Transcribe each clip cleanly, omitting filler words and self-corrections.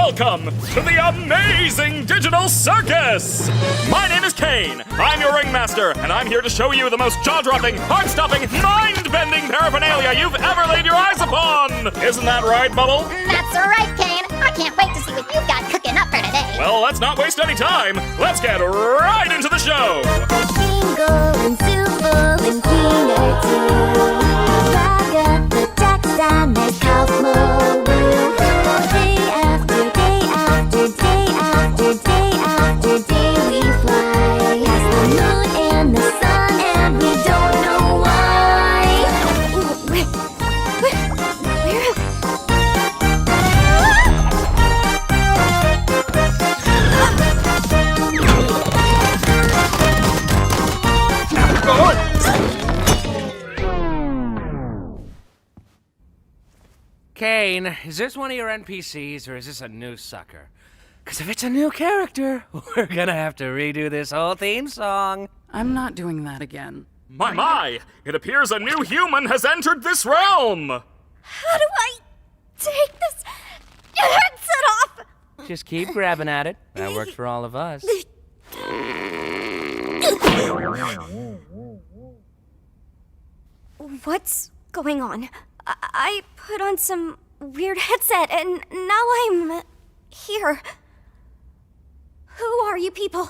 welcome to the amazing digital circus! My name is Kane, I'm your ringmaster, and I'm here to show you the most jaw-dropping, heart-stopping, mind-bending paraphernalia you've ever laid your eyes upon! Isn't that right, Bubble? That's right, Kane. I can't wait to see what you've got cooking up for today. Well, let's not waste any time. Let's get right into the show! Jingle and silver and peanut too. Flag up the ducks and make house more room. Day after day after day after day after day we fly past the moon and the sun and we don't know why. Where? Kane, is this one of your NPCs or is this a new sucker? Because if it's a new character, we're gonna have to redo this whole theme song. I'm not doing that again. My! It appears a new human has entered this realm! How do I take this headset off? Just keep grabbing at it. That worked for all of us. What's going on? I put on some weird headset and now I'm here. Who are you people?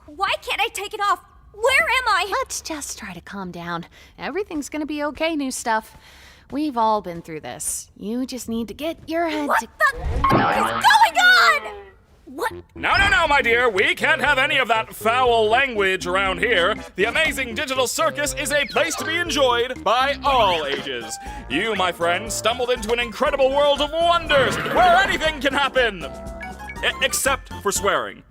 Why can't I take it off? Where am I? Let's just try to calm down. Everything's gonna be okay, new stuff. We've all been through this. You just need to get your head What the is going on? What? No, my dear. We can't have any of that foul language around here. The amazing digital circus is a place to be enjoyed by all ages. You, my friend, stumbled into an incredible world of wonders where anything can happen. Except for swearing.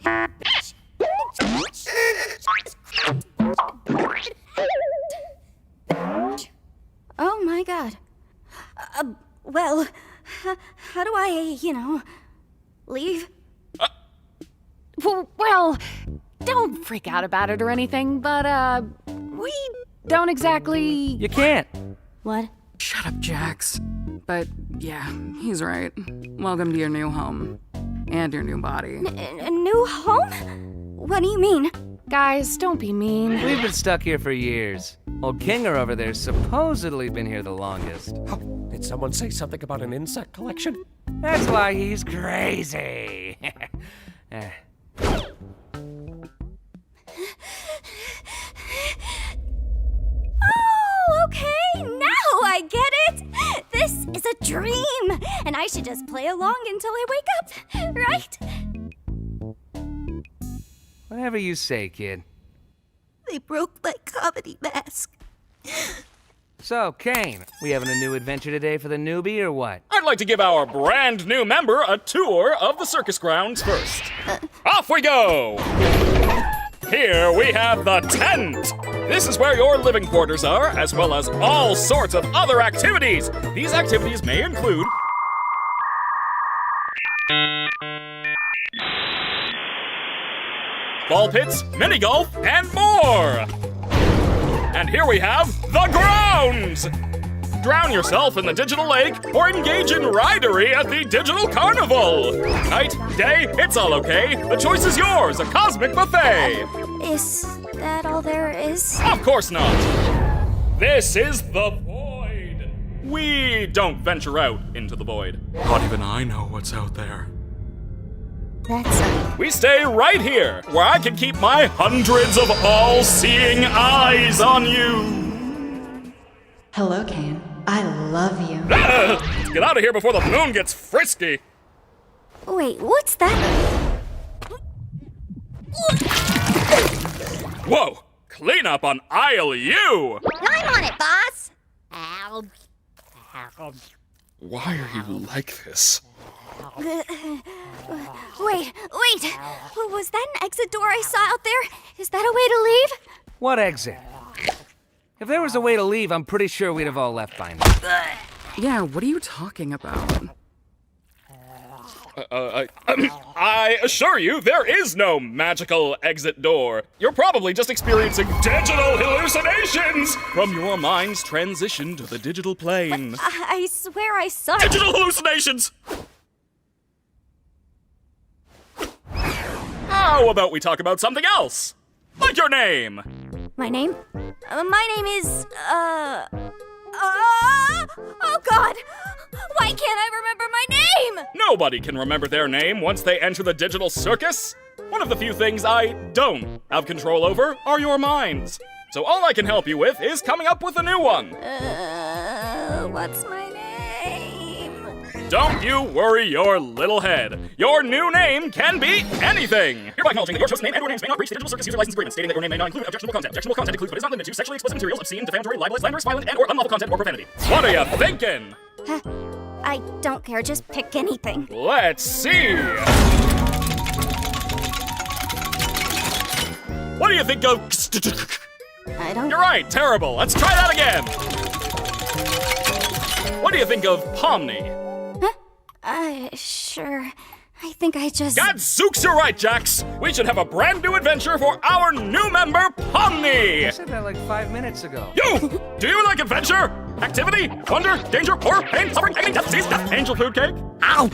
Oh my god. Well, how do I, leave? Well, don't freak out about it or anything, but, we don't exactly... You can't. What? Shut up, Jax. But yeah, he's right. Welcome to your new home. And your new body. A new home? What do you mean? Guys, don't be mean. We've been stuck here for years. Old Kinger over there's supposedly been here the longest. Oh, did someone say something about an insect collection? That's why he's crazy. Oh, okay, now I get it! This is a dream, and I should just play along until I wake up, right? Whatever you say, kid. They broke my comedy mask. So, Kane, we having a new adventure today for the newbie or what? I'd like to give our brand new member a tour of the circus grounds first. Off we go! Here we have the tent. This is where your living quarters are, as well as all sorts of other activities. These activities may include ball pits, mini golf, and more. And here we have the grounds. Drown yourself in the digital lake or engage in ridery at the digital carnival. Night, day, it's all okay. The choice is yours, a cosmic buffet. Is that all there is? Of course not. This is the void. We don't venture out into the void. Not even I know what's out there. That's We stay right here, where I can keep my hundreds of all-seeing eyes on you. Hello, Kane. I love you. Let's get out of here before the moon gets frisky. Wait, what's that? Whoa, clean up on aisle U. I'm on it, boss. Ow. Why are you like this? Wait. Was that an exit door I saw out there? Is that a way to leave? What exit? If there was a way to leave, I'm pretty sure we'd have all left by now. Yeah, what are you talking about? I assure you, there is no magical exit door. You're probably just experiencing digital hallucinations from your mind's transition to the digital plane. I swear I saw it. Digital hallucinations! How about we talk about something else? Like your name. My name? My name is, oh God! Why can't I remember my name? Nobody can remember their name once they enter the digital circus. One of the few things I don't have control over are your minds. So all I can help you with is coming up with a new one. What's my name? Don't you worry your little head. Your new name can be anything. Hereby acknowledging that your chosen name and/or names may not breach the digital circus user license agreement, stating that your name may not include objectionable content. Objectionable content includes but is not limited to sexually explicit materials, obscene, defamatory, libelous, slanderous, violent, and/or unlawful content or profanity. What are you thinking? I don't care, just pick anything. Let's see. What do you think of? I don't... You're right, terrible. Let's try that again. What do you think of Pomni? Sure. I think I just... Gadzooks, you're right, Jax. We should have a brand new adventure for our new member, Pomni. I said that like 5 minutes ago. You! Do you like adventure? Activity? Wonder? Danger? Horror? Pain? Suffering? Agony? Death? Disease? Death? Angel food cake? Ow!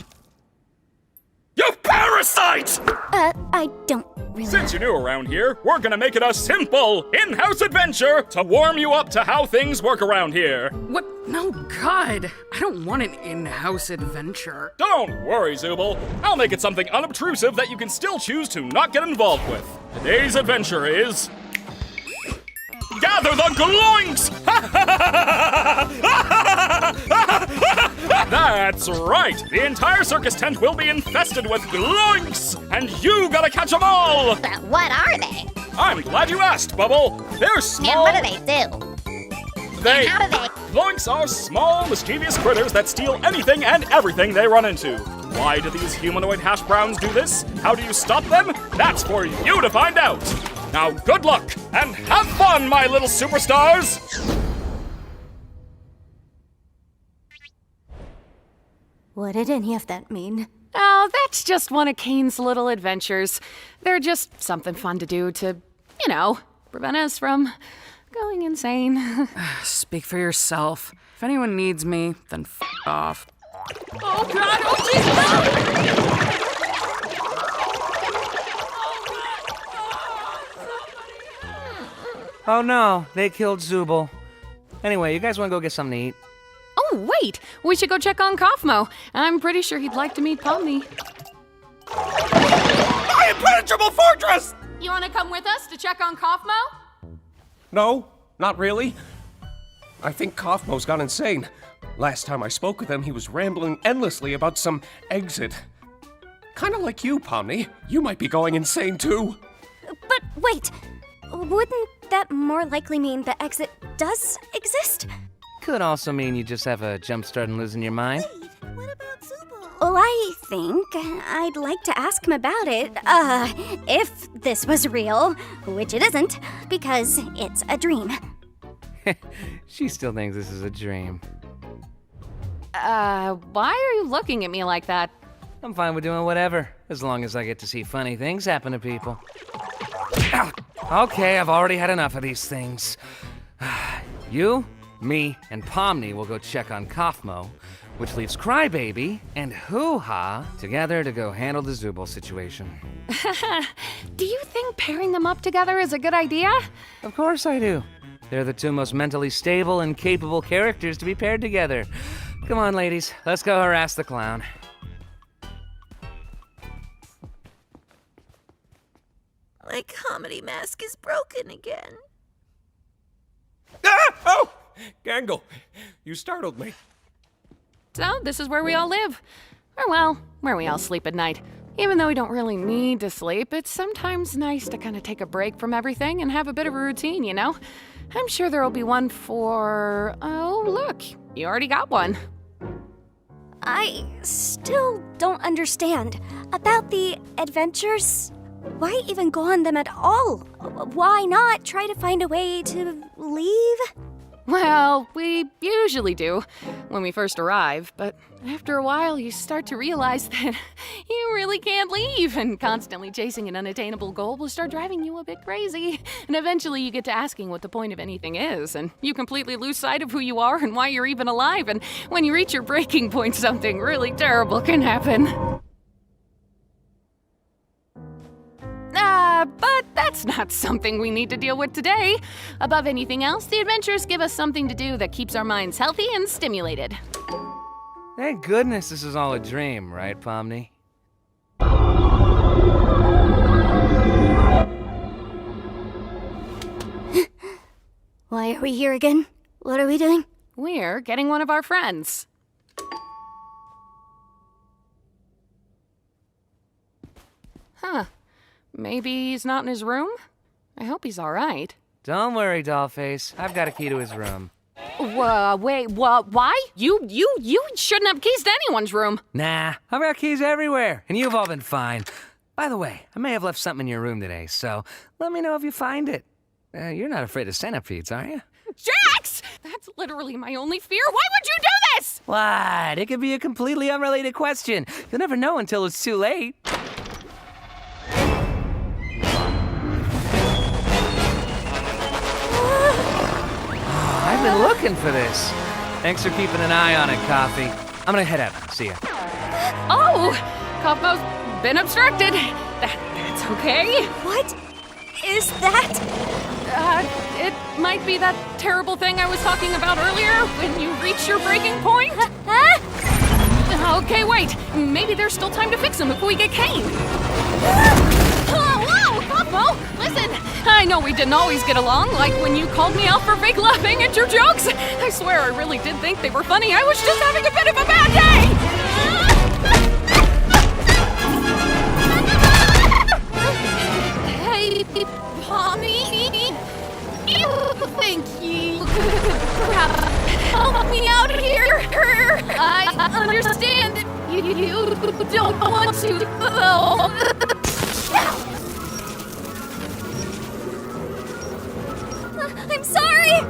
You parasite! I don't really... Since you're new around here, we're gonna make it a simple in-house adventure to warm you up to how things work around here. What? No, God. I don't want an in-house adventure. Don't worry, Zooble. I'll make it something unobtrusive that you can still choose to not get involved with. Today's adventure is... Gather the gloinks! That's right! The entire circus tent will be infested with gloinks! And you gotta catch them all! But what are they? I'm glad you asked, Bubble. They're small... And what do they do? They... How do they... Gloinks are small, mischievous critters that steal anything and everything they run into. Why do these humanoid hash browns do this? How do you stop them? That's for you to find out. Now, good luck, and have fun, my little superstars! What did any of that mean? Oh, that's just one of Kane's little adventures. They're just something fun to do to, prevent us from going insane. Speak for yourself. If anyone needs me, then f off. Oh, God! Oh, Jesus! Oh no, they killed Zooble. Anyway, you guys want to go get something to eat? Oh, wait! We should go check on Kaufmo. I'm pretty sure he'd like to meet Pomni. My impenetrable fortress! You want to come with us to check on Kaufmo? No, not really. I think Kaufmo's gone insane. Last time I spoke with him, he was rambling endlessly about some exit. Kind of like you, Pomni. You might be going insane too. But wait, wouldn't that more likely mean the exit does exist? Could also mean you just have a jump start and losing your mind. What about Zooble? Well, I think I'd like to ask him about it, if this was real, which it isn't, because it's a dream. She still thinks this is a dream. Why are you looking at me like that? I'm fine with doing whatever, as long as I get to see funny things happen to people. Ow. Okay, I've already had enough of these things. You, me, and Pomni will go check on Kaufmo, which leaves Crybaby and Hoo-Ha together to go handle the Zooble situation. Do you think pairing them up together is a good idea? Of course I do. They're the two most mentally stable and capable characters to be paired together. Come on, ladies, let's go harass the clown. My comedy mask is broken again. Ah! Oh! Gangle, you startled me. So, this is where we all live. Or, well, where we all sleep at night. Even though we don't really need to sleep, it's sometimes nice to kind of take a break from everything and have a bit of a routine, you know? I'm sure there'll be one for... Oh, look, you already got one. I still don't understand. About the adventures, why even go on them at all? Why not try to find a way to leave? Well, we usually do when we first arrive, but after a while you start to realize that you really can't leave, and constantly chasing an unattainable goal will start driving you a bit crazy. And eventually you get to asking what the point of anything is, and you completely lose sight of who you are and why you're even alive, and when you reach your breaking point, something really terrible can happen. But that's not something we need to deal with today. Above anything else, the adventures give us something to do that keeps our minds healthy and stimulated. Thank goodness this is all a dream, right, Pomni? Why are we here again? What are we doing? We're getting one of our friends. Huh. Maybe he's not in his room? I hope he's all right. Don't worry, Dollface. I've got a key to his room. Wait, why? You shouldn't have keys to anyone's room. Nah, I've got keys everywhere, and you've all been fine. By the way, I may have left something in your room today, so let me know if you find it. You're not afraid of centipedes, are you? Jax! That's literally my only fear. Why would you do this? What? It could be a completely unrelated question. You'll never know until it's too late. I've been looking for this. Thanks for keeping an eye on it, Coffee. I'm gonna head out. See ya. Oh! Cosmo's been obstructed. That's okay. What is that? It might be that terrible thing I was talking about earlier when you reach your breaking point. Okay, wait. Maybe there's still time to fix him if we get Kane. Whoa, Cosmo! Listen, I know we didn't always get along, like when you called me out for fake laughing at your jokes. I swear I really did think they were funny. I was just having a bit of a bad day. Hey, Pomni. Thank you. Perhaps help me out here. I understand you don't want to, though. I'm sorry!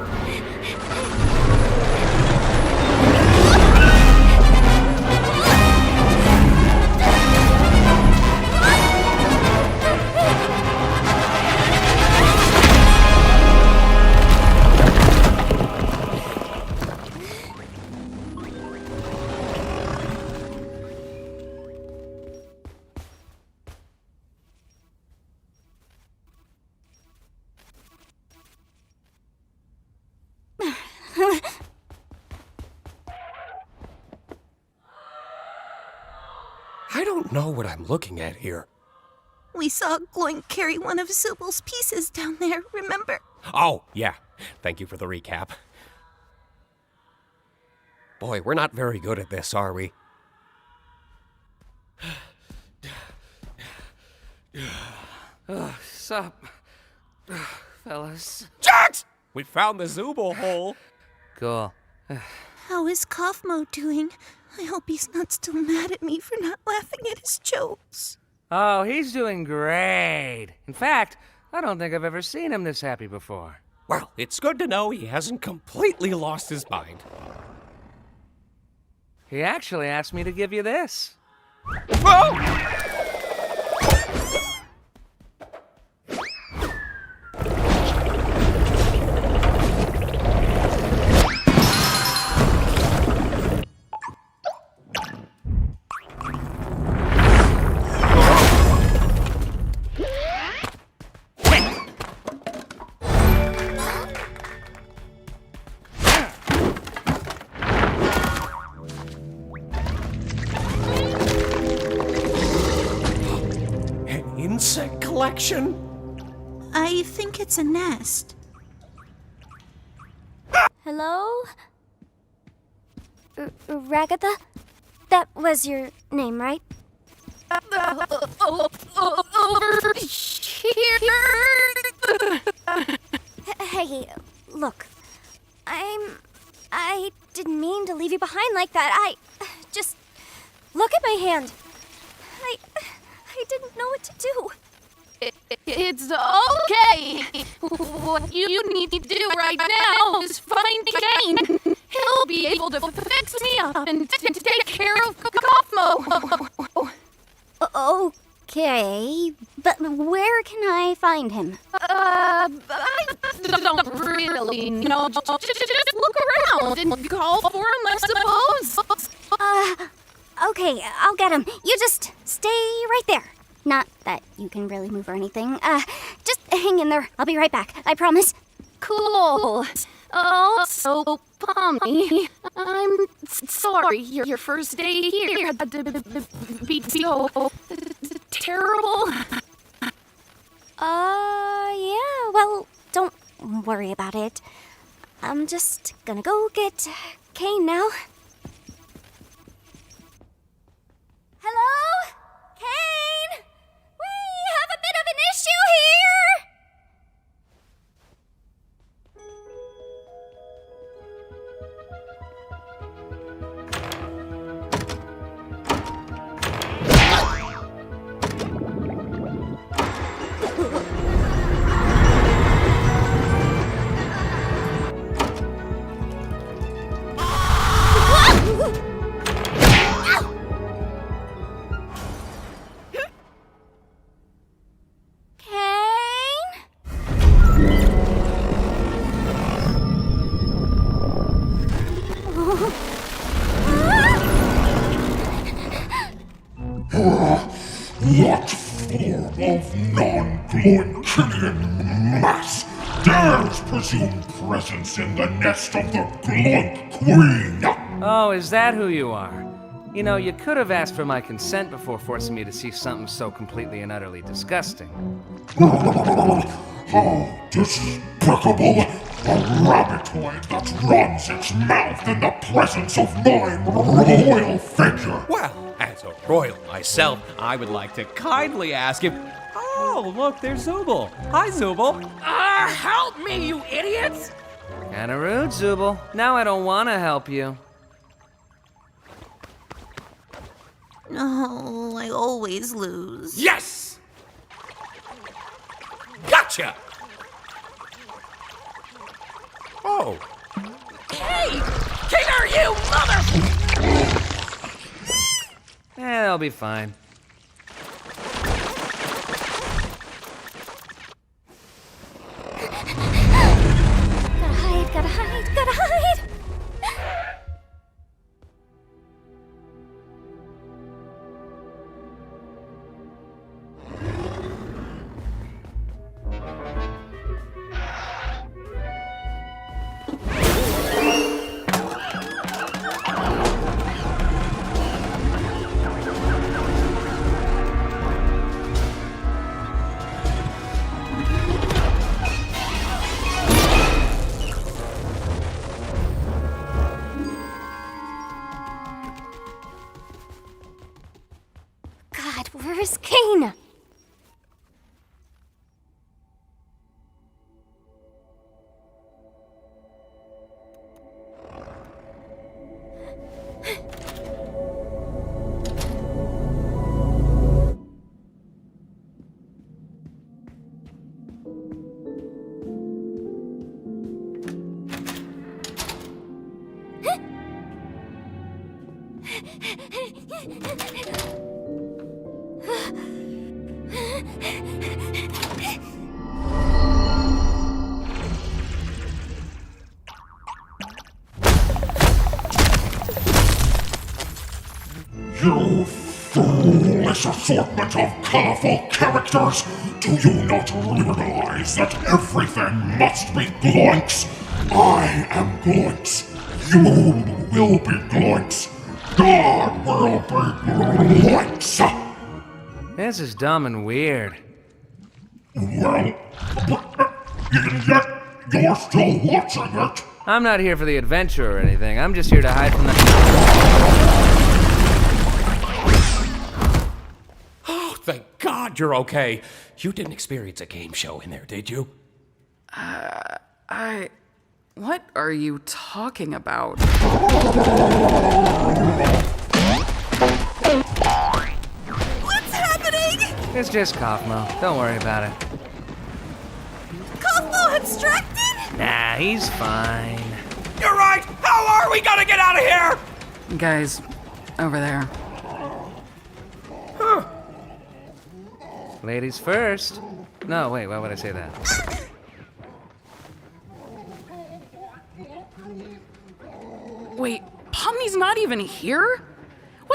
I don't know what I'm looking at here. We saw Gloink carry one of Zubal's pieces down there, remember? Oh, yeah. Thank you for the recap. Boy, we're not very good at this, are we? Sup, fellas? Jax! We found the Zubal hole. Cool. How is Cosmo doing? I hope he's not still mad at me for not laughing at his jokes. Oh, he's doing great. In fact, I don't think I've ever seen him this happy before. Well, it's good to know he hasn't completely lost his mind. He actually asked me to give you this. Oh! Insect collection? I think it's a nest. Hello? Ragatha? That was your name, right? Over here. Hey, look. I didn't mean to leave you behind like that. Just look at my hand. I didn't know what to do. It's okay. What you need to do right now is find Kane. He'll be able to fix me up and take care of Cosmo. Okay, but where can I find him? I don't really know. Just look around and call for him, I suppose. Okay, I'll get him. You just stay right there. Not that you can really move or anything. Just hang in there. I'll be right back. I promise. Cool. Also, Pommy, I'm sorry your first day here had to be so terrible. Yeah, well, don't worry about it. I'm just gonna go get Kane now. Hello? Kane? We have a bit of an issue here! What form of non-Gloinkinian mass dares presume presence in the nest of the Gloink Queen? Oh, is that who you are? You know, you could have asked for my consent before forcing me to see something so completely and utterly disgusting. How despicable! A rabbitoid that runs its mouth in the presence of my royal figure! Well, as a royal myself, I would like to kindly ask if... Oh, look, there's Zubul. Hi, Zubul. Help me, you idiots! Kinda rude, Zubul. Now I don't want to help you. No, I always lose. Yes! Gotcha! Oh. Hey! King, are you, mother... They'll be fine. Gotta hide. God, where's Kane? You foolish assortment of colorful characters! Do you not realize that everything must be Gloinks? I am Gloinks. You will be Gloinks. God will be Gloinks. This is dumb and weird. Well, but yet you're still watching it. I'm not here for the adventure or anything. I'm just here to hide from the... Thank God you're okay. You didn't experience a game show in there, did you? What are you talking about? What's happening? It's just Kaufmo. Don't worry about it. Kaufmo abstracted? Nah, he's fine. You're right! How are we gonna get out of here? Guys, over there. Ladies first. No, wait, why would I say that? Wait, Pomni's not even here?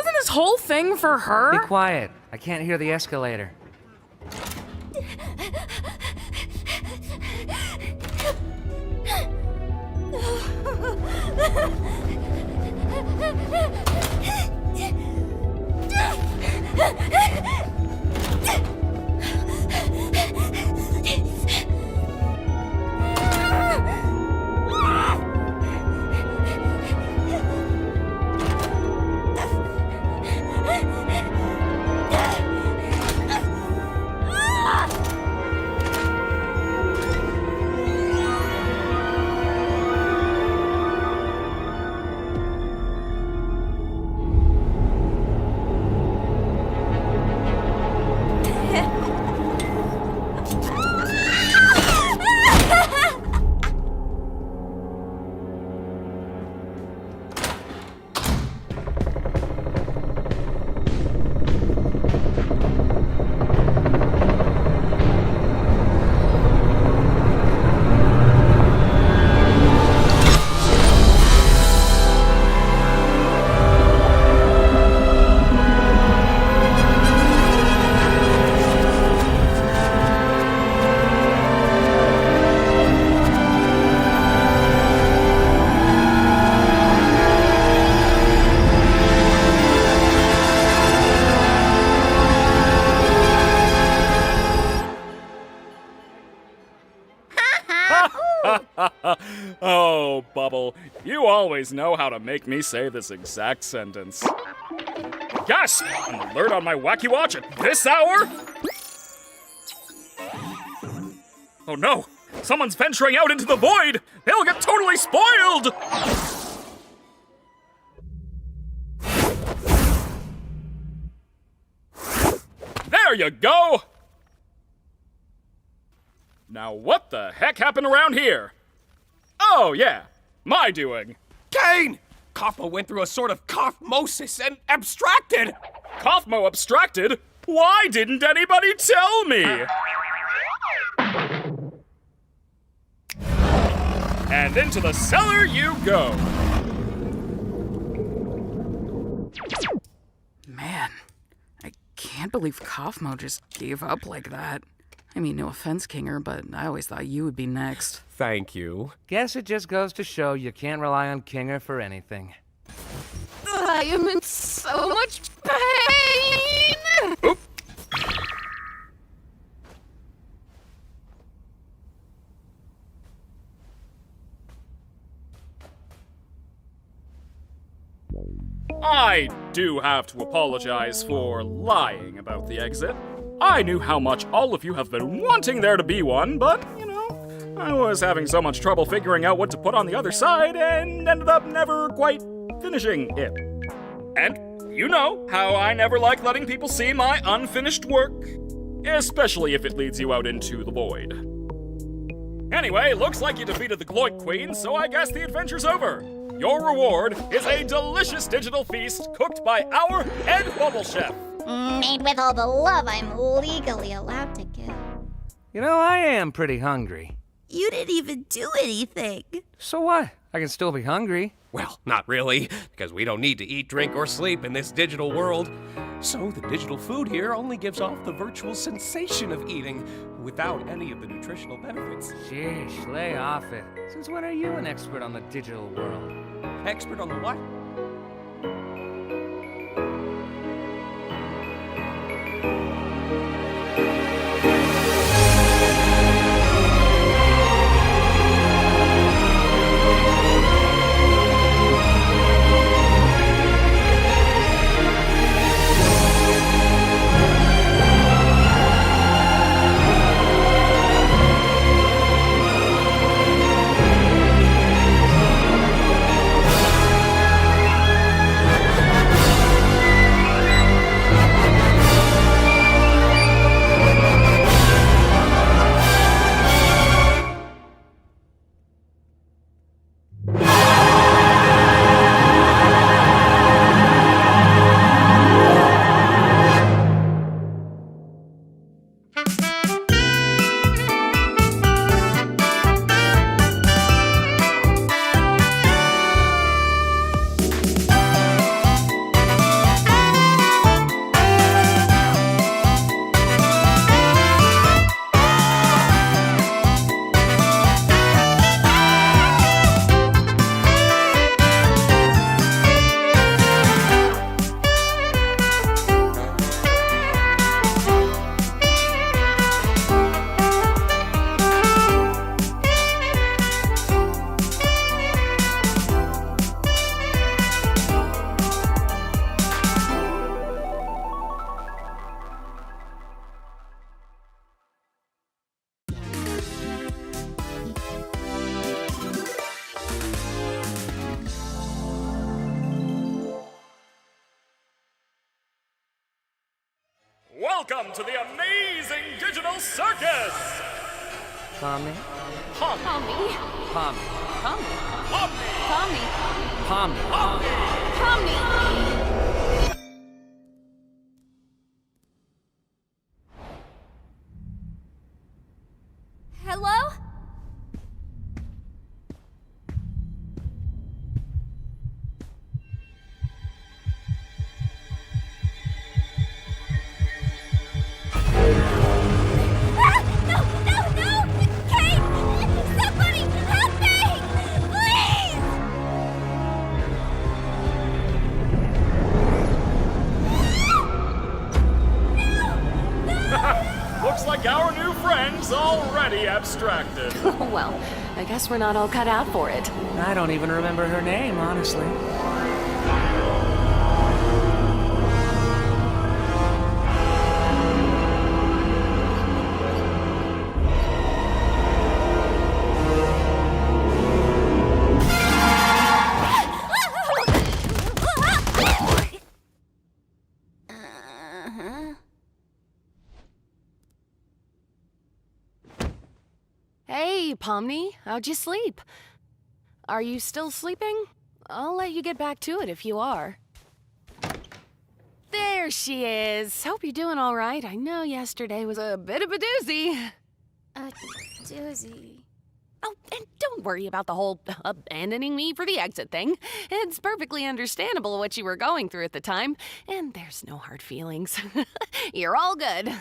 Wasn't this whole thing for her? Be quiet. I can't hear the escalator. Oh, Bubble, you always know how to make me say this exact sentence. Yes! An alert on my Wacky Watch at this hour? Oh no! Someone's venturing out into the void! They'll get totally spoiled! There you go! Now what the heck happened around here? Oh yeah, my doing. Kane! Kaufmo went through a sort of kaufmosis and abstracted! Kaufmo abstracted? Why didn't anybody tell me? And into the cellar you go. Man, I can't believe Kaufmo just gave up like that. I mean, no offense, Kinger, but I always thought you would be next. Thank you. Guess it just goes to show you can't rely on Kinger for anything. I am in so much pain! Oop. I do have to apologize for lying about the exit. I knew how much all of you have been wanting there to be one, but, you know, I was having so much trouble figuring out what to put on the other side and ended up never quite finishing it. And you know how I never like letting people see my unfinished work, especially if it leads you out into the void. Anyway, looks like you defeated the Gloik Queen, so I guess the adventure's over. Your reward is a delicious digital feast cooked by our head bubble chef. Made with all the love I'm legally allowed to give. You know, I am pretty hungry. You didn't even do anything. So what? I can still be hungry. Well, not really, because we don't need to eat, drink, or sleep in this digital world. So the digital food here only gives off the virtual sensation of eating without any of the nutritional benefits. Sheesh, lay off it. Since when are you an expert on the digital world? Expert on the what? Welcome to the amazing digital circus! Pomni? Pomni. Pomni. Pomni. Pomni. Pomni. Pomni. Pomni. Pomni. Hello? No! Kate! Somebody help me! Please! Looks like our new friend's already abstracted. Well, I guess we're not all cut out for it. I don't even remember her name, honestly. Hey, Pomni, how'd you sleep? Are you still sleeping? I'll let you get back to it if you are. There she is. Hope you're doing all right. I know yesterday was a bit of a doozy. A doozy. Oh, and don't worry about the whole abandoning me for the exit thing. It's perfectly understandable what you were going through at the time, and there's no hard feelings. You're all good.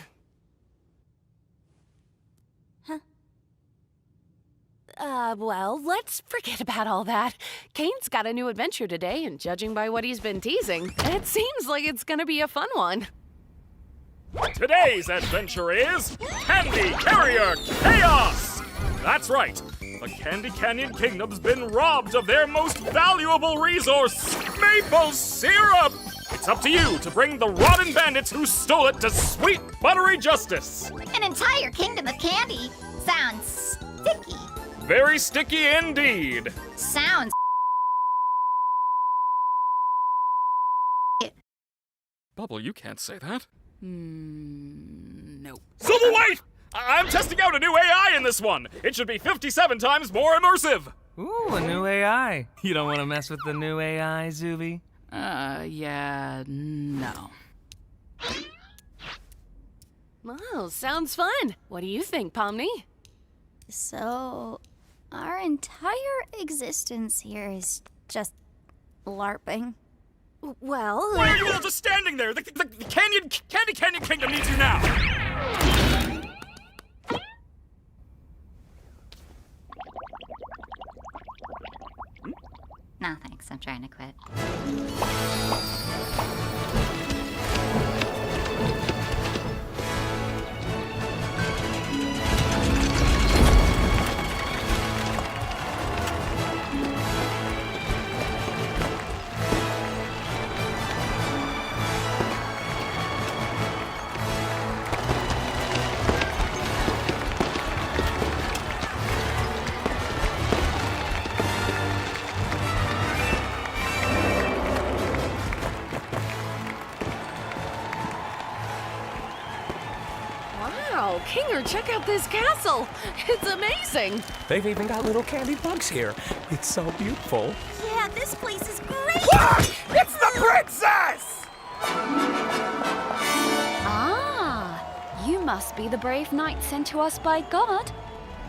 Well, let's forget about all that. Kane's got a new adventure today, and judging by what he's been teasing, it seems like it's gonna be a fun one. Today's adventure is Candy Carrier Chaos! That's right, the Candy Canyon Kingdom's been robbed of their most valuable resource, maple syrup! It's up to you to bring the rotten bandits who stole it to sweet, buttery justice! An entire kingdom of candy sounds sticky. Very sticky indeed! Sounds. Bubble, you can't say that. Nope. So wait! I'm testing out a new AI in this one! It should be 57 times more immersive! Ooh, a new AI. You don't want to mess with the new AI, Zuby? Yeah, no. Wow, sounds fun. What do you think, Pomni? So, our entire existence here is just LARPing. Well, Why are you all just standing there? The Candy Canyon Kingdom needs you now! No thanks, I'm trying to quit. wow, Kinger, check out this castle. It's amazing. They've even got little candy bugs here. It's so beautiful. Yeah, this place is great! It's the princess! Ah, you must be the brave knight sent to us by God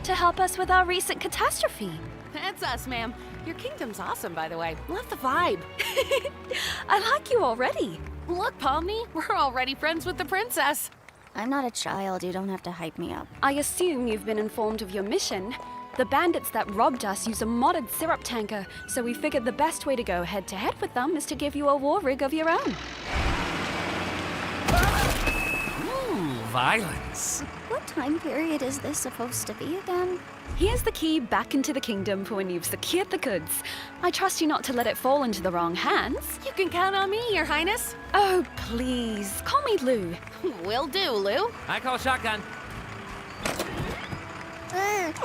to help us with our recent catastrophe. That's us, ma'am. Your kingdom's awesome, by the way. Love the vibe. I like you already. Look, Pomni, we're already friends with the princess. I'm not a child, you don't have to hype me up. I assume you've been informed of your mission. The bandits that robbed us use a modded syrup tanker, so we figured the best way to go head-to-head with them is to give you a war rig of your own. Ooh, violence. What time period is this supposed to be again? Here's the key back into the kingdom for when you've secured the goods. I trust you not to let it fall into the wrong hands. You can count on me, Your Highness. Oh, please, call me Lou. Will do, Lou. I call shotgun.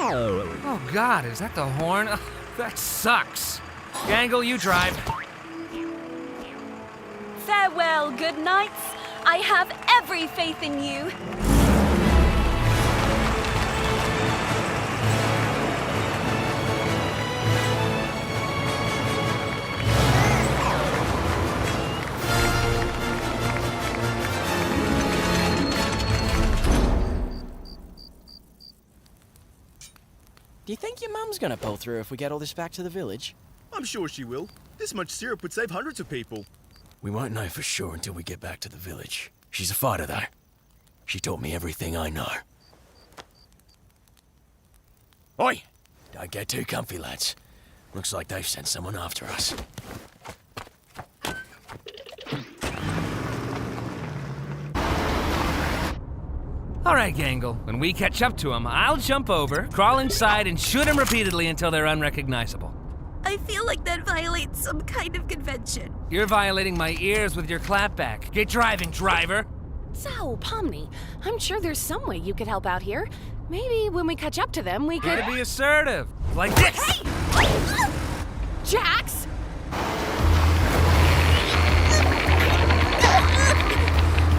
Oh, God, is that the horn? Ugh, that sucks. Gangle, you drive. Farewell, good knights. I have every faith in you. Do you think your mum's gonna pull through if we get all this back to the village? I'm sure she will. This much syrup would save hundreds of people. We won't know for sure until we get back to the village. She's a fighter, though. She taught me everything I know. Oi! Don't get too comfy, lads. Looks like they've sent someone after us. All right, Gangle. When we catch up to them, I'll jump over, crawl inside, and shoot them repeatedly until they're unrecognizable. I feel like that violates some kind of convention. You're violating my ears with your clapback. Get driving, driver. So, Pomni, I'm sure there's some way you could help out here. Maybe when we catch up to them, we could... Gotta be assertive. Like this! Hey! Jax!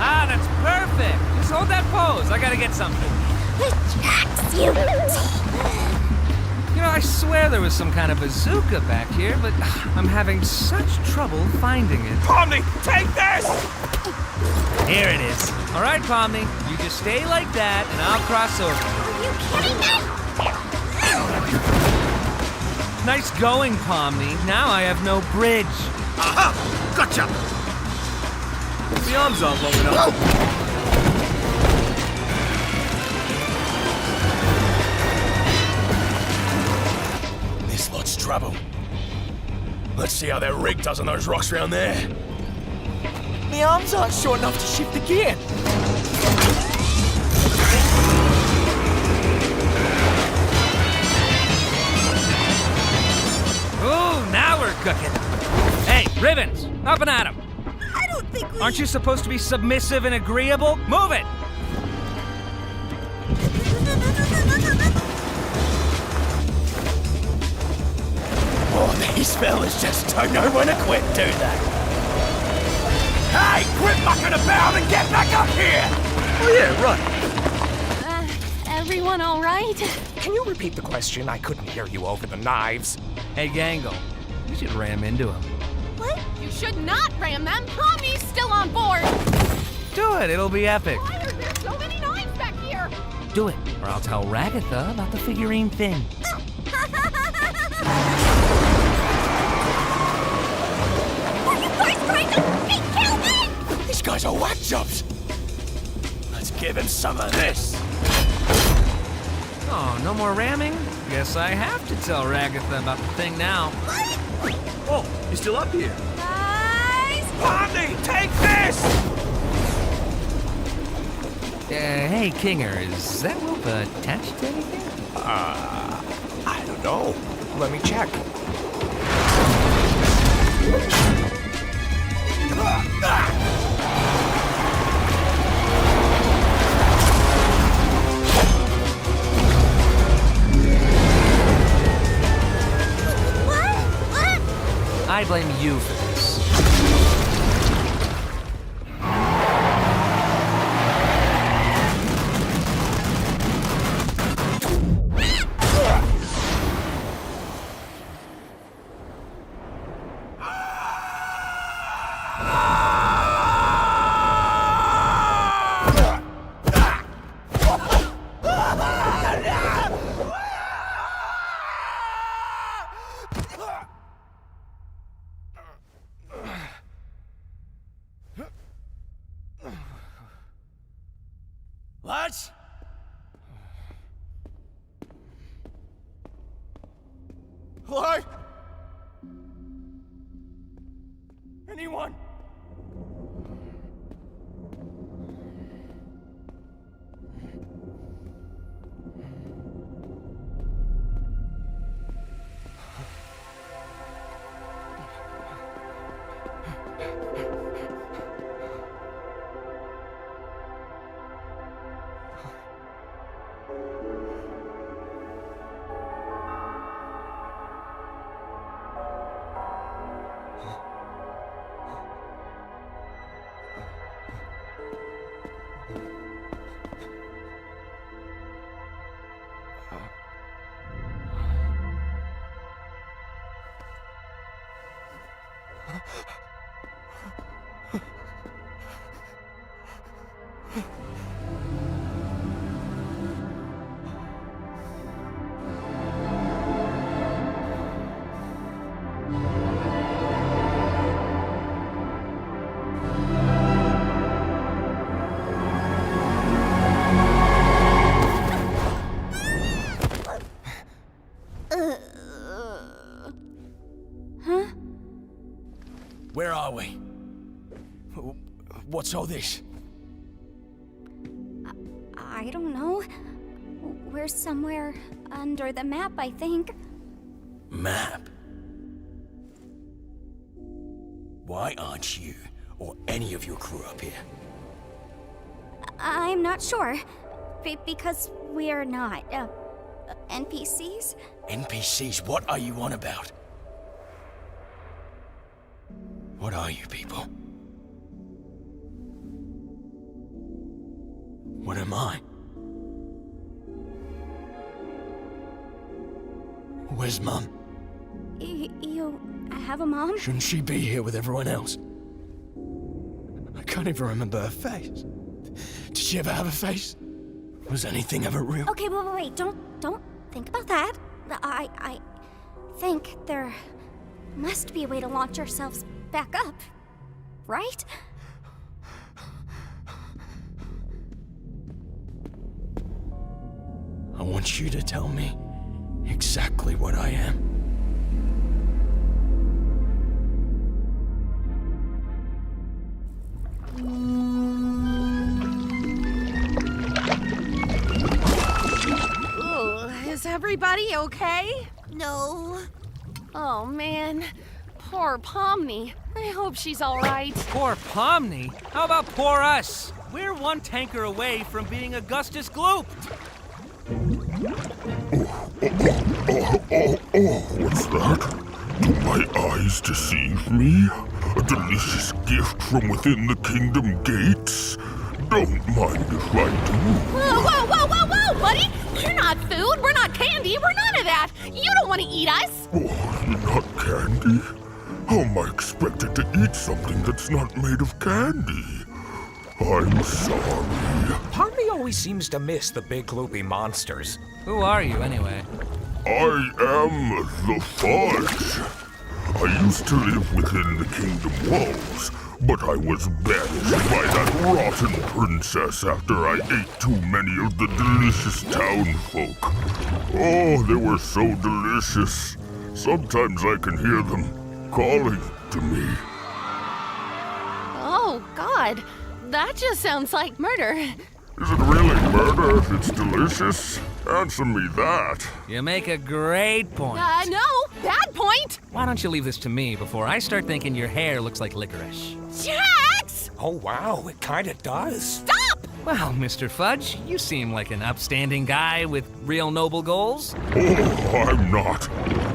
Ah, that's perfect. Just hold that pose. I gotta get something. Jax, you... You know, I swear there was some kind of bazooka back here, but I'm having such trouble finding it. Pomni, take this! Here it is. All right, Pomni, you just stay like that, and I'll cross over. Are you kidding me? Nice going, Pomni. Now I have no bridge. Aha! Gotcha! The arms aren't long enough. This lot's trouble. Let's see how that rig does on those rocks around there. My arms aren't short enough to shift the gear. Ooh, now we're cooking. Hey, Ribbons, up and at 'em. I don't think we... Aren't you supposed to be submissive and agreeable? Move it! Oh, these fellas just don't know when to quit, do they? Hey, quit mucking about and get back up here! Oh yeah, right. Everyone all right? Can you repeat the question? I couldn't hear you over the knives. Hey, Gangle, you should ram into him. What? You should not ram them. Pomni's still on board. Do it, it'll be epic. Why are there so many knives back here? Do it, or I'll tell Ragatha about the figurine thing. These guys are whack jobs. Let's give him some of this. Oh, no more ramming? Guess I have to tell Ragatha about the thing now. Oh, you're still up here. Pomni, take this! Hey, Kinger, is that rope attached to anything? I don't know. Let me check. I blame you for this. Lads? Hello? Anyone? Huh? Where are we? What's all this? I don't know. We're somewhere under the map, I think. Map? Why aren't you or any of your crew up here? I'm not sure. Because we're not, NPCs? NPCs? What are you on about? What are you people? What am I? Where's Mum? You have a mom? Shouldn't she be here with everyone else? I can't even remember her face. Did she ever have a face? Was anything ever real? Okay, wait. Don't think about that. I think there must be a way to launch ourselves back up, right? I want you to tell me exactly what I am. Is everybody okay? No. Oh, man. Poor Pomni. I hope she's all right. Poor Pomni? How about poor us? We're one tanker away from being Augustus glooped. What's that? Do my eyes deceive me? A delicious gift from within the kingdom gates? Don't mind if I do. Whoa, buddy! We're not food, we're not candy, we're none of that! You don't want to eat us! Oh, you're not candy? How am I expected to eat something that's not made of candy? I'm sorry. Pomni always seems to miss the big gloopy monsters. Who are you, anyway? I am the Fudge. I used to live within the kingdom walls, but I was banished by that rotten princess after I ate too many of the delicious townfolk. Oh, they were so delicious. Sometimes I can hear them calling to me. Oh, God. That just sounds like murder. Is it really murder if it's delicious? Answer me that. You make a great point. No, bad point. Why don't you leave this to me before I start thinking your hair looks like licorice? Jax! Oh, wow, it kinda does. Stop! Well, Mr. Fudge, you seem like an upstanding guy with real noble goals. Oh, I'm not.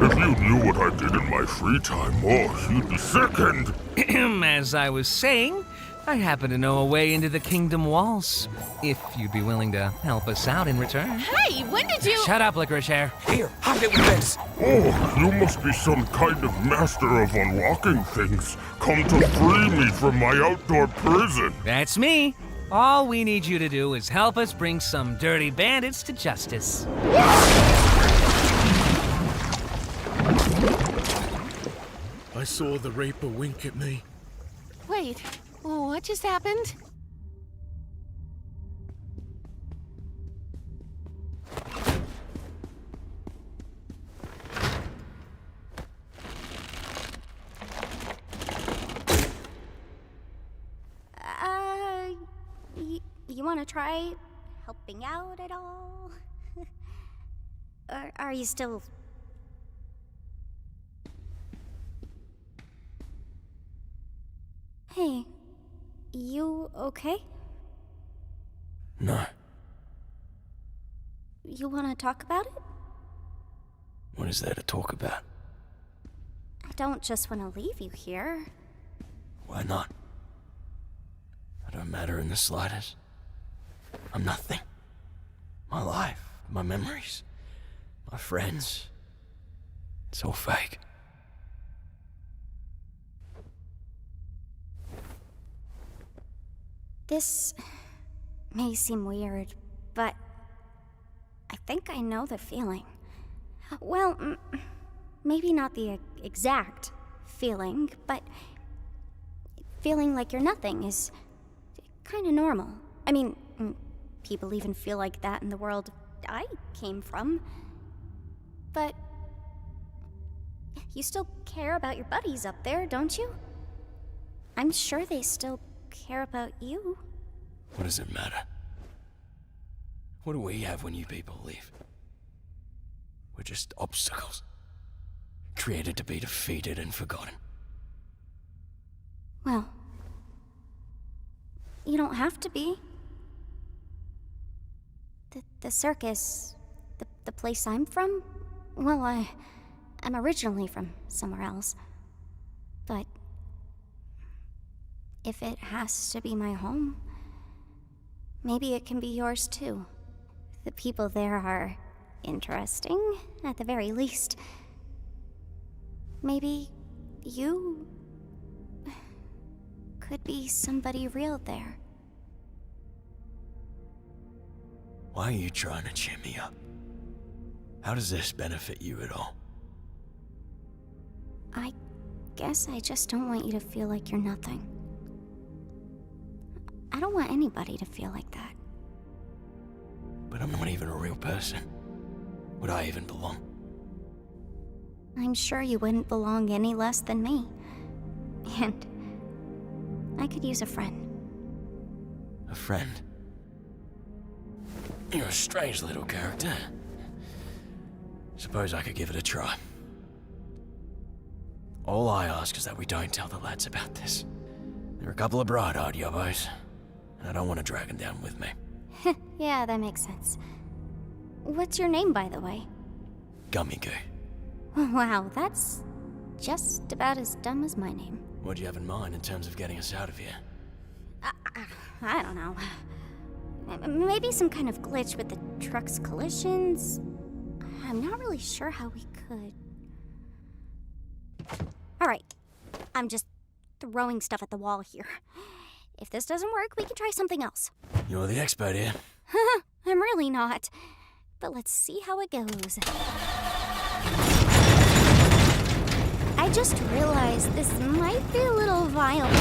If you knew what I did in my free time, oh, you'd be sickened. As I was saying, I happen to know a way into the kingdom walls. If you'd be willing to help us out in return. Hey, when did you— Shut up, licorice hair. Here, hide it with this. Oh, you must be some kind of master of unlocking things. Come to free me from my outdoor prison. That's me. All we need you to do is help us bring some dirty bandits to justice. I saw the Reaper wink at me. Wait, what just happened? You want to try helping out at all? Or are you still... Hey, you okay? No. You want to talk about it? What is there to talk about? I don't just want to leave you here. Why not? I don't matter in the slightest. I'm nothing. My life, my memories, my friends. It's all fake. This may seem weird, but I think I know the feeling. Well, maybe not the exact feeling, but feeling like you're nothing is kind of normal. I mean, people even feel like that in the world I came from. But you still care about your buddies up there, don't you? I'm sure they still care about you. What does it matter? What do we have when you people leave? We're just obstacles, created to be defeated and forgotten. Well, you don't have to be. The circus, the place I'm from, well, I'm originally from somewhere else. But if it has to be my home, maybe it can be yours too. The people there are interesting, at the very least. Maybe you could be somebody real there. Why are you trying to cheer me up? How does this benefit you at all? I guess I just don't want you to feel like you're nothing. I don't want anybody to feel like that. But I'm not even a real person. Would I even belong? I'm sure you wouldn't belong any less than me. And I could use a friend. A friend? You're a strange little character. Suppose I could give it a try. All I ask is that we don't tell the lads about this. They're a couple of bright-eyed yobbos, and I don't want to drag them down with me. Yeah, that makes sense. What's your name, by the way? Gummy Goo. Wow, that's just about as dumb as my name. What do you have in mind in terms of getting us out of here? I don't know. Maybe some kind of glitch with the truck's collisions? I'm not really sure how we could. Alright, I'm just throwing stuff at the wall here. If this doesn't work, we can try something else. You're the expert here. I'm really not. But let's see how it goes. I just realized this might be a little violent.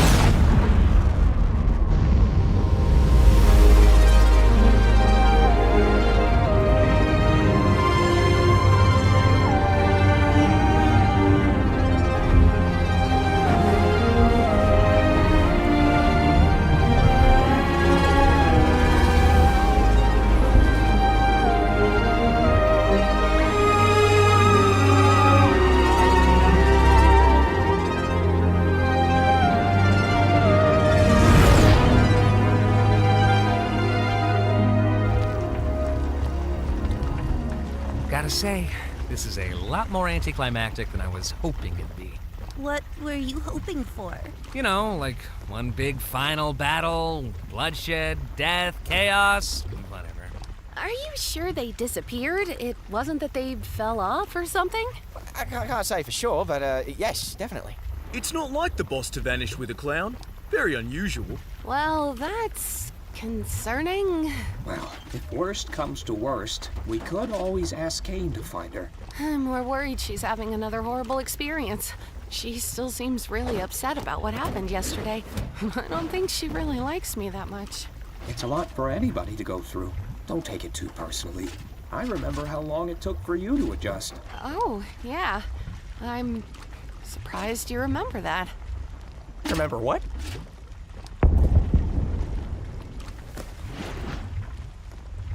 Gotta say, this is a lot more anticlimactic than I was hoping it'd be. What were you hoping for? You know, like one big final battle, bloodshed, death, chaos, whatever. Are you sure they disappeared? It wasn't that they fell off or something? I can't say for sure, but yes, definitely. It's not like the boss to vanish with a clown. Very unusual. Well, that's concerning. Well, if worst comes to worst, we could always ask Kane to find her. I'm more worried she's having another horrible experience. She still seems really upset about what happened yesterday. I don't think she really likes me that much. It's a lot for anybody to go through. Don't take it too personally. I remember how long it took for you to adjust. Oh, yeah. I'm surprised you remember that. Remember what?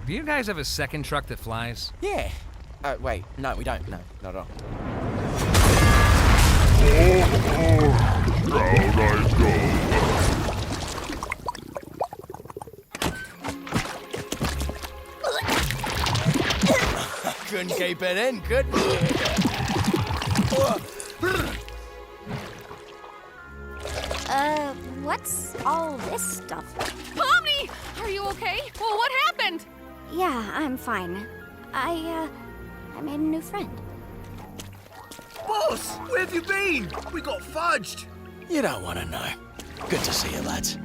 Do you guys have a second truck that flies? Yeah. Wait, no, we don't. No, not at all. Down I go. Couldn't keep it in, could we? What's all this stuff? Pomni! Are you okay? Well, what happened? Yeah, I'm fine. I made a new friend. Boss, where have you been? We got fudged. You don't want to know. Good to see you, lads.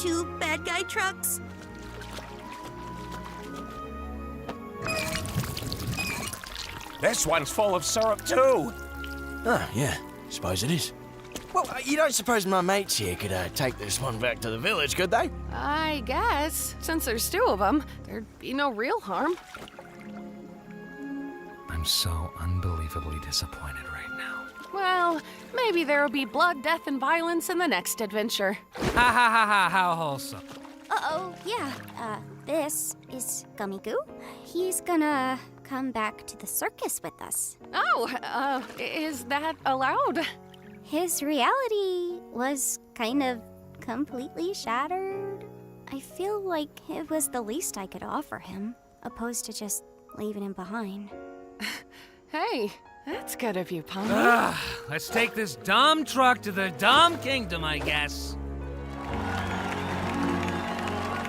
2 bad guy trucks? This one's full of syrup, too. Oh, yeah. Suppose it is. Well, you don't suppose my mates here could take this one back to the village, could they? I guess, since there's 2 of them, there'd be no real harm. I'm so unbelievably disappointed right now. Well, maybe there'll be blood, death, and violence in the next adventure. Ha ha ha ha, how wholesome. Uh-oh, yeah. This is Gummy Goo. He's gonna come back to the circus with us. Oh, is that allowed? His reality was kind of completely shattered. I feel like it was the least I could offer him, opposed to just leaving him behind. Hey, that's good of you, Pomni. Let's take this dumb truck to the dumb kingdom, I guess.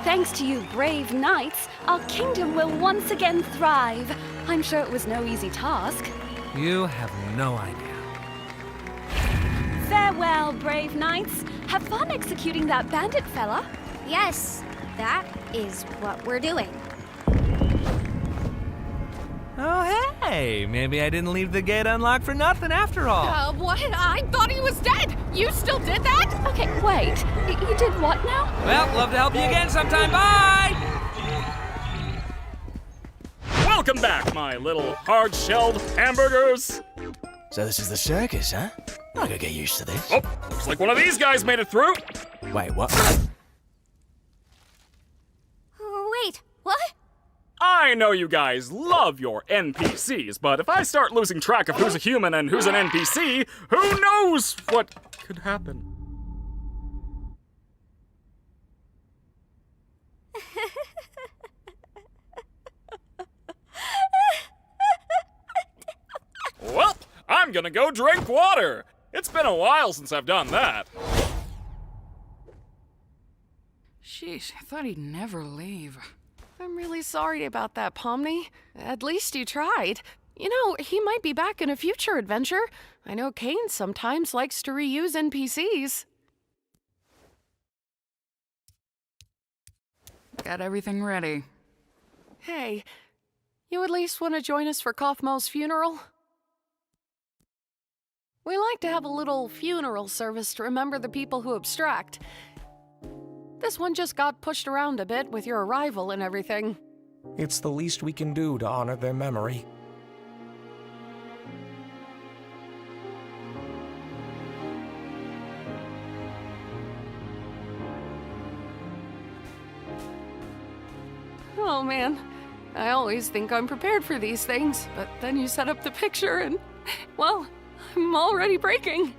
Thanks to you brave knights, our kingdom will once again thrive. I'm sure it was no easy task. You have no idea. Farewell, brave knights. Have fun executing that bandit fella. Yes, that is what we're doing. Oh, hey, maybe I didn't leave the gate unlocked for nothing after all. What? I thought he was dead. You still did that? Okay, wait. You did what now? Well, love to help you again sometime. Bye! Welcome back, my little hard-shelled hamburgers. So this is the circus, huh? I could get used to this. Oh, looks like one of these guys made it through. Wait, what? Wait, what? I know you guys love your NPCs, but if I start losing track of who's a human and who's an NPC, who knows what could happen? Well, I'm gonna go drink water. It's been a while since I've done that. Sheesh, I thought he'd never leave. I'm really sorry about that, Pomni. At least you tried. You know, he might be back in a future adventure. I know Kane sometimes likes to reuse NPCs. Got everything ready. Hey, you at least want to join us for Kaufmo's funeral? We like to have a little funeral service to remember the people who abstract. This one just got pushed around a bit with your arrival and everything. It's the least we can do to honor their memory. Oh man, I always think I'm prepared for these things, but then you set up the picture and, well, I'm already breaking.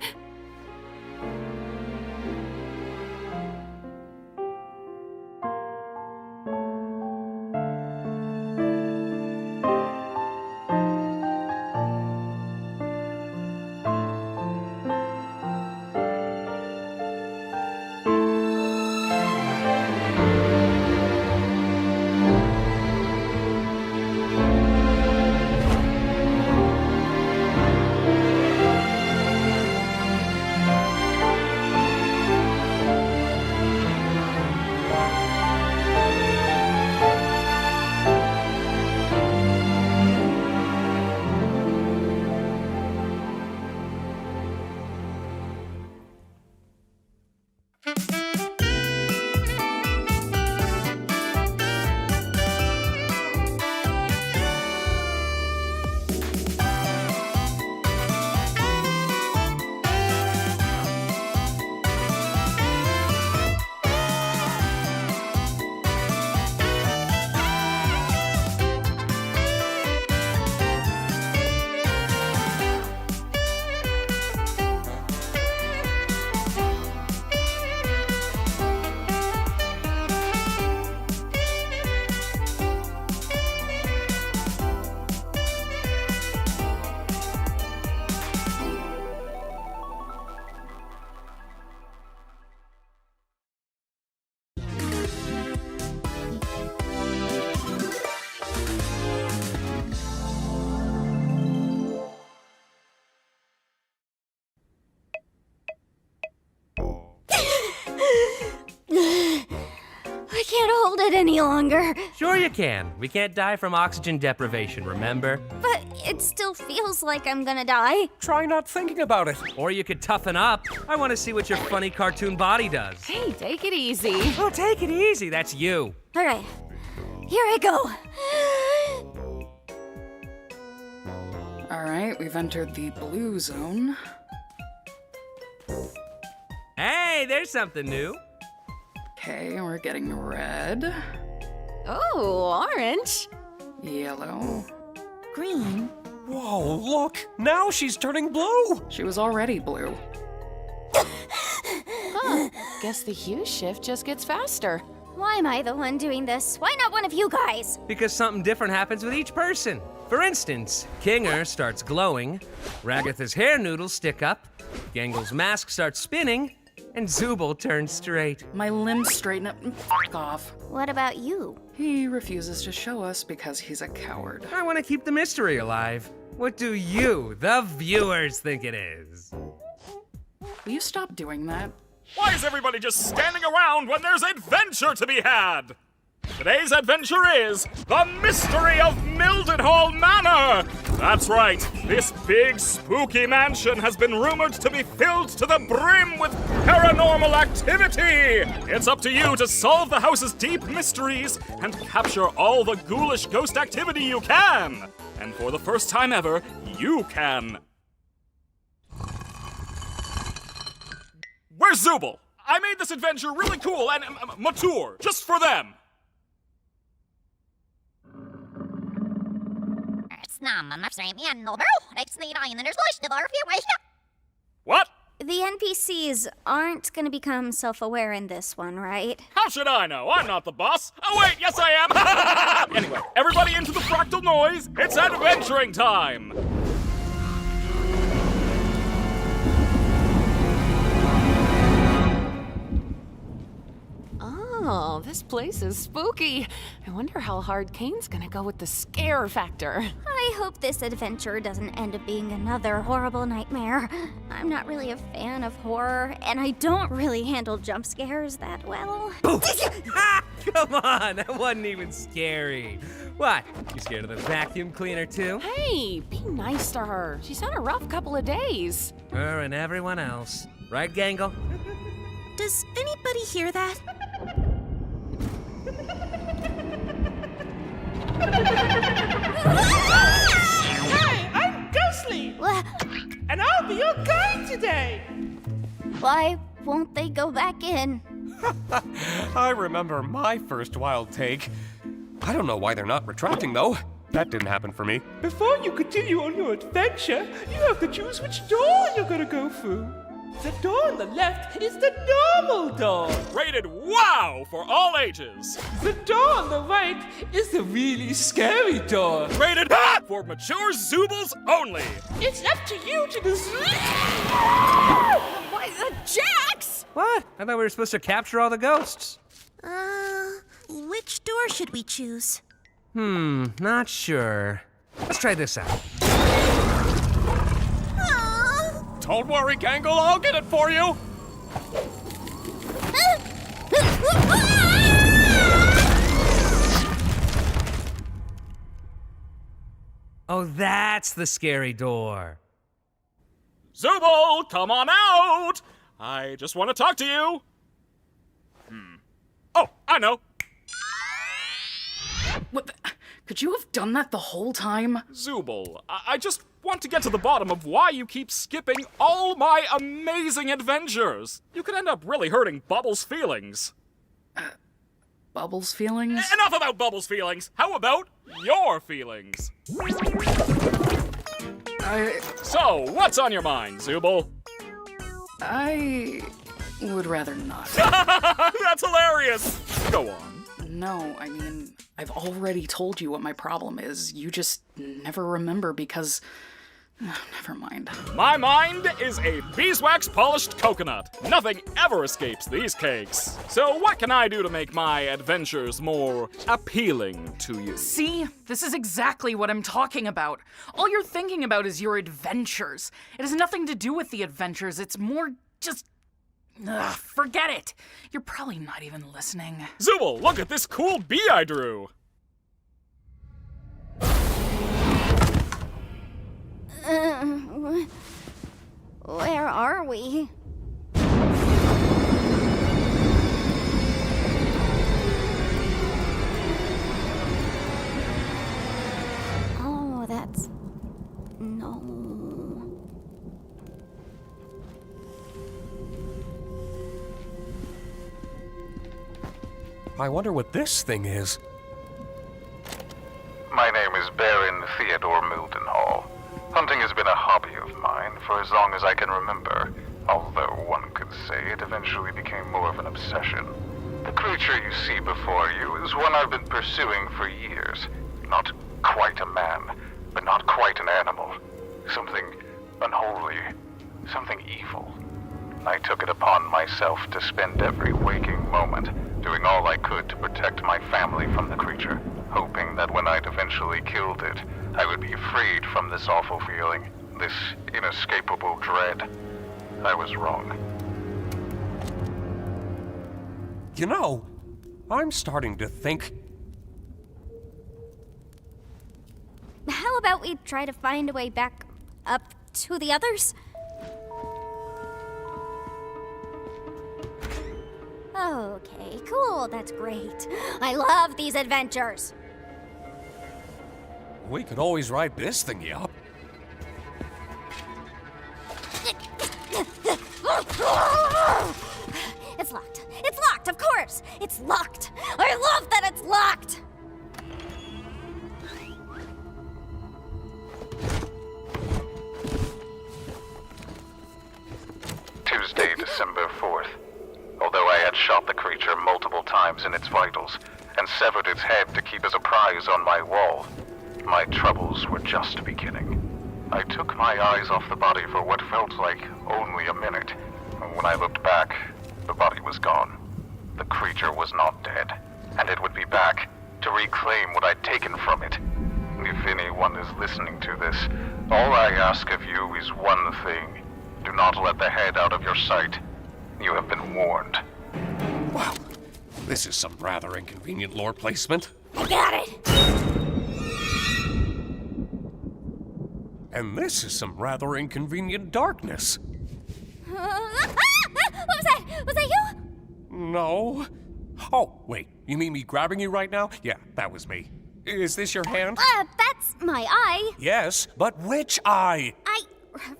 can't hold it any longer. Sure you can. We can't die from oxygen deprivation, remember? But it still feels like I'm gonna die. Try not thinking about it. Or you could toughen up. I want to see what your funny cartoon body does. Hey, take it easy. Oh, take it easy. That's you. All right, here I go. All right, we've entered the blue zone. Hey, there's something new. Okay, we're getting red, Oh, orange. yellow. Green. Whoa, look! Now she's turning blue! She was already blue. Huh. Guess the hue shift just gets faster. Why am I the one doing this? Why not one of you guys? Because something different happens with each person. For instance, Kinger starts glowing, Ragatha's hair noodles stick up, Gangle's mask starts spinning, and Zooble turns straight. My limbs straighten up and f*** off. What about you? He refuses to show us because he's a coward. I want to keep the mystery alive. What do you, the viewers, think it is? Will you stop doing that? Why is everybody just standing around when there's adventure to be had? Today's adventure is the mystery of Mildenhall Manor! That's right, this big spooky mansion has been rumored to be filled to the brim with paranormal activity! It's up to you to solve the house's deep mysteries and capture all the ghoulish ghost activity you can! And for the first time ever, you can. Where's Zooble? I made this adventure really cool and mature, just for them! What? The NPCs aren't gonna become self-aware in this one, right? How should I know? I'm not the boss. Oh wait, yes I am! Anyway, everybody into the fractal noise. It's adventuring time! Oh, this place is spooky. I wonder how hard Kane's gonna go with the scare factor. I hope this adventure doesn't end up being another horrible nightmare. I'm not really a fan of horror, and I don't really handle jump scares that well. Come on, that wasn't even scary. What? You scared of the vacuum cleaner too? Hey, be nice to her. She's had a rough couple of days. Her and everyone else. Right, Gangle? Does anybody hear that? Hi, I'm Ghostly, and I'll be your guide today. Why won't they go back in? I remember my first wild take. I don't know why they're not retracting, though. That didn't happen for me. Before you continue on your adventure, you have to choose which door you're gonna go through. The door on the left is the normal door. Rated WOW for all ages. The door on the right is the really scary door. Rated HOT for mature Zoobles only. It's up to you to decide. Why the Jax? What? I thought we were supposed to capture all the ghosts. Which door should we choose? Not sure. Let's try this out. Don't worry, Gangle, I'll get it for you! Oh, that's the scary door. Zooble, come on out! I just want to talk to you. Oh, I know. What the? Could you have done that the whole time? Zooble, I just want to get to the bottom of why you keep skipping all my amazing adventures. You could end up really hurting Bubbles' feelings. Bubbles' feelings? Enough about Bubbles' feelings. How about your feelings? So, what's on your mind, Zooble? I would rather not. That's hilarious! Go on. No, I mean, I've already told you what my problem is. You just never remember because... never mind. My mind is a beeswax polished coconut. Nothing ever escapes these cakes. So what can I do to make my adventures more appealing to you? See? This is exactly what I'm talking about. All you're thinking about is your adventures. It has nothing to do with the adventures. It's more just Ugh, forget it. You're probably not even listening. Zubul, look at this cool bee I drew. Where are we? Oh, that's... no. I wonder what this thing is. My name is Baron Theodore Mildenhall. Hunting has been a hobby of mine for as long as I can remember, although one could say it eventually became more of an obsession. The creature you see before you is one I've been pursuing for years. Not quite a man, but not quite an animal. Something unholy, something evil. I took it upon myself to spend every waking moment doing all I could to protect my family from the creature, hoping that when I'd eventually killed it, I would be freed from this awful feeling, this inescapable dread. I was wrong. You know, I'm starting to think... How about we try to find a way back up to the others? Okay, cool, that's great. I love these adventures. We could always ride this thingy up. It's locked. It's locked, of course. It's locked. I love that it's locked. Tuesday, December 4th. Although I had shot the creature multiple times in its vitals and severed its head to keep as a prize on my wall, my troubles were just beginning. I took my eyes off the body for what felt like only a minute. When I looked back, the body was gone. The creature was not dead, and it would be back to reclaim what I'd taken from it. If anyone is listening to this, all I ask of you is one thing. Do not let the head out of your sight. You have been warned. Wow, this is some rather inconvenient lore placement. I got it! And this is some rather inconvenient darkness. What was that? Was that you? No. Oh, wait, you mean me grabbing you right now? Yeah, that was me. Is this your hand? That's my eye. Yes, but which eye? I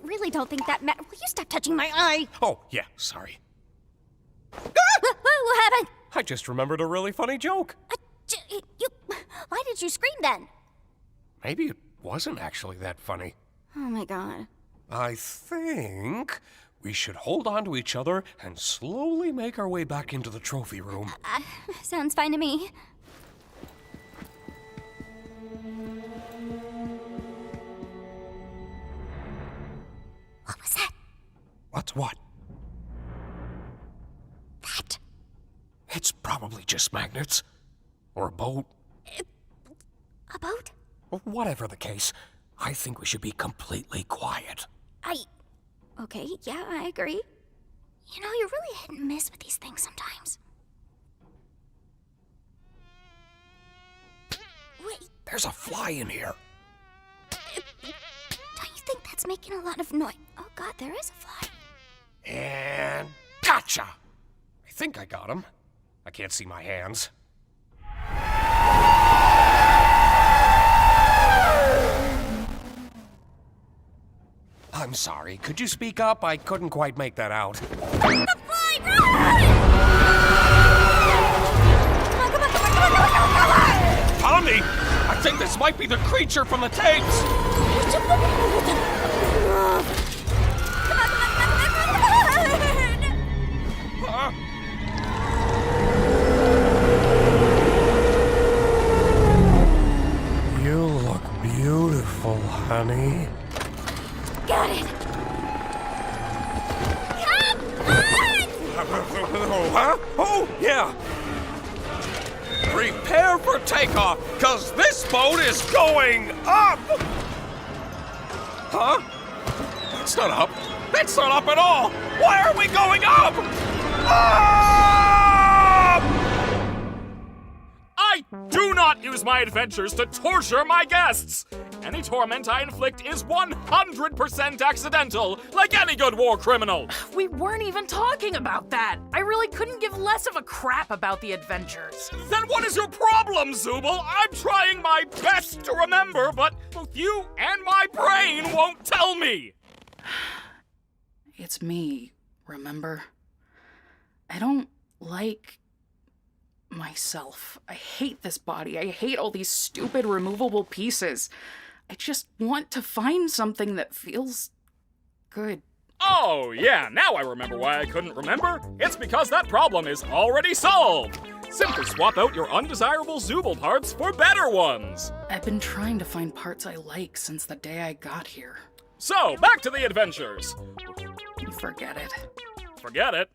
really don't think that matters. Will you stop touching my eye? Oh, yeah, sorry. What happened? I just remembered a really funny joke. Why did you scream then? Maybe it wasn't actually that funny. Oh my god. I think we should hold on to each other and slowly make our way back into the trophy room. Sounds fine to me. What was that? What's what? That. It's probably just magnets. Or a boat. A boat? Whatever the case, I think we should be completely quiet. Okay, yeah, I agree. You know, you're really hit and miss with these things sometimes. Wait. There's a fly in here. Don't you think that's making a lot of noise? Oh god, there is a fly. And gotcha! I think I got him. I can't see my hands. I'm sorry, could you speak up? I couldn't quite make that out. The fly! Tommy! I think this might be the creature from the tapes! Huh? You look beautiful, honey. Got it! Huh? Oh, yeah! Prepare for takeoff, cause this boat is going up! Huh? That's not up. That's not up at all! Why are we going up? I do not use my adventures to torture my guests! Any torment I inflict is 100% accidental, like any good war criminal! We weren't even talking about that. I really couldn't give less of a crap about the adventures. Then what is your problem, Zooble? I'm trying my best to remember, but both you and my brain won't tell me! It's me, remember? I don't like myself. I hate this body. I hate all these stupid removable pieces. I just want to find something that feels good. Oh, yeah, now I remember why I couldn't remember. It's because that problem is already solved. Simply swap out your undesirable Zooble parts for better ones. I've been trying to find parts I like since the day I got here. So, back to the adventures. Forget it. Forget it?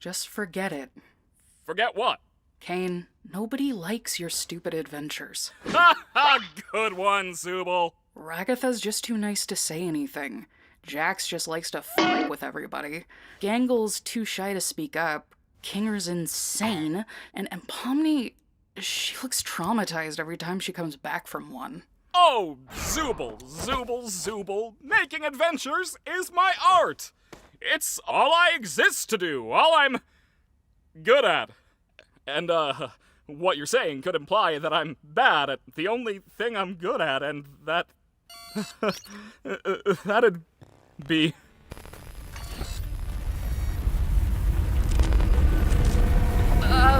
Just forget it. Forget what? Kane, nobody likes your stupid adventures. Ha ha! Good one, Zooble. Ragatha's just too nice to say anything. Jax just likes to fight with everybody. Gangle's too shy to speak up. Kinger's insane. And Pomni, she looks traumatized every time she comes back from one. Oh, Zooble, Zooble, Zooble. Making adventures is my art. It's all I exist to do, all I'm good at. And, what you're saying could imply that I'm bad at the only thing I'm good at, and that... that'd be...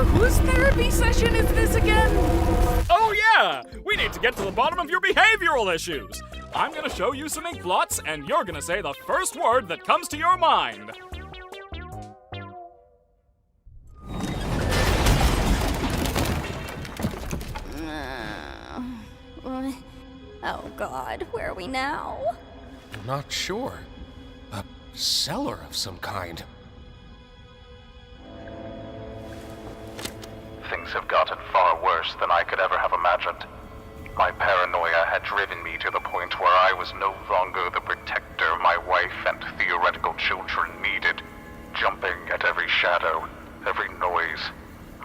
Whose therapy session is this again? Oh yeah! We need to get to the bottom of your behavioral issues. I'm gonna show you some ink blots, and you're gonna say the first word that comes to your mind. Oh God, where are we now? I'm not sure. A cellar of some kind. Things have gotten far worse than I could ever have imagined. My paranoia had driven me to the point where I was no longer the protector my wife and theoretical children needed. Jumping at every shadow, every noise,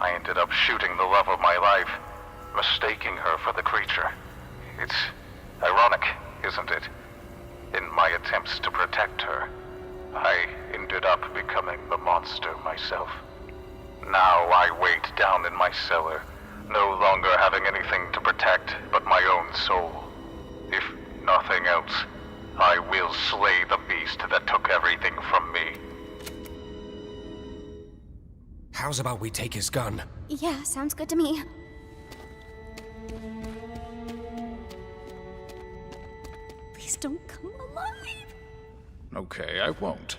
I ended up shooting the love of my life, mistaking her for the creature. It's ironic, isn't it? In my attempts to protect her, I ended up becoming the monster myself. Now I wait down in my cellar, no longer having anything to protect but my own soul. If nothing else, I will slay the beast that took everything from me. How's about we take his gun? Yeah, sounds good to me. Please don't come alive. Okay, I won't.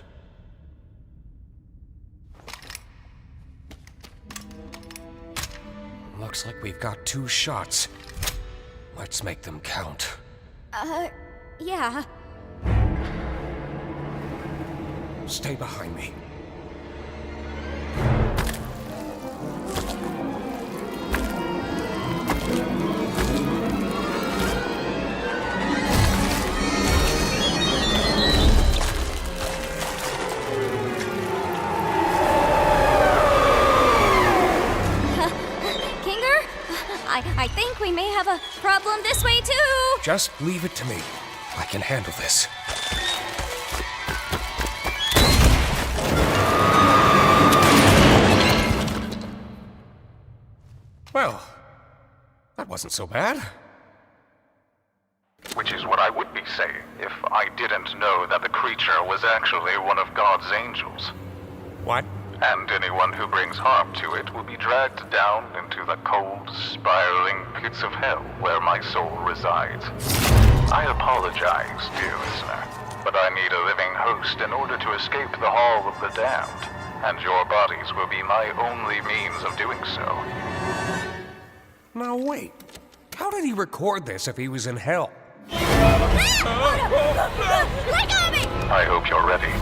Looks like we've got 2 shots. Let's make them count. Yeah. Stay behind me. I think we may have a problem this way too. Just leave it to me. I can handle this. Well, that wasn't so bad. Which is what I would be saying if I didn't know that the creature was actually one of God's angels. What? And anyone who brings harm to it will be dragged down into the cold, spiraling pits of hell where my soul resides. I apologize, dear listener, but I need a living host in order to escape the Hall of the Damned, and your bodies will be my only means of doing so. Now wait, how did he record this if he was in hell? Let go of me! I hope you're ready,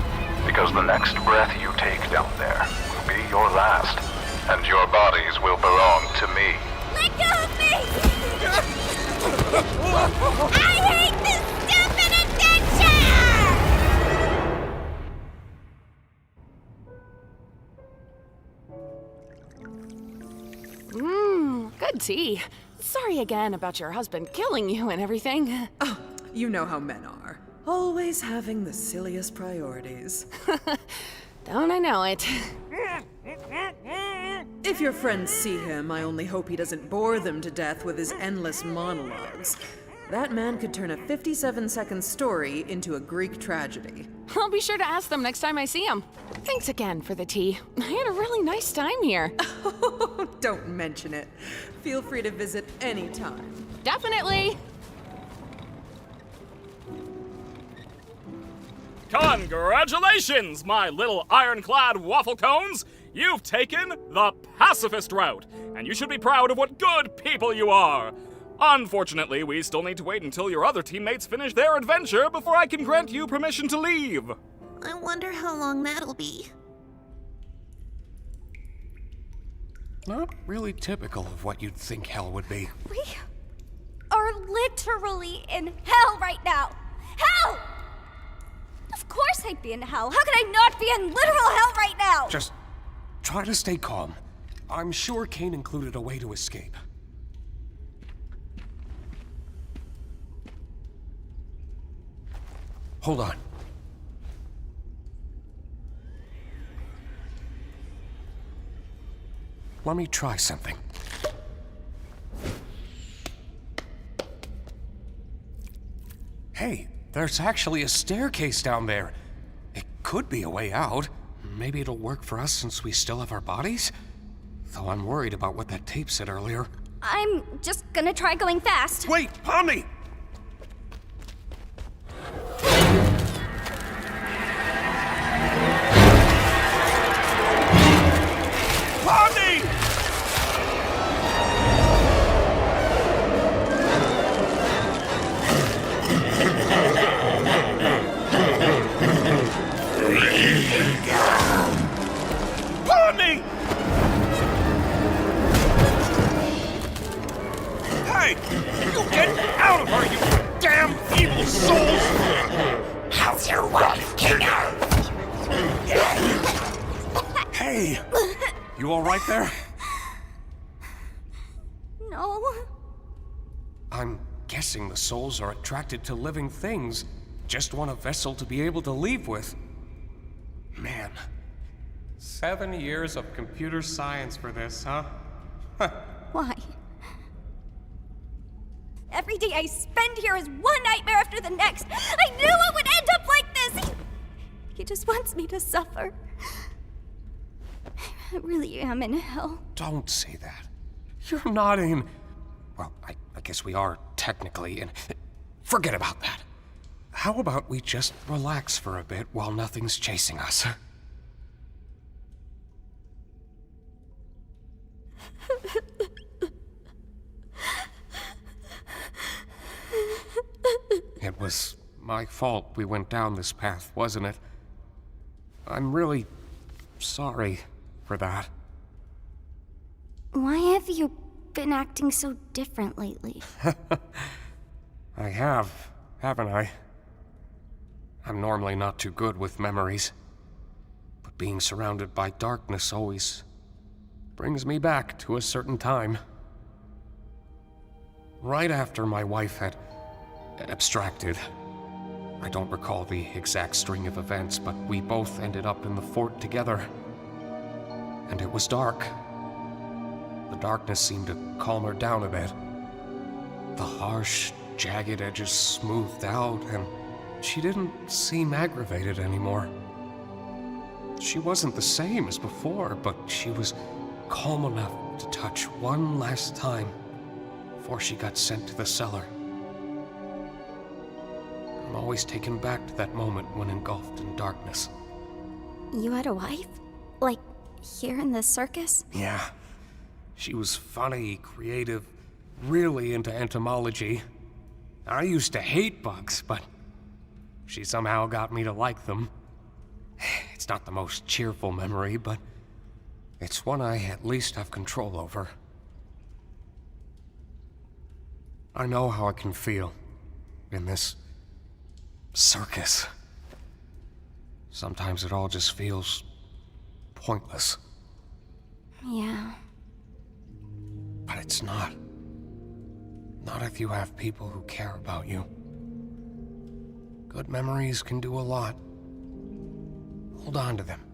because the next breath you take down there will be your last, and your bodies will belong to me. Let go of me! I hate this stupid adventure! Good tea. Sorry again about your husband killing you and everything. Oh, you know how men are. Always having the silliest priorities. Don't I know it? If your friends see him, I only hope he doesn't bore them to death with his endless monologues. That man could turn a 57-second story into a Greek tragedy. I'll be sure to ask them next time I see him. Thanks again for the tea. I had a really nice time here. Don't mention it. Feel free to visit anytime. Definitely. Congratulations, my little ironclad waffle cones! You've taken the pacifist route, and you should be proud of what good people you are. Unfortunately, we still need to wait until your other teammates finish their adventure before I can grant you permission to leave. I wonder how long that'll be. Not really typical of what you'd think hell would be. We are literally in hell right now. Hell! Of course I'd be in hell. How could I not be in literal hell right now? Just try to stay calm. I'm sure Kane included a way to escape. Hold on. Let me try something. Hey, there's actually a staircase down there. It could be a way out. Maybe it'll work for us since we still have our bodies? Though I'm worried about what that tape said earlier. I'm just gonna try going fast. Wait, Pomni! Pomni! Pomni! Hey! You get out of her, you damn evil souls! How's your wife, Kingo? Hey! You all right there? No. I'm guessing the souls are attracted to living things. Just want a vessel to be able to leave with. Man. 7 years of computer science for this, huh? Why? Every day I spend here is one nightmare after the next. I knew it would end up like this. He just wants me to suffer. I really am in hell. Don't say that. You're not in... Well, I guess we are technically in... Forget about that. How about we just relax for a bit while nothing's chasing us? It was my fault we went down this path, wasn't it? I'm really sorry for that. Why have you been acting so different lately? I have, haven't I? I'm normally not too good with memories, but being surrounded by darkness always brings me back to a certain time. Right after my wife had abstracted. I don't recall the exact string of events, but we both ended up in the fort together. And it was dark. The darkness seemed to calm her down a bit. The harsh, jagged edges smoothed out, and she didn't seem aggravated anymore. She wasn't the same as before, but she was calm enough to touch one last time before she got sent to the cellar. I'm always taken back to that moment when engulfed in darkness. You had a wife? Like, here in the circus? Yeah. She was funny, creative, really into entomology. I used to hate bugs, but she somehow got me to like them. It's not the most cheerful memory, but it's one I at least have control over. I know how I can feel in this circus. Sometimes it all just feels pointless. Yeah. But it's not. Not if you have people who care about you. Good memories can do a lot. Hold on to them.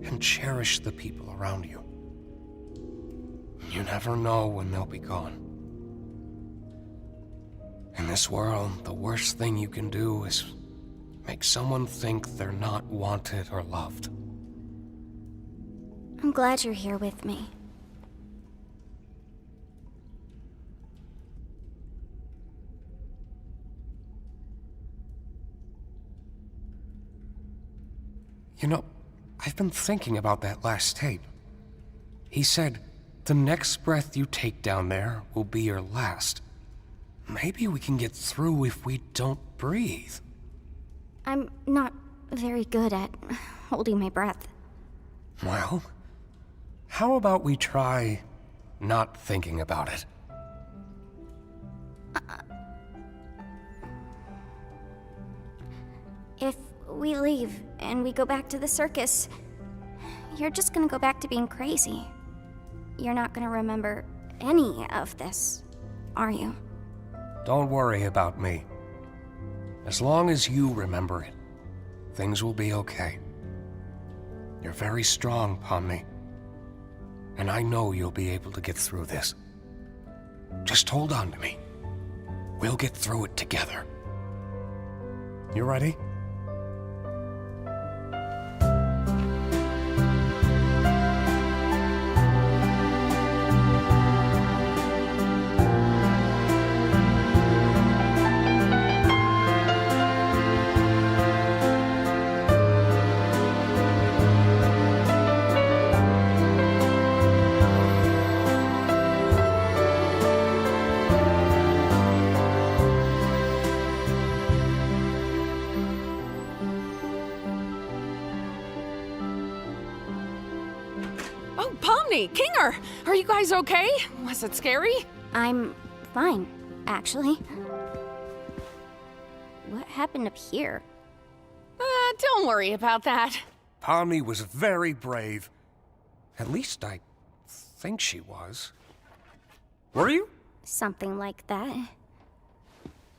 And cherish the people around you. You never know when they'll be gone. In this world, the worst thing you can do is make someone think they're not wanted or loved. I'm glad you're here with me. You know, I've been thinking about that last tape. He said, the next breath you take down there will be your last. Maybe we can get through if we don't breathe. I'm not very good at holding my breath. Well, how about we try not thinking about it? If we leave and we go back to the circus, you're just gonna go back to being crazy. You're not gonna remember any of this, are you? Don't worry about me. As long as you remember it, things will be okay. You're very strong, Pomni. And I know you'll be able to get through this. Just hold on to me. We'll get through it together. You ready? Kinger, are you guys okay? Was it scary? I'm fine, actually. What happened up here? Don't worry about that. Pomni was very brave. At least I think she was. Were you? Something like that.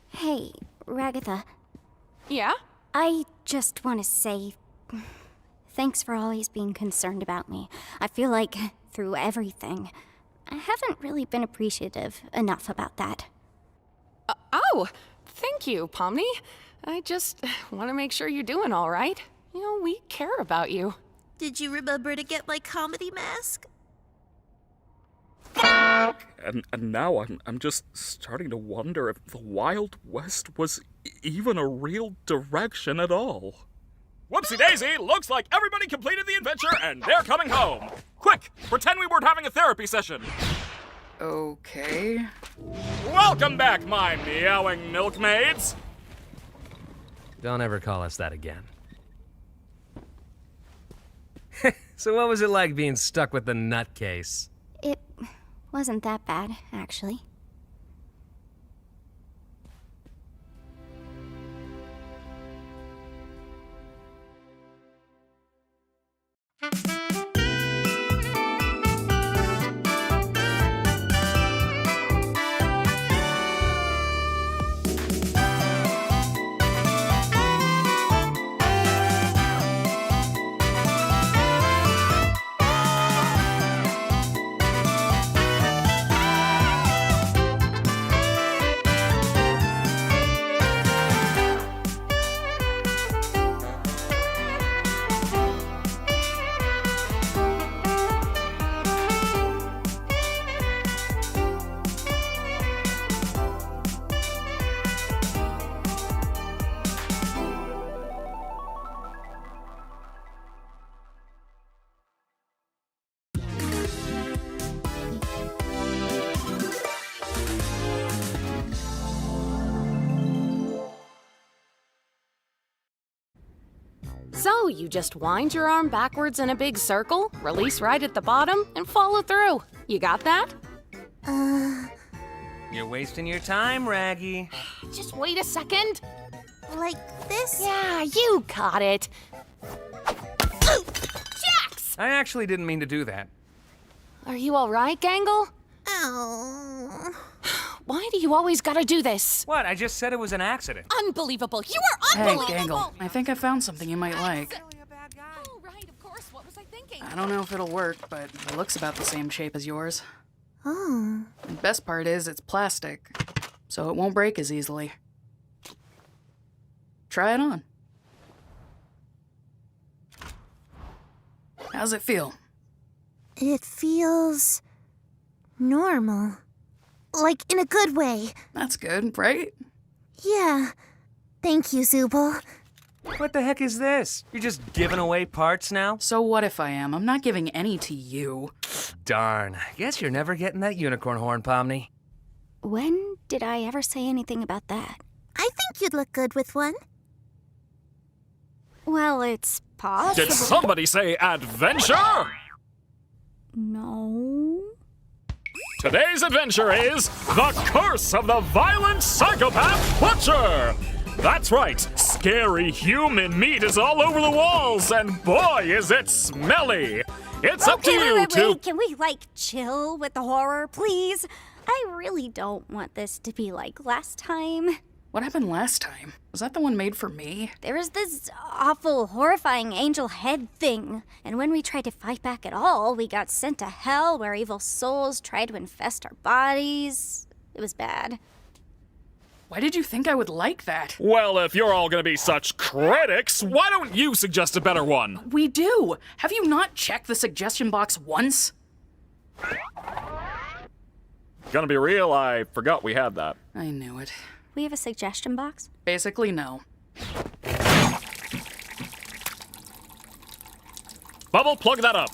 Hey, Ragatha. Yeah? I just want to say thanks for always being concerned about me. I feel like through everything, I haven't really been appreciative enough about that. Oh, thank you, Pomni. I just want to make sure you're doing all right. You know, we care about you. Did you remember to get my comedy mask? And now I'm just starting to wonder if the Wild West was even a real direction at all. Whoopsie daisy, looks like everybody completed the adventure and they're coming home. Quick, pretend we weren't having a therapy session. Okay. Welcome back, my meowing milkmaids. Don't ever call us that again. So what was it like being stuck with the nutcase? It wasn't that bad, actually. So, you just wind your arm backwards in a big circle, release right at the bottom, and follow through. You got that? You're wasting your time, Raggy. Just wait a second. Like this? Yeah, you got it. Jax! I actually didn't mean to do that. Are you alright, Gangle? Oh. Why do you always gotta do this? What? I just said it was an accident. Unbelievable. You are Hey, unbelievable! Gangle, I think I found something you might like. Oh, right, of course. What was I thinking? I don't know if it'll work, but it looks about the same shape as yours. Oh. The best part is it's plastic, so it won't break as easily. Try it on. How's it feel? It feels normal. Like in a good way. That's good, right? Yeah. Thank you, Zubul. What the heck is this? You're just giving away parts now? So what if I am? I'm not giving any to you. Darn. Guess you're never getting that unicorn horn, Pomni. When did I ever say anything about that? I think you'd look good with one. Well, it's possible. Did somebody say adventure? No. Today's adventure is The Curse of the Violent Psychopath Butcher! That's right, scary human meat is all over the walls, and boy, is it smelly! It's up to you Wait, can we, chill with the horror, please? I really don't want this to be like last time. What happened last time? Was that the one made for me? There was this awful, horrifying angel head thing. And when we tried to fight back at all, we got sent to hell where evil souls tried to infest our bodies. It was bad. Why did you think I would like that? Well, if you're all gonna be such critics, why don't you suggest a better one? We do! Have you not checked the suggestion box once? Gonna be real, I forgot we had that. I knew it. We have a suggestion box? Basically, no. Bubble, plug that up.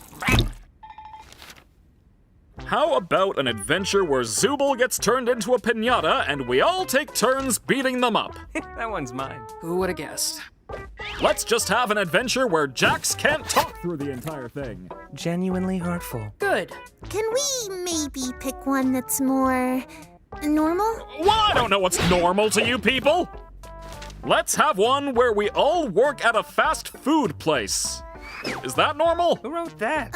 How about an adventure where Zubul gets turned into a piñata and we all take turns beating them up? That one's mine. Who would have guessed? Let's just have an adventure where Jax can't talk through the entire thing. Genuinely hurtful. Good. Can we maybe pick one that's more normal? Well, I don't know what's normal to you people. Let's have one where we all work at a fast food place. Is that normal? Who wrote that?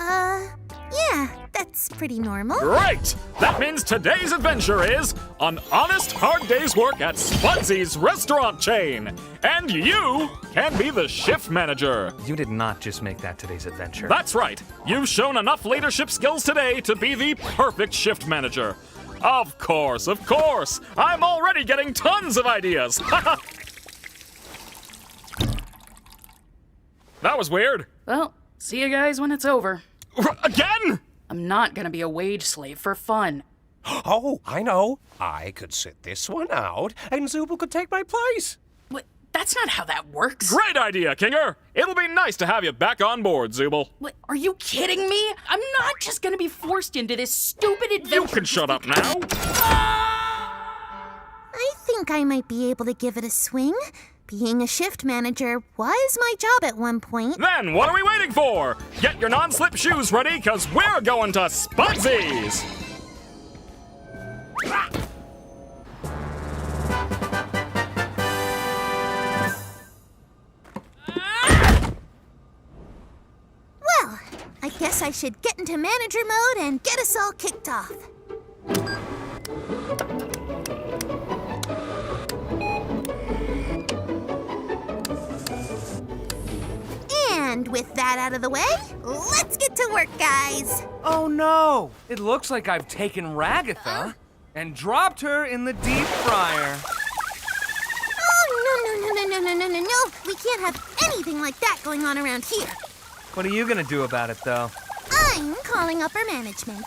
Yeah, that's pretty normal. Great! That means today's adventure is an honest, hard day's work at Spudsy's restaurant chain. And you can be the shift manager. You did not just make that today's adventure. That's right. You've shown enough leadership skills today to be the perfect shift manager. Of course, of course. I'm already getting tons of ideas. That was weird. Well, see you guys when it's over. Again? I'm not gonna be a wage slave for fun. Oh, I know. I could sit this one out, and Zubul could take my place. What? That's not how that works. Great idea, Kinger. It'll be nice to have you back on board, Zubul. What? Are you kidding me? I'm not just gonna be forced into this stupid adventure. You can shut up now. I think I might be able to give it a swing. Being a shift manager was my job at one point. Then what are we waiting for? Get your non-slip shoes ready, because we're going to Spudsy's. Well, I guess I should get into manager mode and get us all kicked off. And with that out of the way, let's get to work, guys. Oh no! It looks like I've taken Ragatha and dropped her in the deep fryer. Oh, no. We can't have anything like that going on around here. What are you gonna do about it, though? I'm calling upper management.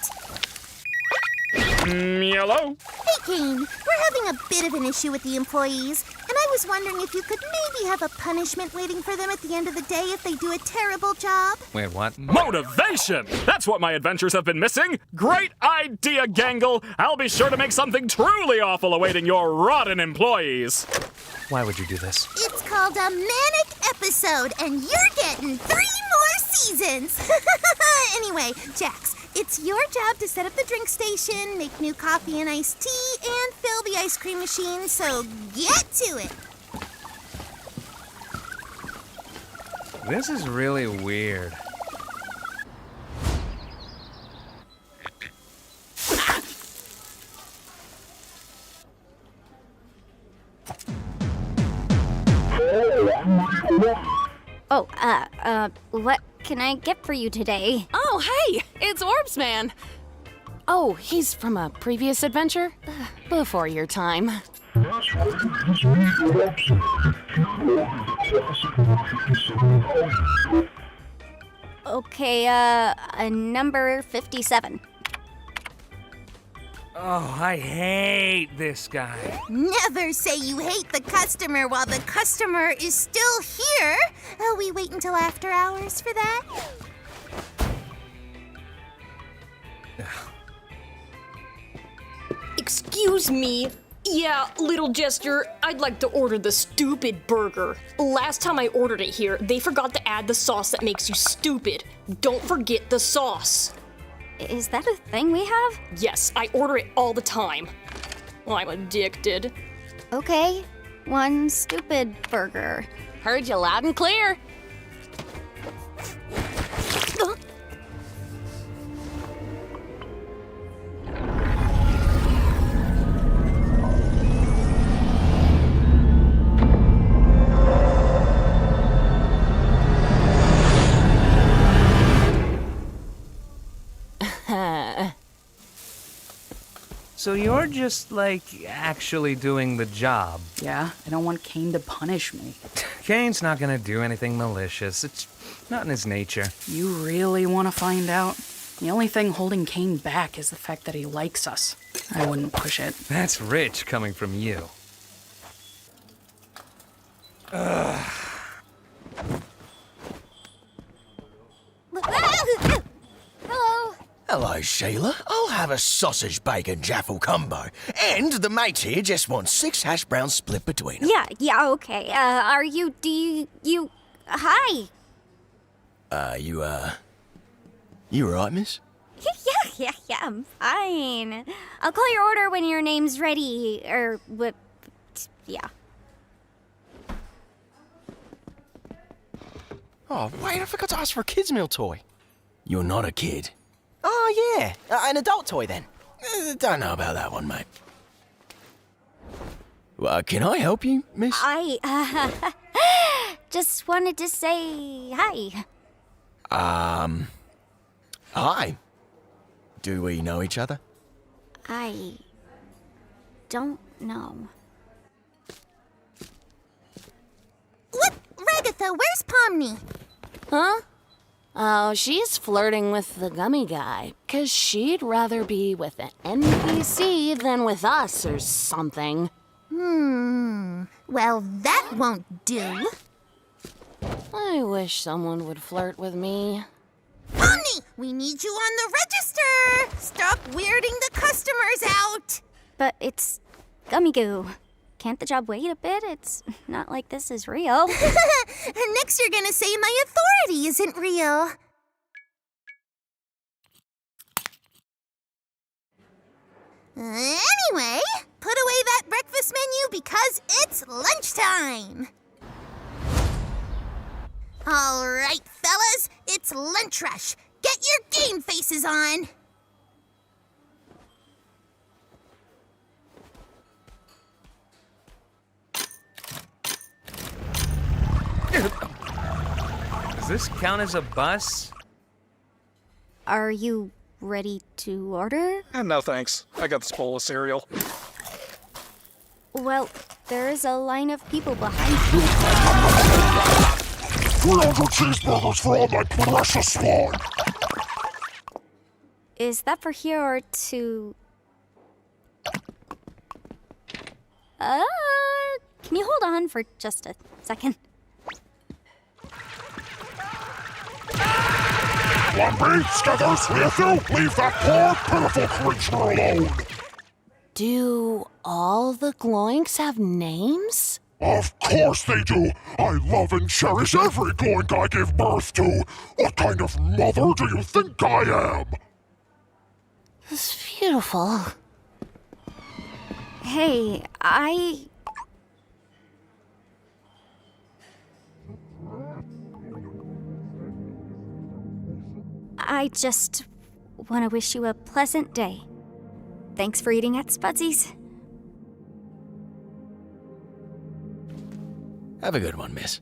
Hello? Hey, Kane. We're having a bit of an issue with the employees, and I was wondering if you could maybe have a punishment waiting for them at the end of the day if they do a terrible job. Wait, what? Motivation! That's what my adventures have been missing. Great idea, Gangle. I'll be sure to make something truly awful awaiting your rotten employees. Why would you do this? It's called a manic episode, and you're getting 3 more seasons. Anyway, Jax, it's your job to set up the drink station, make new coffee and iced tea, and fill the ice cream machine, so get to it. This is really weird. Oh, what can I get for you today? Oh, hey! It's Orbs Man! Oh, he's from a previous adventure? Before your time. Okay, number 57. Oh, I hate this guy. Never say you hate the customer while the customer is still here. Oh, we wait until after hours for that? Excuse me. Yeah, little jester, I'd like to order the stupid burger. Last time I ordered it here, they forgot to add the sauce that makes you stupid. Don't forget the sauce. Is that a thing we have? Yes, I order it all the time. I'm addicted. Okay, one stupid burger. Heard you loud and clear. So you're just, like, actually doing the job. Yeah, I don't want Kane to punish me. Kane's not gonna do anything malicious. It's not in his nature. You really want to find out? The only thing holding Kane back is the fact that he likes us. I wouldn't push it. That's rich coming from you. Ugh. Hello. Hello, Sheila. I'll have a sausage bacon jaffle combo. And the mate here just wants 6 hash browns split between them. Yeah, okay. Hi. You alright, miss? Yeah, I'm fine. I'll call your order when your name's ready, or what, yeah. Oh, wait, I forgot to ask for a kid's meal toy. You're not a kid. Oh, yeah. An adult toy, then. Don't know about that one, mate. Well, can I help you, miss? I, just wanted to say hi. Hi. Do we know each other? I don't know. What? Ragatha, where's Pomni? Huh? Oh, she's flirting with the gummy guy, 'cause she'd rather be with an NPC than with us or something. Well, that won't do. I wish someone would flirt with me. Pomni, we need you on the register! Stop weirding the customers out! But it's gummy goo. Can't the job wait a bit? It's not like this is real. And next you're gonna say my authority isn't real. Anyway, put away that breakfast menu because it's lunchtime. All right, fellas, it's lunch rush. Get your game faces on. Does this count as a bus? Are you ready to order? No thanks. I got this bowl of cereal. Well, there is a line of people behind you. 300 cheeseburgers for all my precious spawn. Is that for here or to... Can you hold on for just a second? Lumpy, Skithers, Leathu, leave that poor, pitiful creature alone. Do all the Gloinks have names? Of course they do. I love and cherish every Gloink I give birth to. What kind of mother do you think I am? It's beautiful. Hey, I just want to wish you a pleasant day. Thanks for eating at Spudsy's. Have a good one, miss.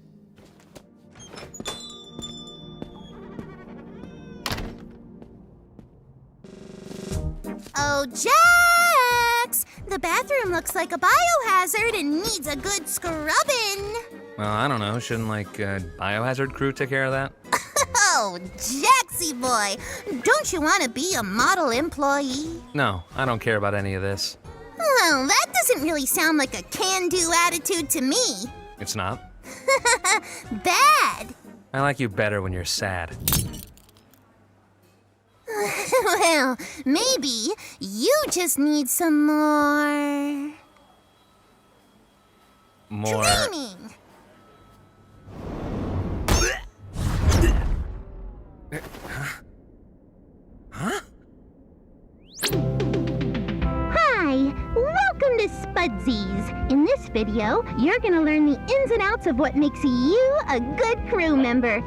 Uh-oh, Jax! The bathroom looks like a biohazard and needs a good scrubbing. Well, I don't know. Shouldn't, biohazard crew take care of that? Oh, Jaxie boy, don't you want to be a model employee? No, I don't care about any of this. Well, that doesn't really sound like a can-do attitude to me. It's not? Bad. I like you better when you're sad. Well, maybe you just need some more... More... training. Huh? Hi, welcome to Spudsies. In this video, you're gonna learn the ins and outs of what makes you a good crew member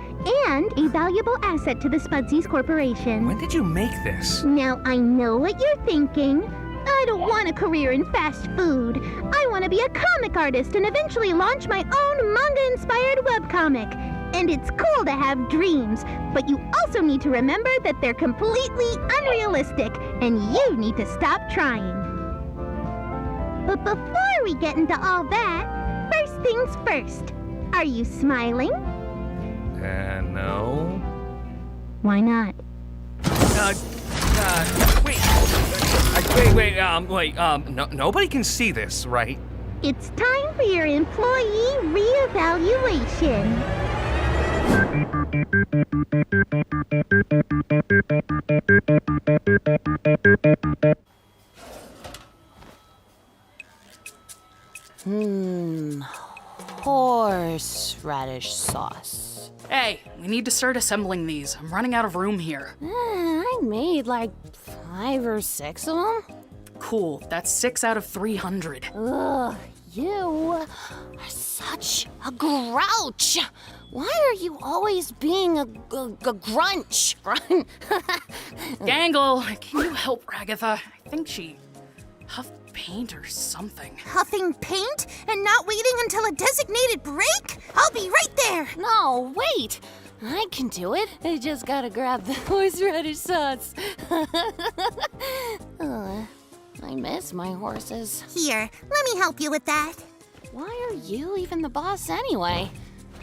and a valuable asset to the Spudsies Corporation. When did you make this? Now, I know what you're thinking. I don't want a career in fast food. I want to be a comic artist and eventually launch my own manga-inspired webcomic. And it's cool to have dreams, but you also need to remember that they're completely unrealistic, and you need to stop trying. But before we get into all that, first things first. Are you smiling? No. Why not? Nobody can see this, right? It's time for your employee reevaluation. Horseradish sauce. Hey, we need to start assembling these. I'm running out of room here. I made like 5 or 6 of them. Cool, that's 6 out of 300. Ugh, you are such a grouch. Why are you always being a grunch? Gangle, can you help Ragatha? I think she huffed paint or something. Huffing paint and not waiting until a designated break? I'll be right there. No, wait. I can do it. I just gotta grab the horseradish sauce. I miss my horses. Here, let me help you with that. Why are you even the boss anyway?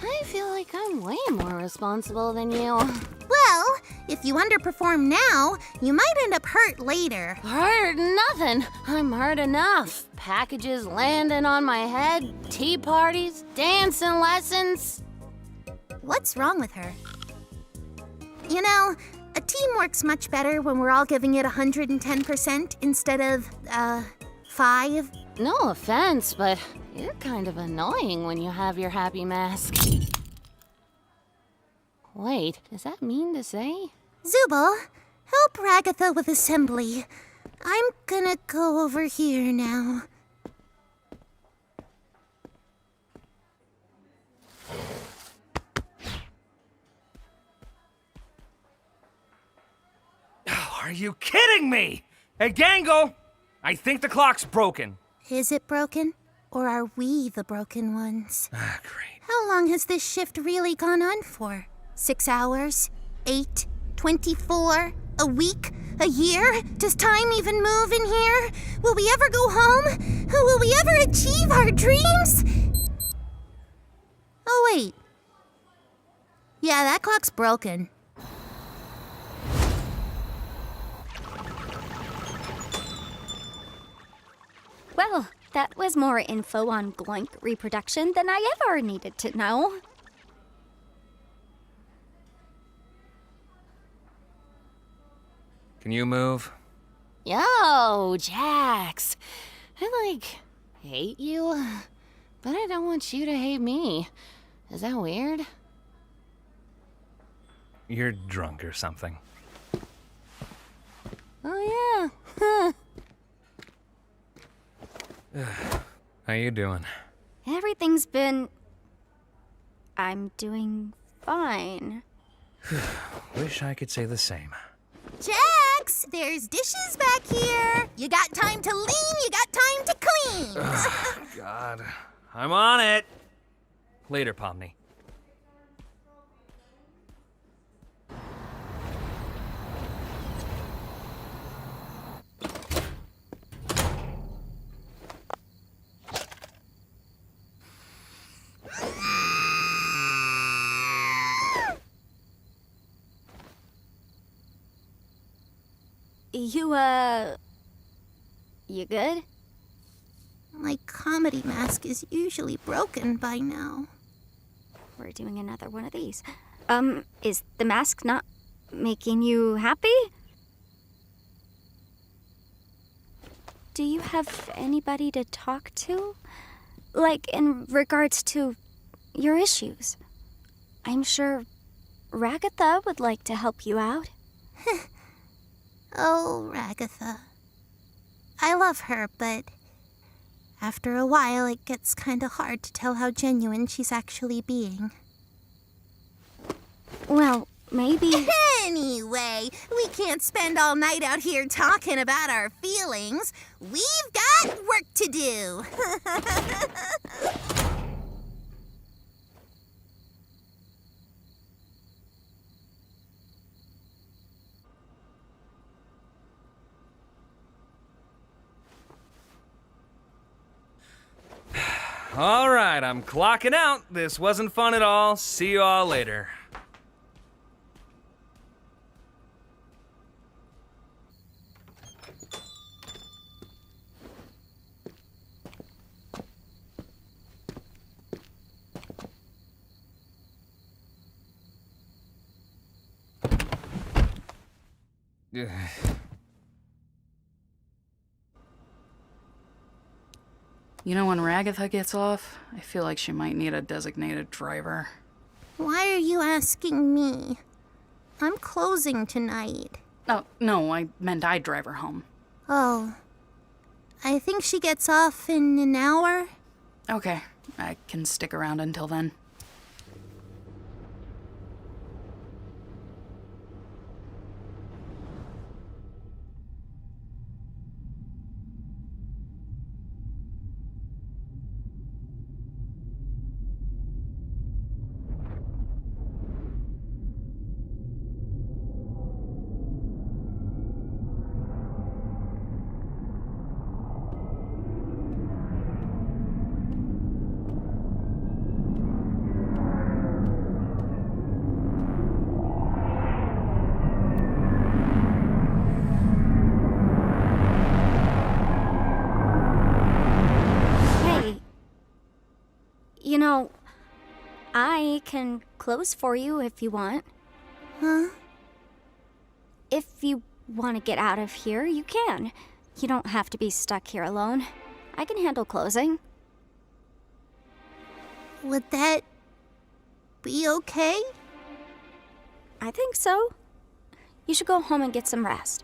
I feel like I'm way more responsible than you. Well, if you underperform now, you might end up hurt later. Hurt nothing. I'm hurt enough. Packages landing on my head, tea parties, dancing lessons. What's wrong with her? You know, a team works much better when we're all giving it 110% instead of, 5. No offense, but you're kind of annoying when you have your happy mask. Wait, does that mean to say? Zubal, help Ragatha with assembly. I'm gonna go over here now. Oh, are you kidding me? Hey, Gangle! I think the clock's broken. Is it broken? Or are we the broken ones? Ah, great. How long has this shift really gone on for? 6 hours? 8? 24? A week? A year? Does time even move in here? Will we ever go home? Will we ever achieve our dreams? Oh, wait. Yeah, that clock's broken. Well, that was more info on gloink reproduction than I ever needed to know. Can you move? Yo, Jax. I, hate you, but I don't want you to hate me. Is that weird? You're drunk or something. Oh, yeah. How you doing? Everything's been... I'm doing fine. Wish I could say the same. Jax, there's dishes back here. You got time to lean, you got time to clean. God. I'm on it. Later, Pomni. You good? My comedy mask is usually broken by now. We're doing another one of these. Is the mask not making you happy? Do you have anybody to talk to? Like, in regards to your issues? I'm sure Ragatha would like to help you out. Oh, Ragatha. I love her, but after a while it gets kinda hard to tell how genuine she's actually being. Well, maybe... Anyway, we can't spend all night out here talking about our feelings. We've got work to do. All right, I'm clocking out. This wasn't fun at all. See you all later. You know, when Ragatha gets off, I feel like she might need a designated driver. Why are you asking me? I'm closing tonight. Oh, no, I meant I'd drive her home. Oh. I think she gets off in an hour. Okay, I can stick around until then. You know, I can close for you if you want. Huh? If you want to get out of here, you can. You don't have to be stuck here alone. I can handle closing. Would that be okay? I think so. You should go home and get some rest.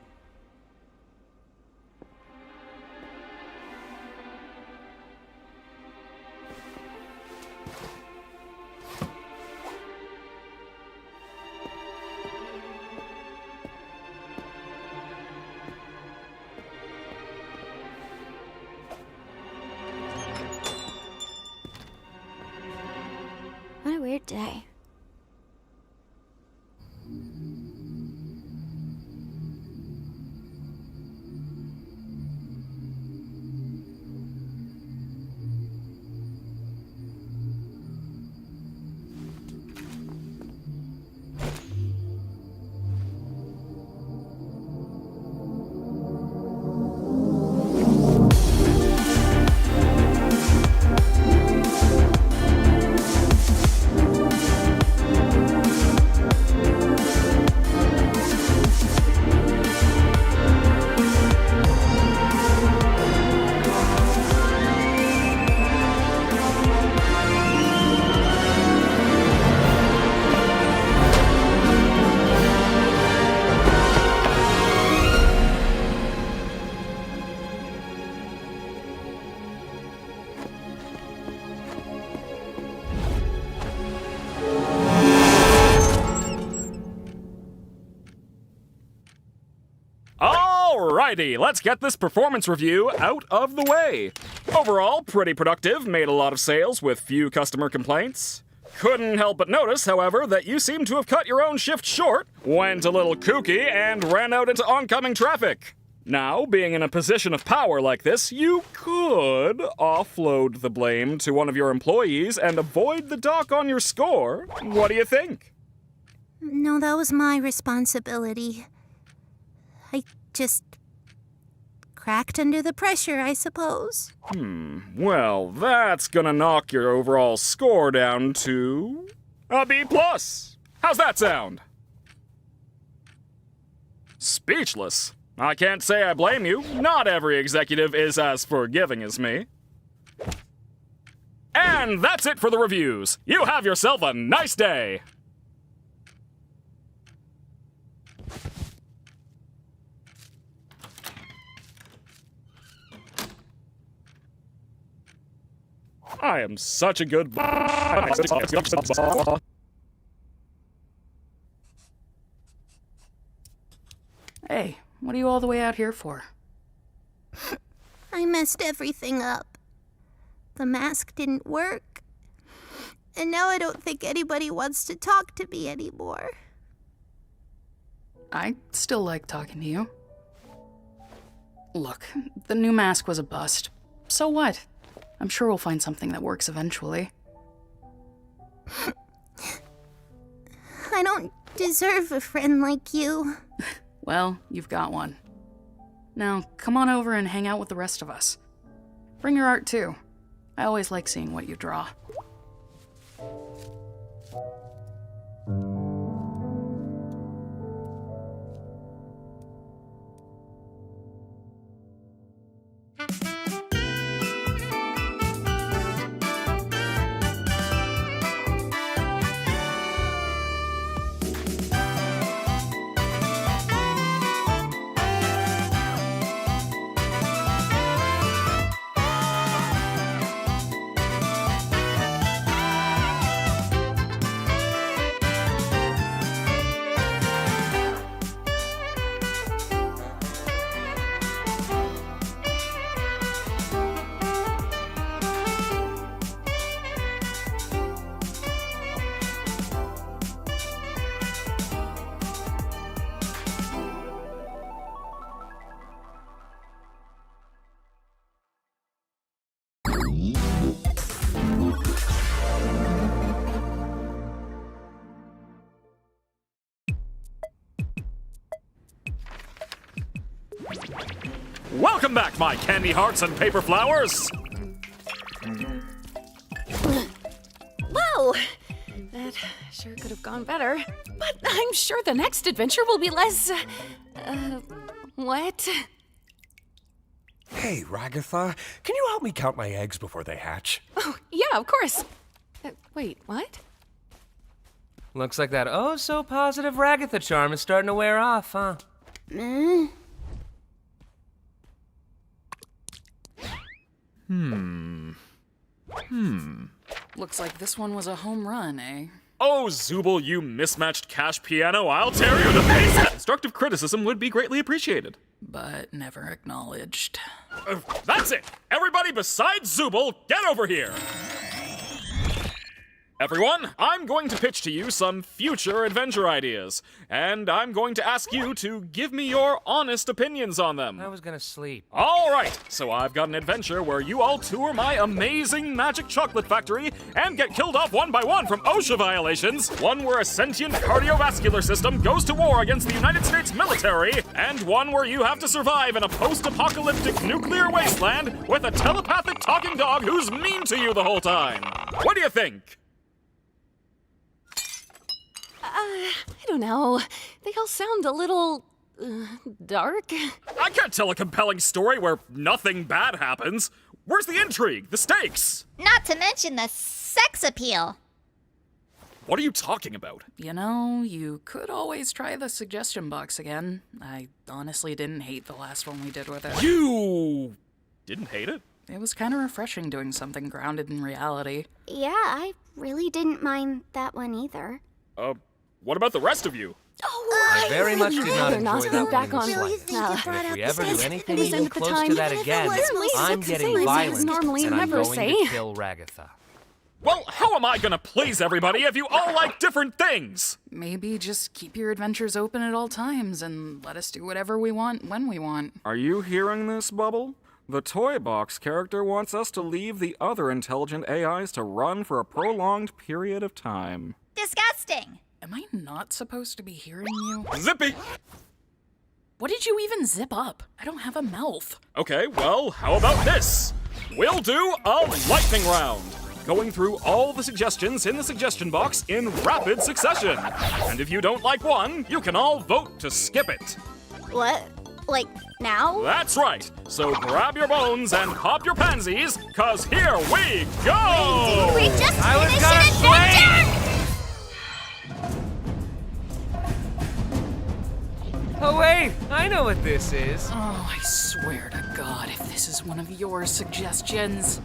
What a weird day. Alrighty, let's get this performance review out of the way. Overall, pretty productive, made a lot of sales with few customer complaints. Couldn't help but notice, however, that you seem to have cut your own shift short, went a little kooky, and ran out into oncoming traffic. Now, being in a position of power like this, you could offload the blame to one of your employees and avoid the dock on your score. What do you think? No, that was my responsibility. I Just cracked under the pressure, I suppose. Well, that's gonna knock your overall score down to a B+. How's that sound? Speechless. I can't say I blame you. Not every executive is as forgiving as me. And that's it for the reviews. You have yourself a nice day. I am such a good. Hey, what are you all the way out here for? I messed everything up. The mask didn't work. And now I don't think anybody wants to talk to me anymore. I still like talking to you. Look, the new mask was a bust. So what? I'm sure we'll find something that works eventually. I don't deserve a friend like you. Well, you've got one. Now, come on over and hang out with the rest of us. Bring your art too. I always like seeing what you draw. Welcome back, my candy hearts and paper flowers! Whoa! That sure could have gone better. But I'm sure the next adventure will be less. What? Hey, Ragatha, can you help me count my eggs before they hatch? Oh, yeah, of course. Wait, what? Looks like that oh-so-positive Ragatha charm is starting to wear off, huh? Looks like this one was a home run, eh? Oh, Zooble, you mismatched cash piano, I'll tear you to pieces! Constructive criticism would be greatly appreciated. But never acknowledged. That's it! Everybody besides Zooble, get over here! Everyone, I'm going to pitch to you some future adventure ideas, and I'm going to ask you to give me your honest opinions on them. I was gonna sleep. All right, so I've got an adventure where you all tour my amazing magic chocolate factory and get killed off one by one from OSHA violations, one where a sentient cardiovascular system goes to war against the United States military, and one where you have to survive in a post-apocalyptic nuclear wasteland with a telepathic talking dog who's mean to you the whole time. What do you think? I don't know. They all sound a little dark. I can't tell a compelling story where nothing bad happens. Where's the intrigue, the stakes? Not to mention the sex appeal. What are you talking about? You know, you could always try the suggestion box again. I honestly didn't hate the last one we did with it. You didn't hate it? It was kind of refreshing doing something grounded in reality. Yeah, I really didn't mind that one either. What about the rest of you? I very much did not enjoy that back one on. in the slightest. And if we ever do anything These even end at the close time. to that again, I'm getting violent, normally and I'm never going say. to kill Ragatha. Well, how am I gonna please everybody if you all like different things? Maybe just keep your adventures open at all times and let us do whatever we want when we want. Are you hearing this, Bubble? The Toy Box character wants us to leave the other intelligent AIs to run for a prolonged period of time. Disgusting. Am I not supposed to be hearing you? Zippy! What did you even zip up? I don't have a mouth. Okay, well, how about this? We'll do a lightning round, going through all the suggestions in the suggestion box in rapid succession. And if you don't like one, you can all vote to skip it. What? Like, now? That's right. So grab your bones and pop your pansies, cause here we go! We just I was finished gonna an adventure! Oh wait, I know what this is. Oh, I swear to God, if this is one of your suggestions.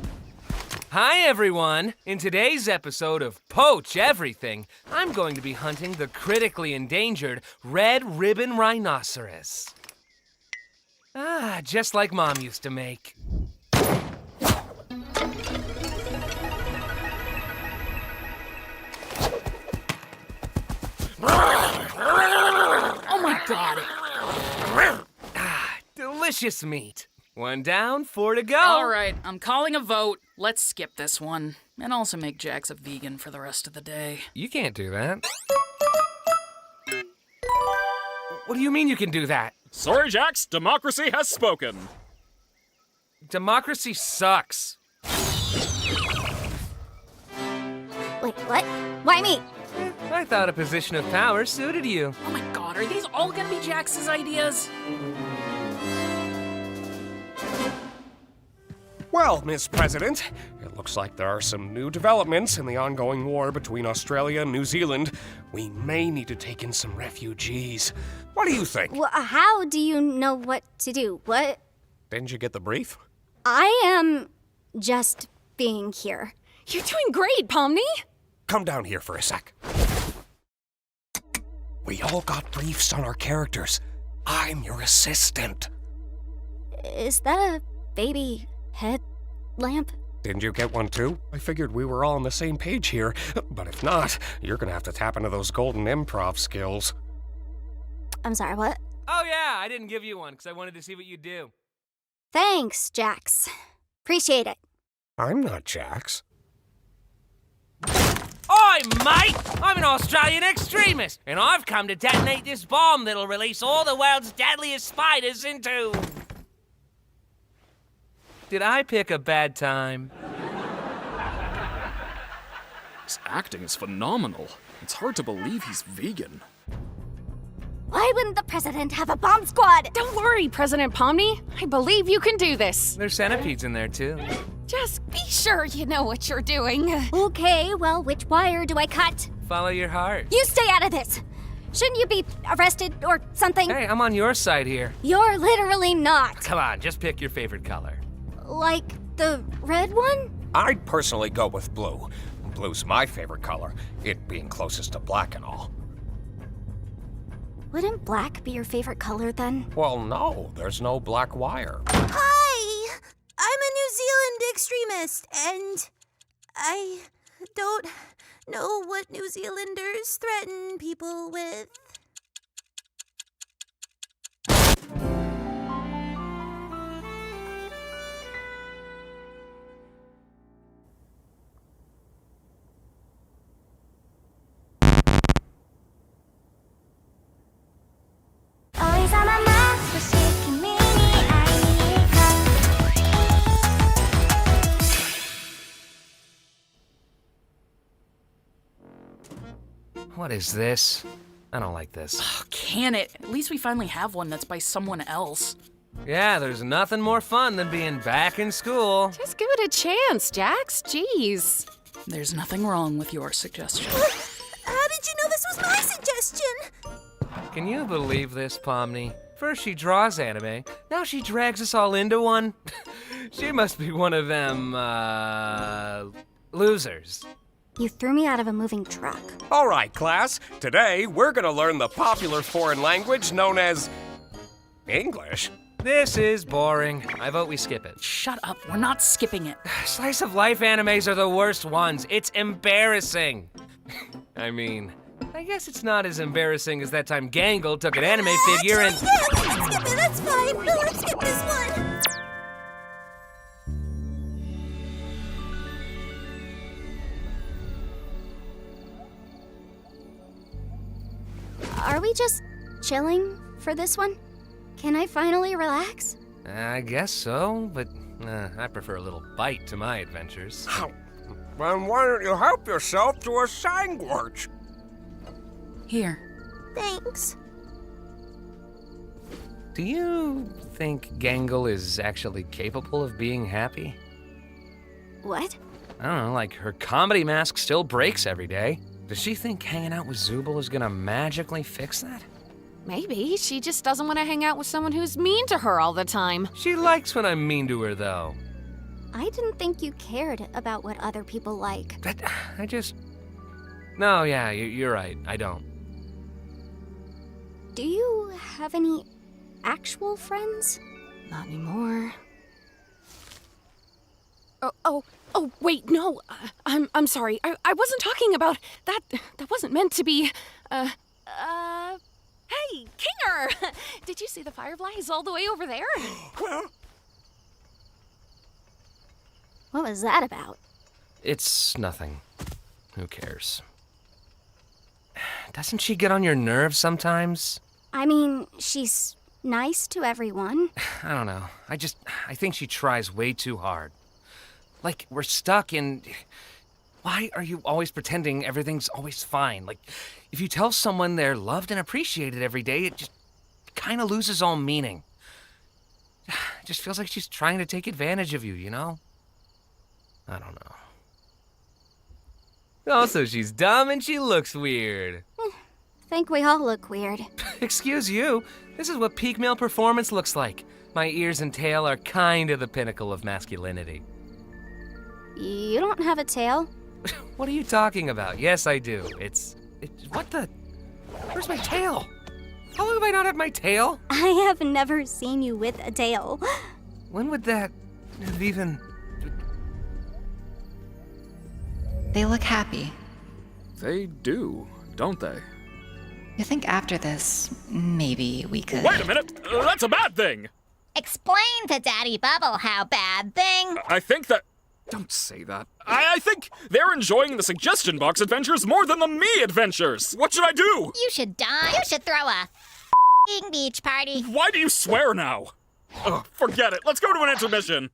Hi everyone! In today's episode of Poach Everything, I'm going to be hunting the critically endangered red ribbon rhinoceros. Ah, just like Mom used to make. Oh my God. Ah, delicious meat. One down, 4 to go. All right, I'm calling a vote. Let's skip this one. And also make Jax a vegan for the rest of the day. You can't do that. What do you mean you can do that? Sorry, Jax, democracy has spoken. Democracy sucks. Wait, what? Why me? I thought a position of power suited you. Oh my God, are these all gonna be Jax's ideas? Well, Miss President, it looks like there are some new developments in the ongoing war between Australia and New Zealand. We may need to take in some refugees. What do you think? Well, how do you know what to do? What? Didn't you get the brief? I am just being here. You're doing great, Pomni. Come down here for a sec. We all got briefs on our characters. I'm your assistant. Is that a baby head lamp? Didn't you get one too? I figured we were all on the same page here, but if not, you're gonna have to tap into those golden improv skills. I'm sorry, what? Oh yeah, I didn't give you one because I wanted to see what you'd do. Thanks, Jax. Appreciate it. I'm not Jax. Oi, mate! I'm an Australian extremist, and I've come to detonate this bomb that'll release all the world's deadliest spiders into... Did I pick a bad time? His acting is phenomenal. It's hard to believe he's vegan. Why wouldn't the president have a bomb squad? Don't worry, President Pomni. I believe you can do this. There's centipedes in there, too. Just be sure you know what you're doing. Okay, well, which wire do I cut? Follow your heart. You stay out of this! Shouldn't you be arrested or something? Hey, I'm on your side here. You're literally not. Come on, just pick your favorite color. Like the red one? I'd personally go with blue. Blue's my favorite color, it being closest to black and all. Wouldn't black be your favorite color then? Well, no, there's no black wire. Hi! I'm a New Zealand extremist, and I don't know what New Zealanders threaten people with. What is this? I don't like this. Oh, can it? At least we finally have one that's by someone else. Yeah, there's nothing more fun than being back in school. Just give it a chance, Jax. Jeez. There's nothing wrong with your suggestion. How did you know this was my suggestion? Can you believe this, Pomni? First she draws anime, now she drags us all into one. She must be one of them, losers. You threw me out of a moving truck. All right, class. Today, we're gonna learn the popular foreign language known as English. This is boring. I vote we skip it. Shut up, we're not skipping it. Slice of life animes are the worst ones. It's embarrassing. I mean, I guess it's not as embarrassing as that time Gangle took an anime figure and... Yeah, let's skip it, that's fine. No, let's skip this one. Are we just chilling for this one? Can I finally relax? I guess so, but I prefer a little bite to my adventures. Then why don't you help yourself to a sandwich? Here. Thanks. Do you think Gangle is actually capable of being happy? What? I don't know, like her comedy mask still breaks every day. Does she think hanging out with Zubul is gonna magically fix that? Maybe she just doesn't want to hang out with someone who's mean to her all the time. She likes when I'm mean to her, though. I didn't think you cared about what other people like. No, yeah, you're right. I don't. Do you have any actual friends? Not anymore. Oh, wait, no. I'm sorry. I wasn't talking about that. That wasn't meant to be. Hey, Kinger! Did you see the fireflies all the way over there? What was that about? It's nothing. Who cares? Doesn't she get on your nerves sometimes? I mean, she's nice to everyone. I don't know. I think she tries way too hard. Like, we're stuck in... Why are you always pretending everything's always fine? Like, if you tell someone they're loved and appreciated every day, it just kind of loses all meaning. It just feels like she's trying to take advantage of you, you know? I don't know. Also, she's dumb and she looks weird. Think we all look weird. Excuse you. This is what peak male performance looks like. My ears and tail are kind of the pinnacle of masculinity. You don't have a tail. What are you talking about? Yes, I do. What the? Where's my tail? How long have I not had my tail? I have never seen you with a tail. When would that have even... They look happy. They do, don't they? You think after this, maybe we could... Wait a minute! That's a bad thing! Explain to Daddy Bubble how bad thing. I think that... Don't say that. I think they're enjoying the suggestion box adventures more than the me adventures. What should I do? You should die. You should throw a beach party. Why do you swear now? Ugh, forget it. Let's go to an intermission.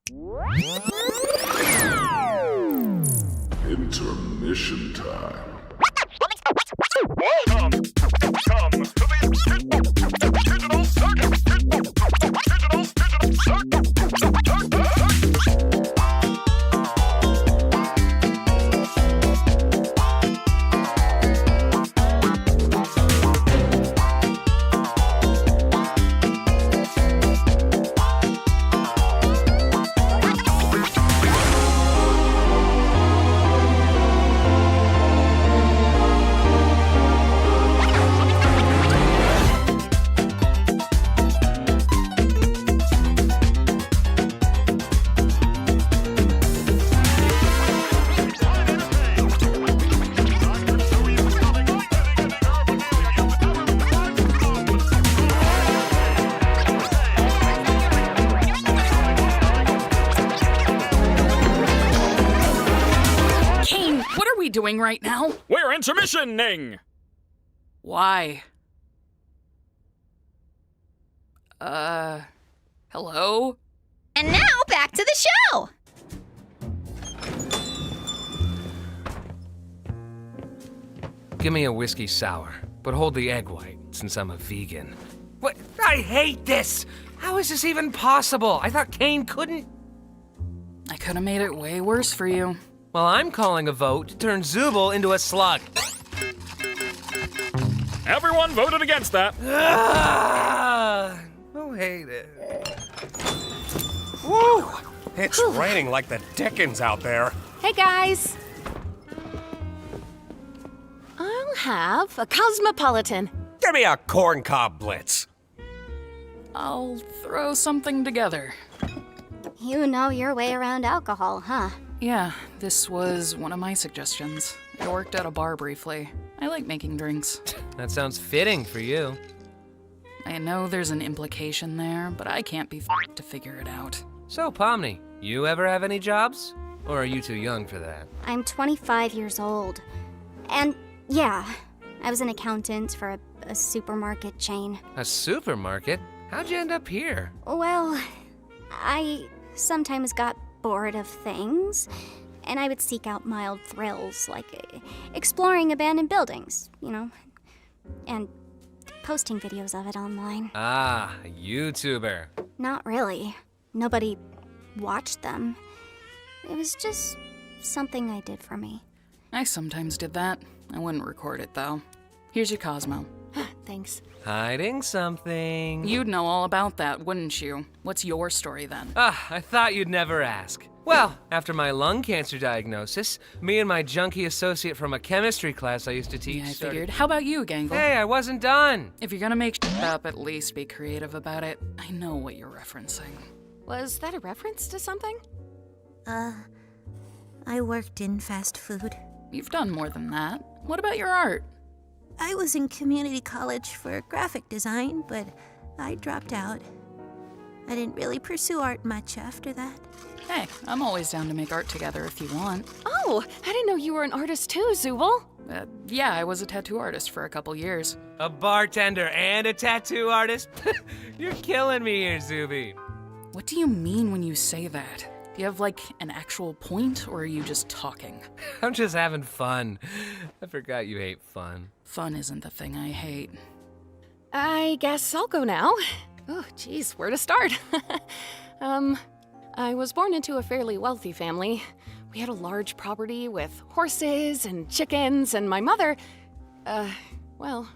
Intermission time. Welcome to the Digital Circus. Digital doing right now? We're intermissioning! Why? Hello? And now back to the show! Give me a whiskey sour, but hold the egg white, since I'm a vegan. What? I hate this! How is this even possible? I thought Kane couldn't... I could have made it way worse for you. Well, I'm calling a vote to turn Zubul into a slug. Everyone voted against that. Who hate it? Woo! It's raining like the Dickens out there. Hey, guys. I'll have a cosmopolitan. Give me a corncob blitz. I'll throw something together. You know your way around alcohol, huh? Yeah, this was one of my suggestions. I worked at a bar briefly. I like making drinks. That sounds fitting for you. I know there's an implication there, but I can't be f***ed to figure it out. So, Pomni, you ever have any jobs? Or are you too young for that? I'm 25 years old. And yeah, I was an accountant for a supermarket chain. A supermarket? How'd you end up here? Well, I sometimes got bored of things, and I would seek out mild thrills, like exploring abandoned buildings, and posting videos of it online. Ah, a YouTuber. Not really. Nobody watched them. It was just something I did for me. I sometimes did that. I wouldn't record it, though. Here's your Cosmo. Thanks. Hiding something. You'd know all about that, wouldn't you? What's your story, then? I thought you'd never ask. Well, after my lung cancer diagnosis, me and my junkie associate from a chemistry class I used to teach I figured. How about you, Gangle? Hey, I wasn't done. If you're gonna make shit up, at least be creative about it. I know what you're referencing. Was that a reference to something? I worked in fast food. You've done more than that. What about your art? I was in community college for graphic design, but I dropped out. I didn't really pursue art much after that. Hey, I'm always down to make art together if you want. Oh, I didn't know you were an artist too, Zubal. Yeah, I was a tattoo artist for a couple years. A bartender and a tattoo artist? You're killing me here, Zuby. What do you mean when you say that? Do you have, like, an actual point, or are you just talking? I'm just having fun. I forgot you hate fun. Fun isn't the thing I hate. I guess I'll go now. Oh, geez, where to start? I was born into a fairly wealthy family. We had a large property with horses and chickens, and my mother, my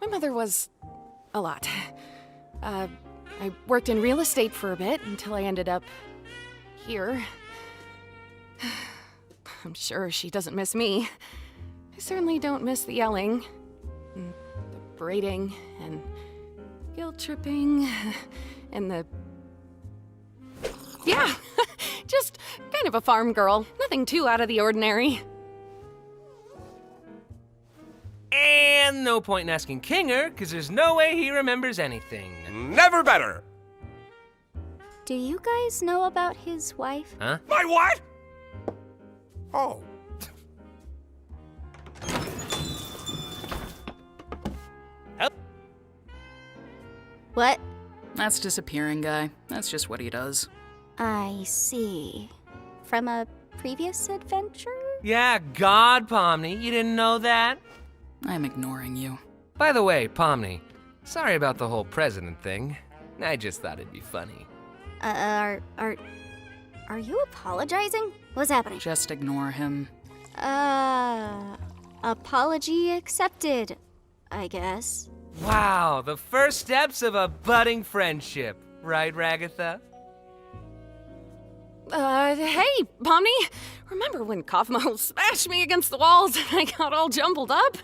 mother was a lot. I worked in real estate for a bit until I ended up here. I'm sure she doesn't miss me. I certainly don't miss the yelling, and the braiding, and guilt tripping, and the... Yeah, just kind of a farm girl. Nothing too out of the ordinary. And no point in asking Kinger, because there's no way he remembers anything. Never better! Do you guys know about his wife? Huh? My what? Oh. What? That's disappearing guy. That's just what he does. I see. From a previous adventure? Yeah, God, Pomni, you didn't know that? I'm ignoring you. By the way, Pomni, sorry about the whole president thing. I just thought it'd be funny. Are you apologizing? What's happening? Just ignore him. Apology accepted, I guess. Wow, the first steps of a budding friendship, right, Ragatha? Hey, Pomni, remember when Kaufmo smashed me against the walls and I got all jumbled up?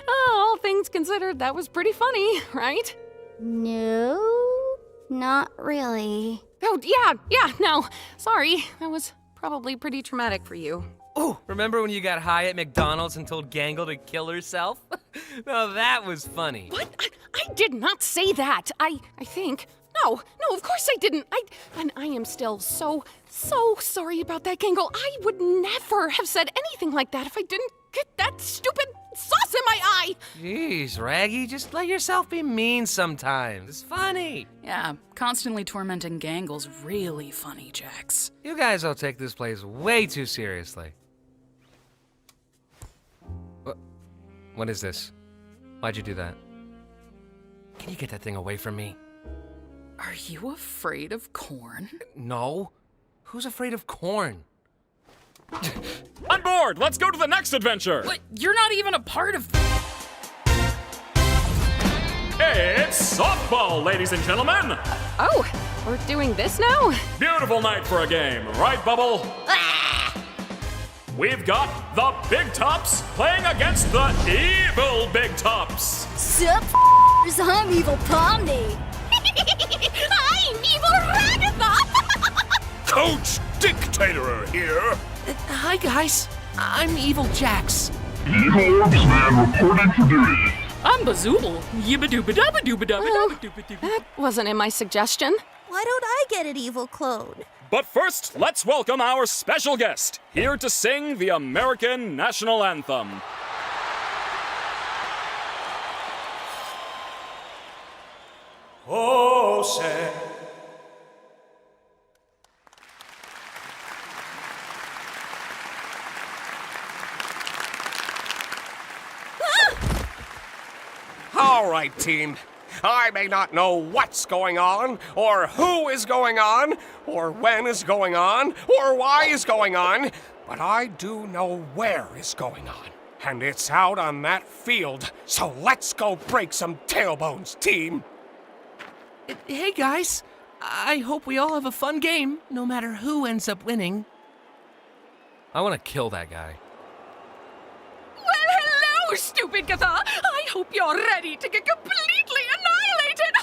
All things considered, that was pretty funny, right? No, not really. Oh, yeah, no. Sorry, that was probably pretty traumatic for you. Oh, remember when you got high at McDonald's and told Gangle to kill herself? No, that was funny. What? I did not say that. I think. No, of course I didn't. And I am still so sorry about that, Gangle. I would never have said anything like that if I didn't get that stupid sauce in my eye. Jeez, Raggy, just let yourself be mean sometimes. It's funny. Yeah, constantly tormenting Gangle's really funny, Jax. You guys all take this place way too seriously. What is this? Why'd you do that? Can you get that thing away from me? Are you afraid of corn? No. Who's afraid of corn? On board! Let's go to the next adventure! What? You're not even a part of... It's softball, ladies and gentlemen! Oh, we're doing this now? Beautiful night for a game, right, Bubble? We've got the Big Tops playing against the evil Big Tops! Sup, I'm Evil Pomni. I'm Evil Ragatha! Coach Dictator here. Hi, guys. I'm Evil Jax. Evil Orbsman reporting for duty. I'm Bazoobal. That wasn't in my suggestion. Why don't I get an evil clone? But first, let's welcome our special guest, here to sing the American National Anthem. Oh, say. All right, team. I may not know what's going on, or who is going on, or when is going on, or why is going on, but I do know where is going on. And it's out on that field, so let's go break some tailbones, team. Hey, guys. I hope we all have a fun game, no matter who ends up winning. I want to kill that guy. Well, hello, stupid Gathar. I hope you're ready to get completely annihilated.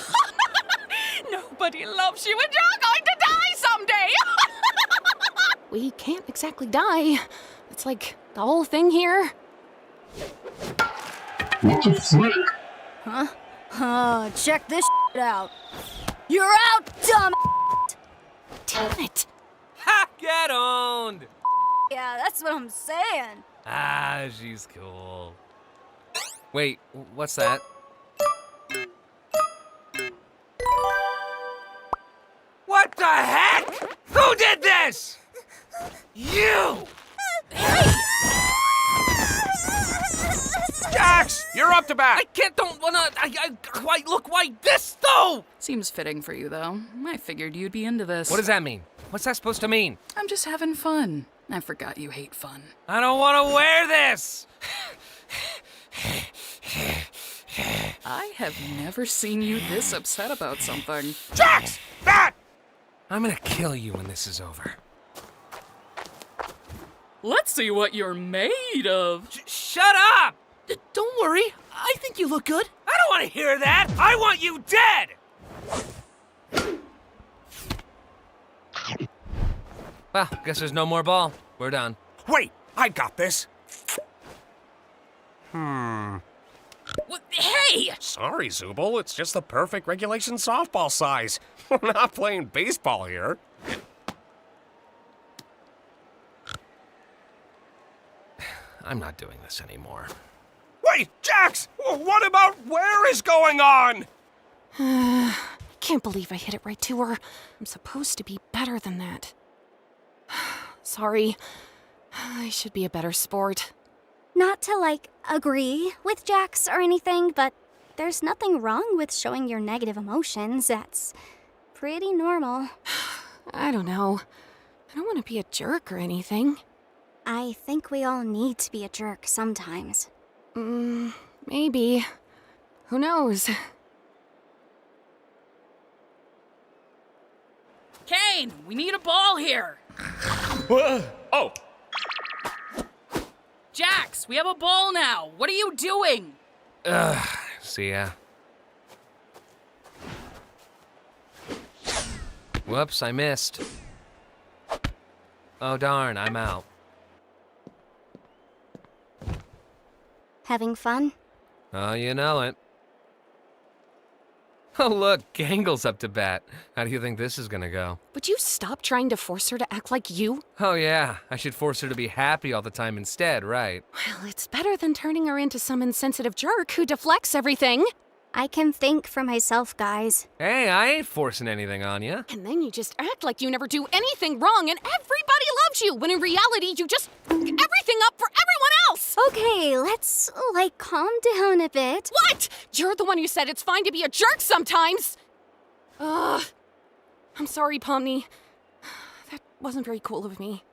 Nobody loves you and you're going to die someday. We can't exactly die. It's like the whole thing here. What the frick? Huh? Check this out. You're out, dumb. Damn it. Ha! Get owned! Yeah, that's what I'm saying. Ah, she's cool. Wait, what's that? What the heck? Who did this? You! Jax, you're up to bat. I can't, don't wanna, why, look, why this though? Seems fitting for you, though. I figured you'd be into this. What does that mean? What's that supposed to mean? I'm just having fun. I forgot you hate fun. I don't want to wear this! I have never seen you this upset about something. Jax, bat! I'm gonna kill you when this is over. Let's see what you're made of. Shut up! Don't worry, I think you look good. I don't want to hear that! I want you dead! Well, guess there's no more ball. We're done. Wait, I got this. What? Hey! Sorry, Zubul. It's just the perfect regulation softball size. We're not playing baseball here. I'm not doing this anymore. Wait, Jax! What about where is going on? Can't believe I hit it right to her. I'm supposed to be better than that. Sorry. I should be a better sport. Not to, like, agree with Jax or anything, but there's nothing wrong with showing your negative emotions. That's pretty normal. I don't know. I don't want to be a jerk or anything. I think we all need to be a jerk sometimes. Maybe. Who knows? Kane, we need a ball here. Oh, Jax, we have a ball now. What are you doing? See ya. Whoops, I missed. Oh darn, I'm out. Having fun? Oh, you know it. Oh look, Gangle's up to bat. How do you think this is gonna go? Would you stop trying to force her to act like you? Oh yeah, I should force her to be happy all the time instead, right? Well, it's better than turning her into some insensitive jerk who deflects everything. I can think for myself, guys. Hey, I ain't forcing anything on you. And then you just act like you never do anything wrong and everybody loves you, when in reality you just fuck everything up for everyone else! Okay, let's, calm down a bit. What? You're the one who said it's fine to be a jerk sometimes! Ugh. I'm sorry, Pomni. That wasn't very cool of me.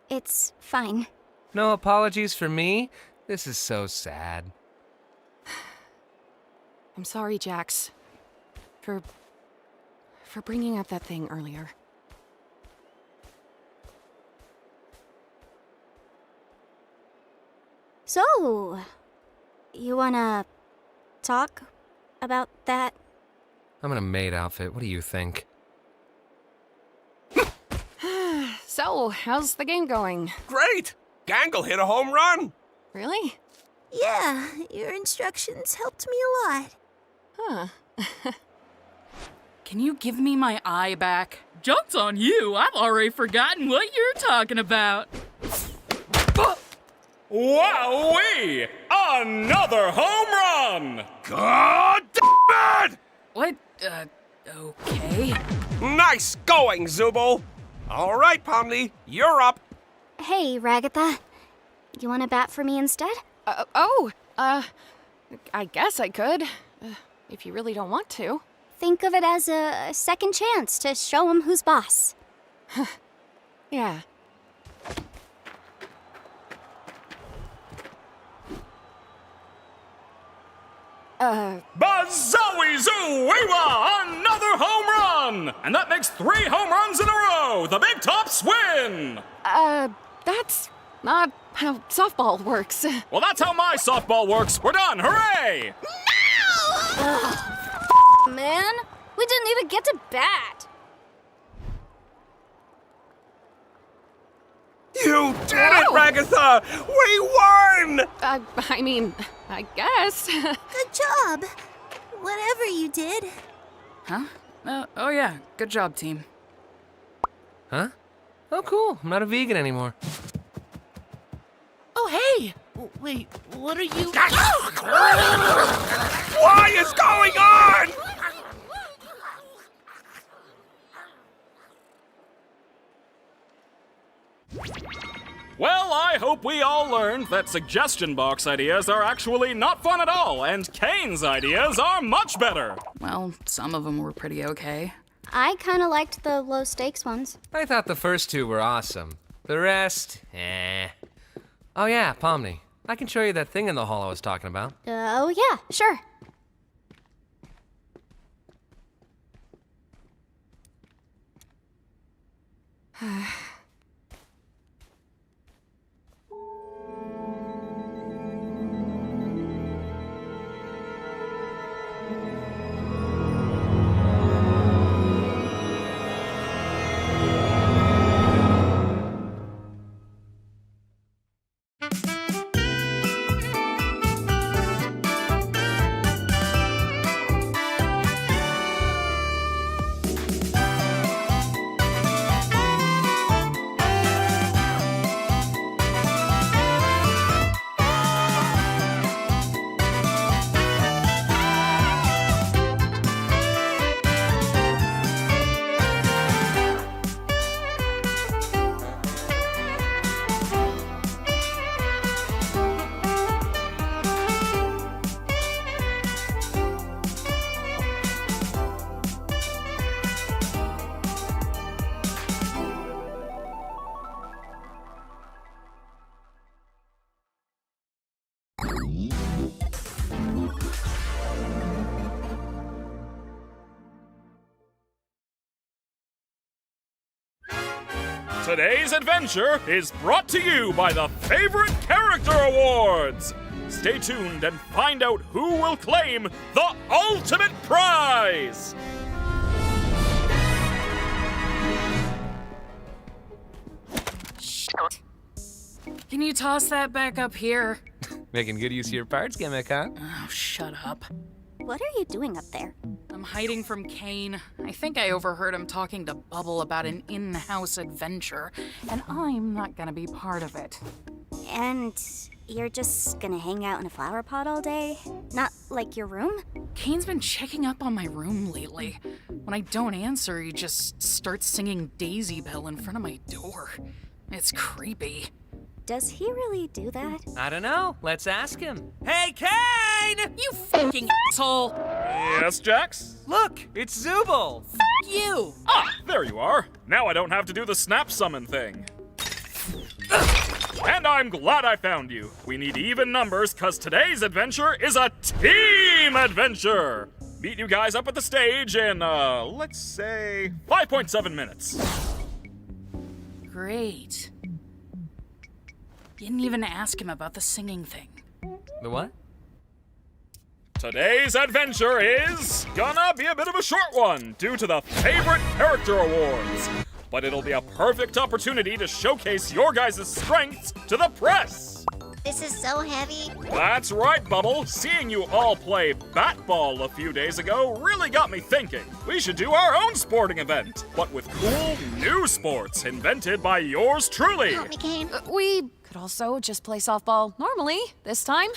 It's fine. No apologies for me? This is so sad. I'm sorry, Jax. For bringing up that thing earlier. So, you wanna talk about that? I'm in a maid outfit. What do you think? So, how's the game going? Great! Gangle hit a home run! Really? Yeah, your instructions helped me a lot. Huh. Can you give me my eye back? Joke's on you. I've already forgotten what you're talking about. wowee! Another home run! God damn it! What? Okay. Nice going, Zubul! All right, Pomni, you're up. Hey, Ragatha. You want to bat for me instead? I guess I could. If you really don't want to. Think of it as a second chance to show him who's boss. Yeah. Bazowie Zoo-Weewa! Another home run! And that makes 3 home runs in a row! The Big Tops win! That's not how softball works. Well, that's how my softball works. We're done. Hooray! Man, we didn't even get to bat. You did it, Ragatha! We won! I mean, I guess. Good job. Whatever you did. Huh? Oh yeah, good job, team. Huh? Oh, cool. I'm not a vegan anymore. Oh, hey! Wait, what are you... What is going on? Well, I hope we all learned that suggestion box ideas are actually not fun at all, and Kane's ideas are much better. Well, some of them were pretty okay. I kind of liked the low stakes ones. I thought the first 2 were awesome. The rest, eh. Oh yeah, Pomni. I can show you that thing in the hall I was talking about. Oh yeah, sure. Today's adventure is brought to you by the Favorite Character Awards. Stay tuned and find out who will claim the ultimate prize. Can you toss that back up here? Making good use of your parts gimmick, huh? Oh, shut up. What are you doing up there? I'm hiding from Kane. I think I overheard him talking to Bubble about an in-house adventure, and I'm not gonna be part of it. And you're just gonna hang out in a flower pot all day? Not like your room? Kane's been checking up on my room lately. When I don't answer, he just starts singing Daisy Bell in front of my door. It's creepy. Does he really do that? I don't know. Let's ask him. Hey, Kane! You fucking asshole! Yes, Jax? Look, it's Zubul. You! Ah, there you are. Now I don't have to do the snap summon thing. And I'm glad I found you. We need even numbers, cause today's adventure is a team adventure. Meet you guys up at the stage in, let's say, 5.7 minutes. Great. Didn't even ask him about the singing thing. The what? Today's adventure is gonna be a bit of a short one due to the Favorite Character Awards. But it'll be a perfect opportunity to showcase your guys' strengths to the press. This is so heavy. That's right, Bubble. Seeing you all play bat-ball a few days ago really got me thinking. We should do our own sporting event, but with cool new sports invented by yours truly. Help me, Kane. We could also just play softball normally this time.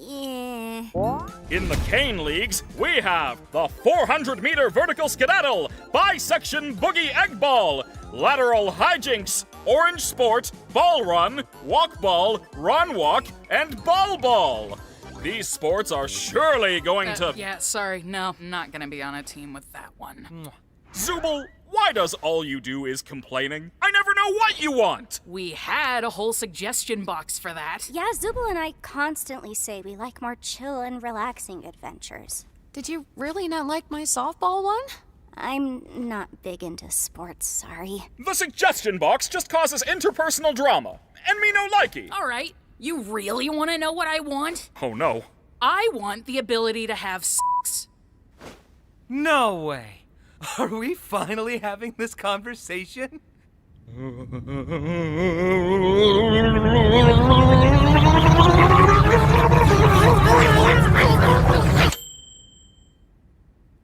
In the cane leagues, we have the 400-meter vertical skedaddle, bisection boogie egg ball, lateral hijinks, orange sport, ball run, walk ball, run walk, and ball ball. These sports are surely going to... Yeah, sorry. No, I'm not gonna be on a team with that one. Zooble, why does all you do is complaining? I never know what you want! We had a whole suggestion box for that. Yeah, Zooble and I constantly say we like more chill and relaxing adventures. Did you really not like my softball one? I'm not big into sports, sorry. The suggestion box just causes interpersonal drama, and me no likey. All right, you really want to know what I want? Oh no. I want the ability to have sex. No way. Are we finally having this conversation?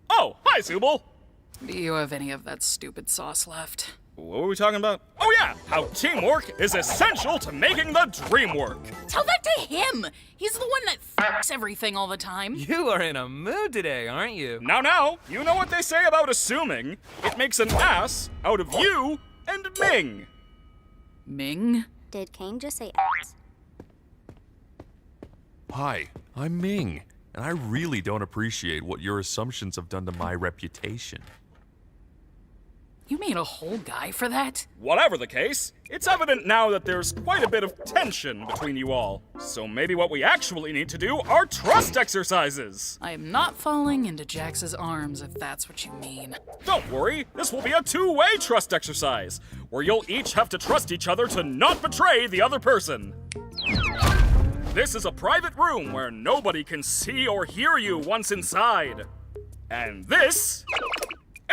Oh, hi, Zooble. Do you have any of that stupid sauce left? What were we talking about? Oh yeah, how teamwork is essential to making the dream work. Tell that to him! He's the one that f***s everything all the time. You are in a mood today, aren't you? Now, you know what they say about assuming. It makes an ass out of you and Ming. Ming? Did Kane just say ass? Hi, I'm Ming, and I really don't appreciate what your assumptions have done to my reputation. You made a whole guy for that? Whatever the case, it's evident now that there's quite a bit of tension between you all. So maybe what we actually need to do are trust exercises. I am not falling into Jax's arms, if that's what you mean. Don't worry, this will be a two-way trust exercise, where you'll each have to trust each other to not betray the other person. This is a private room where nobody can see or hear you once inside. And this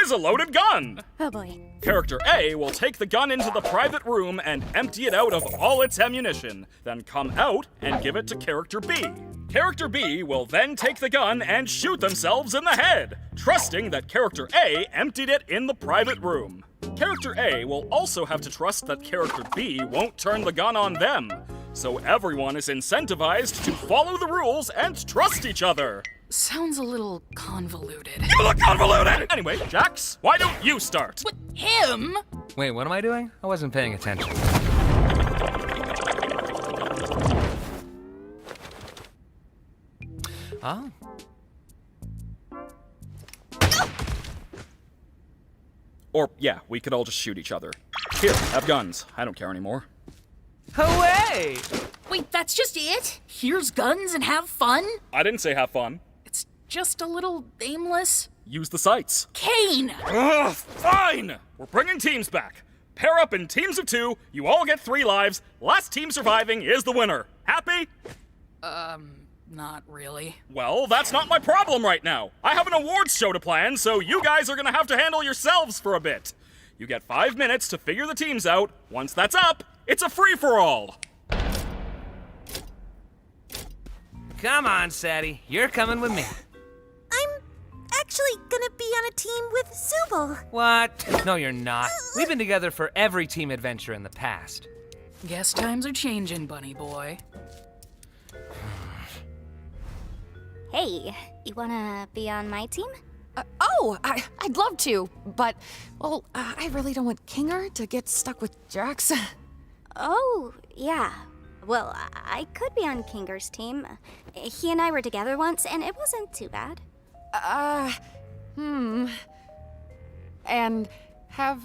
is a loaded gun. Oh boy. Character A will take the gun into the private room and empty it out of all its ammunition, then come out and give it to Character B. Character B will then take the gun and shoot themselves in the head, trusting that Character A emptied it in the private room. Character A will also have to trust that Character B won't turn the gun on them, so everyone is incentivized to follow the rules and trust each other. Sounds a little convoluted. You look convoluted! Anyway, Jax, why don't you start? With him? Wait, what am I doing? I wasn't paying attention. Oh. Or, yeah, we could all just shoot each other. Here, have guns. I don't care anymore. Away! Wait, that's just it? Here's guns and have fun? I didn't say have fun. It's just a little aimless. Use the sights. Kane! Ugh, fine! We're bringing teams back. Pair up in teams of 2, you all get 3 lives. Last team surviving is the winner. Happy? Not really. Well, that's not my problem right now. I have an awards show to plan, so you guys are gonna have to handle yourselves for a bit. You get 5 minutes to figure the teams out. Once that's up, it's a free-for-all. Come on, Sadie. You're coming with me. I'm actually gonna be on a team with Zooble. What? No, you're not. We've been together for every team adventure in the past. Guess times are changing, bunny boy. Hey, you wanna be on my team? I'd love to, but, well, I really don't want Kinger to get stuck with Jax. Oh, yeah. Well, I could be on Kinger's team. He and I were together once, and it wasn't too bad. And have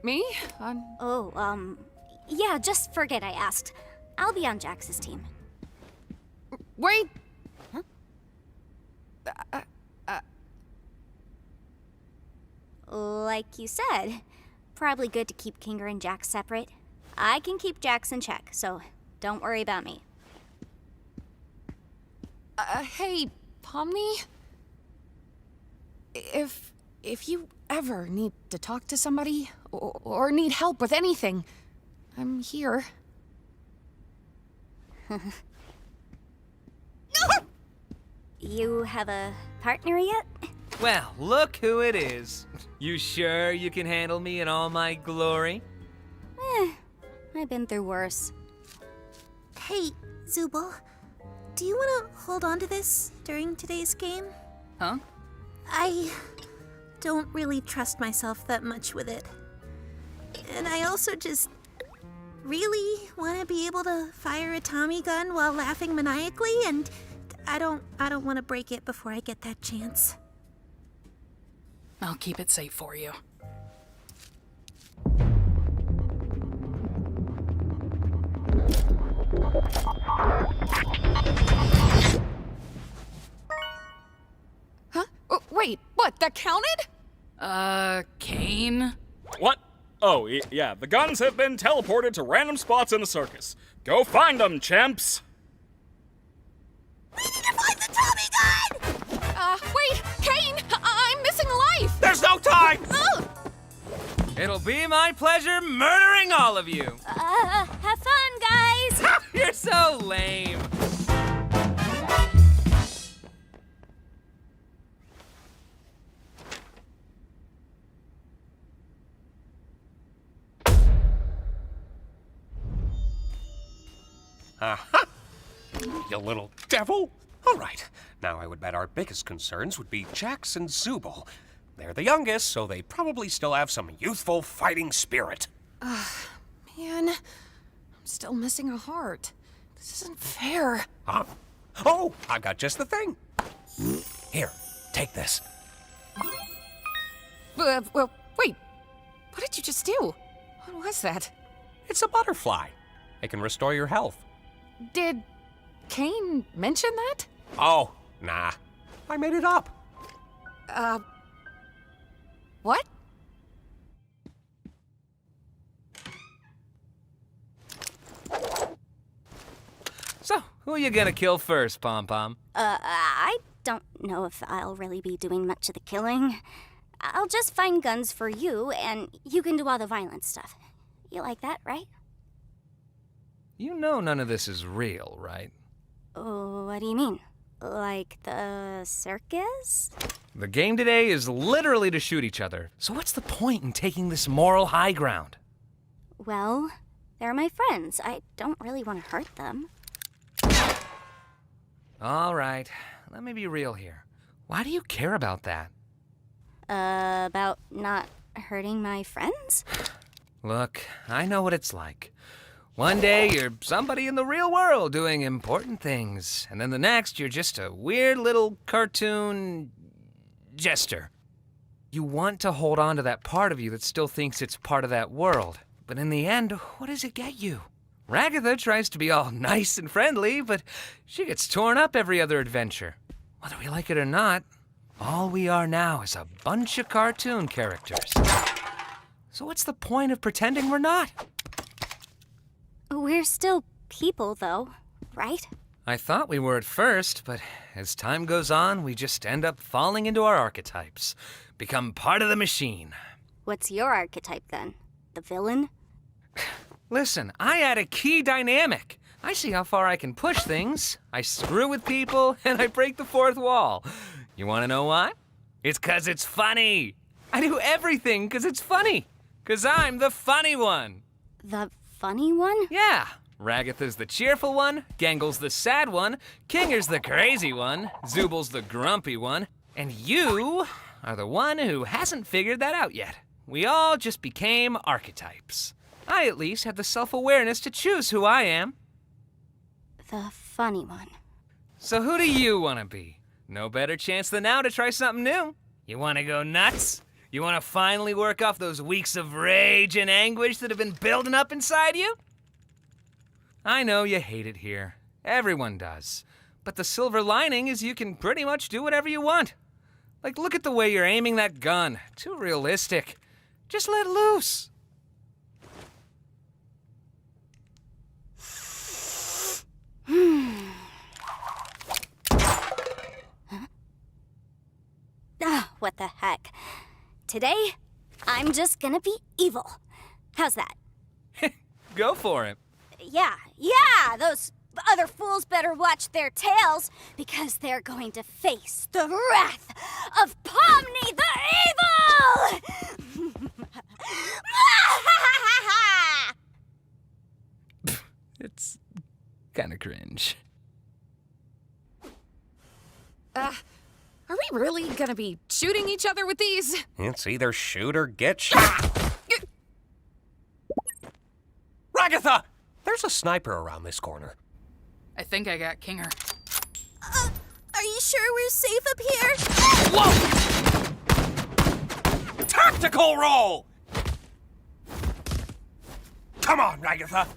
me on... Oh, yeah, just forget I asked. I'll be on Jax's team. Wait! Huh? Like you said, probably good to keep Kinger and Jax separate. I can keep Jax in check, so don't worry about me. Hey, Pomni? If you ever need to talk to somebody, or need help with anything, I'm here. You have a partner yet? Well, look who it is. You sure you can handle me in all my glory? I've been through worse. Hey, Zooble. do you want to hold on to this during today's game? Huh? I don't really trust myself that much with it. And I also just really want to be able to fire a Tommy gun while laughing maniacally, and I don't want to break it before I get that chance. I'll keep it safe for you. Huh? Oh, wait, what? That counted? Kane? What? Oh, yeah, the guns have been teleported to random spots in the circus. Go find them, champs! Wait, Kane! I'm missing a life! There's no time! Oh! It'll be my pleasure murdering all of you. Have fun, guys! You're so lame. Aha! You little devil! All right, now I would bet our biggest concerns would be Jax and Zubul. They're the youngest, so they probably still have some youthful fighting spirit. Man, I'm still missing a heart. This isn't fair. Huh? Oh, I got just the thing. Here, take this. Well, wait. What did you just do? What was that? It's a butterfly. It can restore your health. Did Kane mention that? Oh, nah. I made it up. What? So, who are you gonna kill first, Pom Pom? I don't know if I'll really be doing much of the killing. I'll just find guns for you, and you can do all the violent stuff. You like that, right? You know none of this is real, right? Oh, what do you mean? Like the circus? The game today is literally to shoot each other. So what's the point in taking this moral high ground? Well, they're my friends. I don't really want to hurt them. All right, let me be real here. Why do you care about that? About not hurting my friends? Look, I know what it's like. One day you're somebody in the real world doing important things, and then the next you're just a weird little cartoon jester. You want to hold on to that part of you that still thinks it's part of that world, but in the end, what does it get you? Ragatha tries to be all nice and friendly, but she gets torn up every other adventure. Whether we like it or not, all we are now is a bunch of cartoon characters. So what's the point of pretending we're not? We're still people, though, right? I thought we were at first, but as time goes on, we just end up falling into our archetypes, become part of the machine. What's your archetype, then? The villain? Listen, I add a key dynamic. I see how far I can push things. I screw with people, and I break the fourth wall. You want to know why? It's 'cause it's funny. I do everything 'cause it's funny. 'Cause I'm the funny one. The funny one? Yeah. Ragatha's the cheerful one, Gangle's the sad one, Kinger's the crazy one, Zubul's the grumpy one, and you are the one who hasn't figured that out yet. We all just became archetypes. I at least have the self-awareness to choose who I am. The funny one. So who do you want to be? No better chance than now to try something new. You want to go nuts? You want to finally work off those weeks of rage and anguish that have been building up inside you? I know you hate it here. Everyone does. But the silver lining is you can pretty much do whatever you want. Like, look at the way you're aiming that gun. Too realistic. Just let loose. What the heck? Today, I'm just gonna be evil. How's that? Go for it. Yeah, those other fools better watch their tails, because they're going to face the wrath of Pomni the Evil! It's kind of cringe. Are we really gonna be shooting each other with these? It's either shoot or get shot. Ragatha! There's a sniper around this corner. I think I got Kinger. Are you sure we're safe up here? Whoa! Tactical roll! Come on, Ragatha.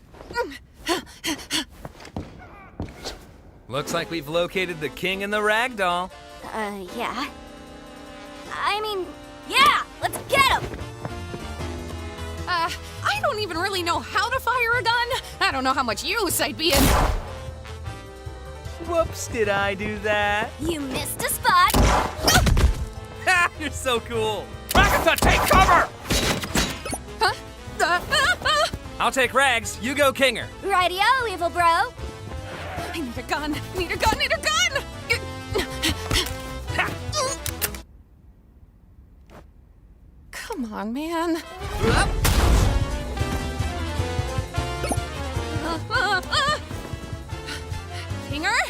Looks like we've located the king and the ragdoll. Yeah. I mean, yeah! Let's get him! I don't even really know how to fire a gun. I don't know how much use I'd be in. Whoops, did I do that? You missed a spot! Ha! You're so cool! Ragatha, take cover! Huh? I'll take Rags, you go Kinger. Rightio, evil bro. I need a gun, need a gun, need a gun! Come on, man. Kinger,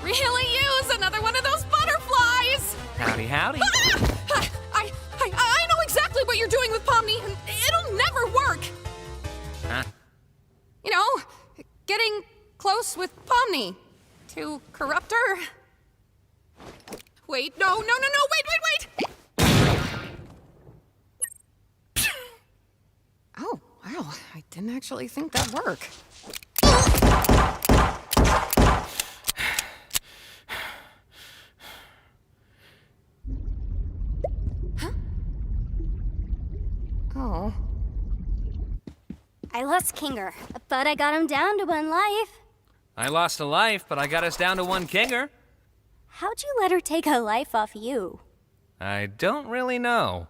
really use another one of those butterflies! Howdy, howdy. I know exactly what you're doing with Pomni, and it'll never work. Huh? You know, getting close with Pomni to corrupt her. Wait, no, wait. Oh, wow, I didn't actually think that'd work. Huh? Oh. I lost Kinger, but I got him down to 1 life. I lost a life, but I got us down to 1 Kinger. How'd you let her take a life off you? I don't really know.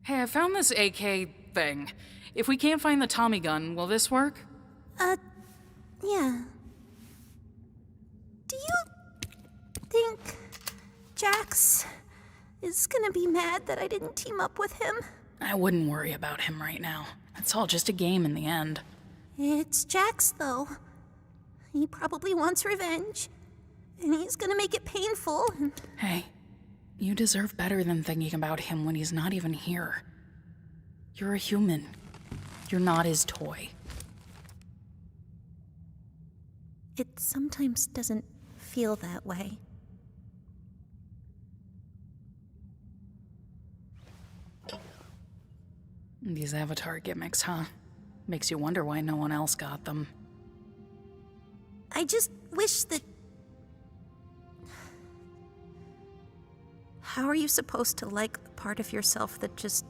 Hey, I found this AK thing. If we can't find the Tommy gun, will this work? Yeah. Do you think Jax is gonna be mad that I didn't team up with him? I wouldn't worry about him right now. It's all just a game in the end. It's Jax, though. He probably wants revenge. And he's gonna make it painful. Hey, you deserve better than thinking about him when he's not even here. You're a human. You're not his toy. It sometimes doesn't feel that way. These Avatar gimmicks, huh? Makes you wonder why no one else got them. I just wish that... How are you supposed to like the part of yourself that just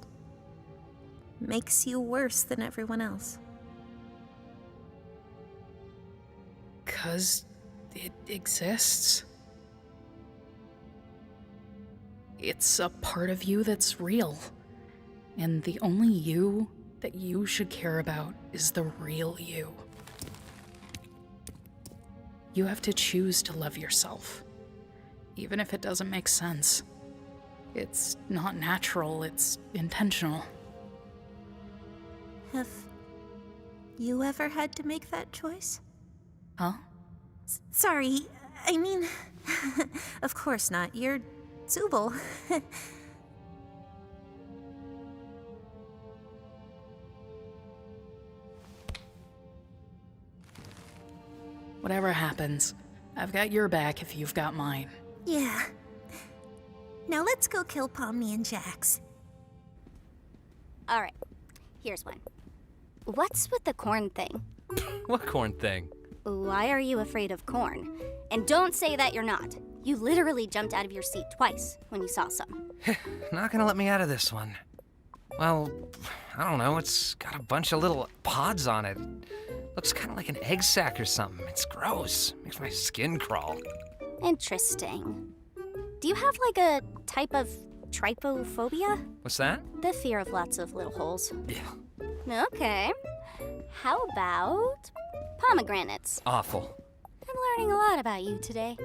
makes you worse than everyone else? 'Cause it exists. It's a part of you that's real. And the only you that you should care about is the real you. You have to choose to love yourself, even if it doesn't make sense. It's not natural, it's intentional. Have you ever had to make that choice? Huh? Sorry, I mean... of course not. You're Zubul. Whatever happens, I've got your back if you've got mine. Yeah. Now let's go kill Pomni and Jax. Alright, here's one. What's with the corn thing? What corn thing? Why are you afraid of corn? And don't say that you're not. You literally jumped out of your seat twice when you saw some. Not gonna let me out of this one. Well, I don't know, it's got a bunch of little pods on it. Looks kind of like an egg sac or something. It's gross. Makes my skin crawl. Interesting. Do you have like a type of trypophobia? What's that? The fear of lots of little holes. Yeah. Okay. How about pomegranates? Awful. I'm learning a lot about you today.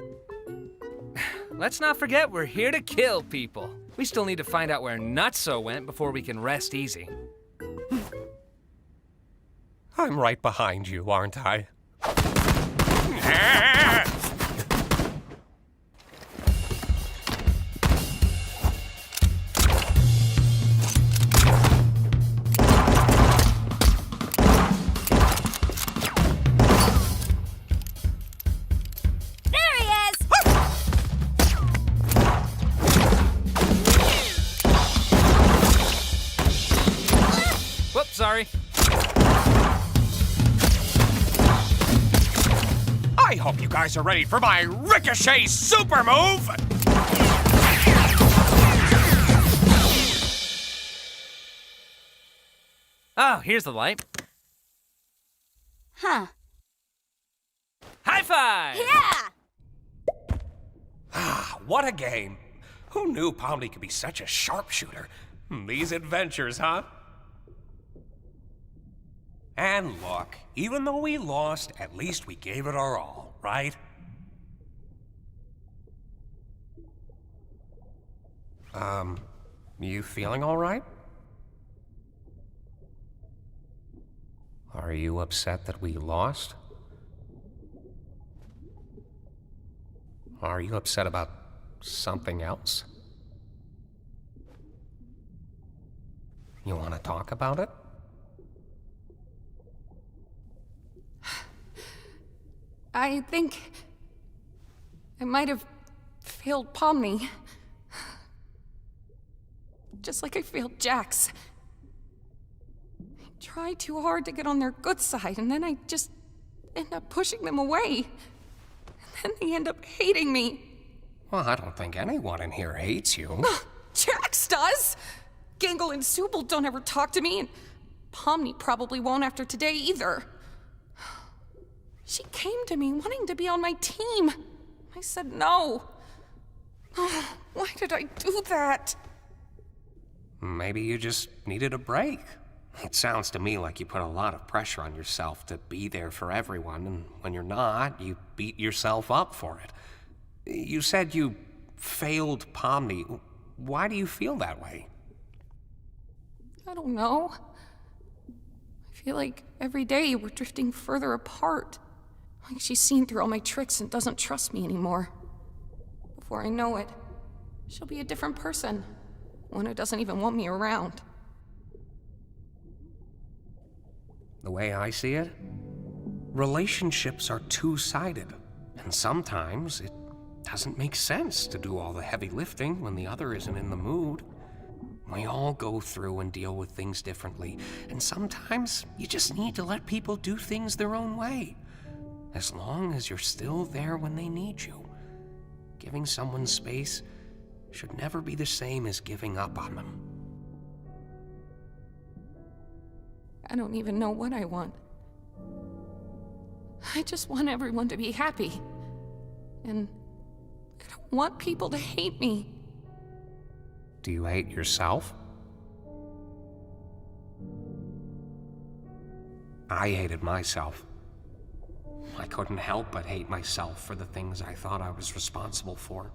Let's not forget we're here to kill people. We still need to find out where Nutso went before we can rest easy. I'm right behind you, aren't I? There he is! Whoops, sorry. I hope you guys are ready for my Ricochet super move! Oh, here's the light. Huh. High five! Yeah! Ah, what a game. Who knew Pomni could be such a sharpshooter? These adventures, huh? And look, even though we lost, at least we gave it our all, right? You feeling all right? Are you upset that we lost? Are you upset about something else? You want to talk about it? I think I might have failed Pomni. Just like I failed Jax. I tried too hard to get on their good side, and then I just end up pushing them away. And then they end up hating me. Well, I don't think anyone in here hates you. Jax does! Gangle and Subal don't ever talk to me, and Pomni probably won't after today either. She came to me wanting to be on my team. I said no. Why did I do that? Maybe you just needed a break. It sounds to me like you put a lot of pressure on yourself to be there for everyone, and when you're not, you beat yourself up for it. You said you failed Pomni. Why do you feel that way? I don't know. I feel like every day we're drifting further apart. Like she's seen through all my tricks and doesn't trust me anymore. Before I know it, she'll be a different person. One who doesn't even want me around. The way I see it, relationships are two-sided, and sometimes it doesn't make sense to do all the heavy lifting when the other isn't in the mood. We all go through and deal with things differently, and sometimes you just need to let people do things their own way, as long as you're still there when they need you. Giving someone space should never be the same as giving up on them. I don't even know what I want. I just want everyone to be happy. And I don't want people to hate me. Do you hate yourself? I hated myself. I couldn't help but hate myself for the things I thought I was responsible for.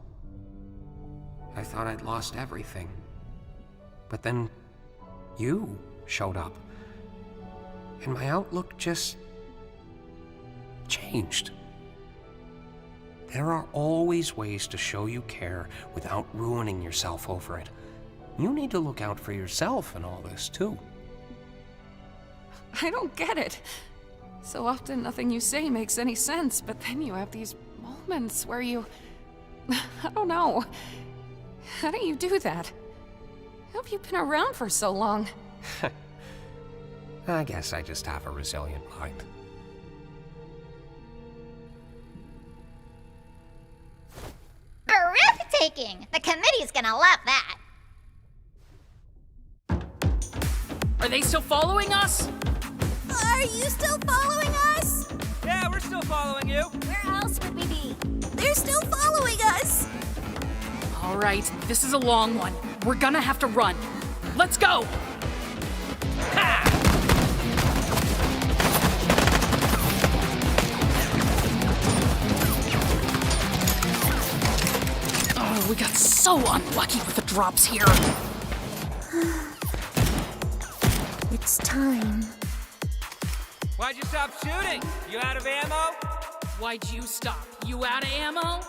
I thought I'd lost everything. But then you showed up. And my outlook just changed. There are always ways to show you care without ruining yourself over it. You need to look out for yourself in all this, too. I don't get it. So often nothing you say makes any sense, but then you have these moments where you... I don't know. How do you do that? How have you been around for so long? I guess I just have a resilient mind. Breathtaking! The committee's gonna love that. Are they still following us? Are you still following us? Yeah, we're still following you. Where else would we be? They're still following us. All right, this is a long one. We're gonna have to run. Let's go! Ha! Oh, we got so unlucky with the drops here. It's time. Why'd you stop shooting? You out of ammo? Why'd you stop? You out of ammo?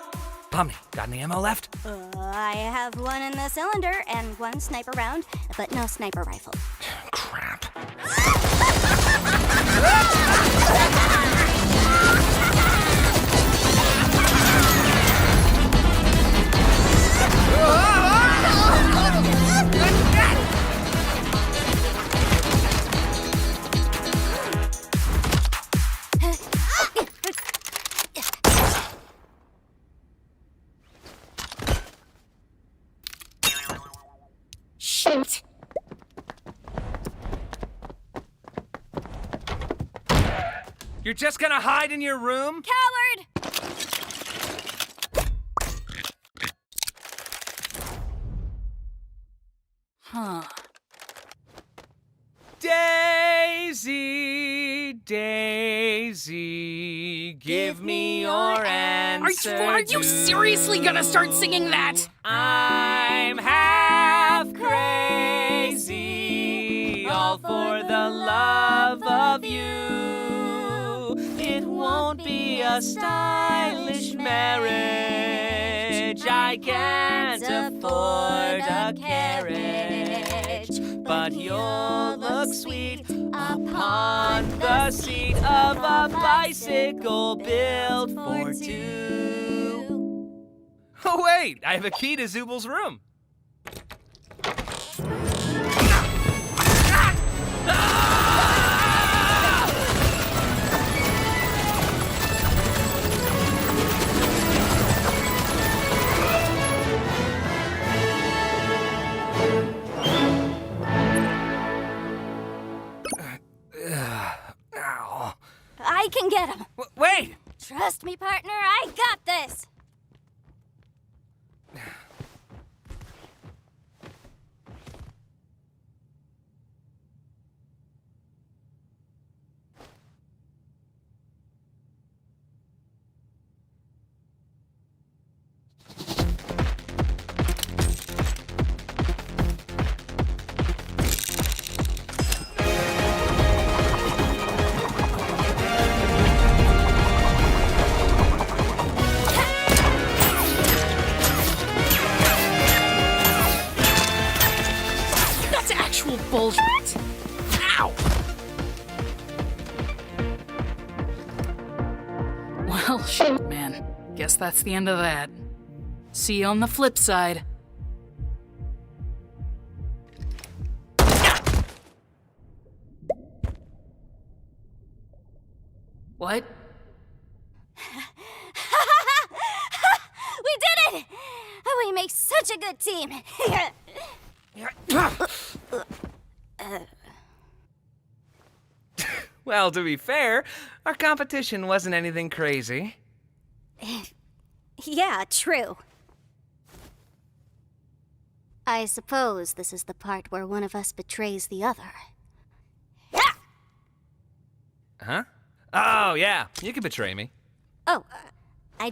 Pomni, got any ammo left? I have one in the cylinder and one sniper round, but no sniper rifle. Crap. Shit! You're just gonna hide in your room? Coward! Huh. Daisy, Daisy, give me your answer. Are you seriously gonna start singing that? I'm half crazy, all for the love of you. It won't be a stylish marriage. I can't afford a carriage, but you'll look sweet upon the seat of a bicycle built for two. Oh, wait, I have a key to Zubal's room. I can get him. Wait! Trust me, partner, I got this. Bullshit. Ow! Well, shit, man. Guess that's the end of that. See you on the flip side. What? We did it! We make such a good team. Well, to be fair, our competition wasn't anything crazy. Yeah, true. I suppose this is the part where one of us betrays the other. Huh? Oh, yeah, you can betray me. Oh, I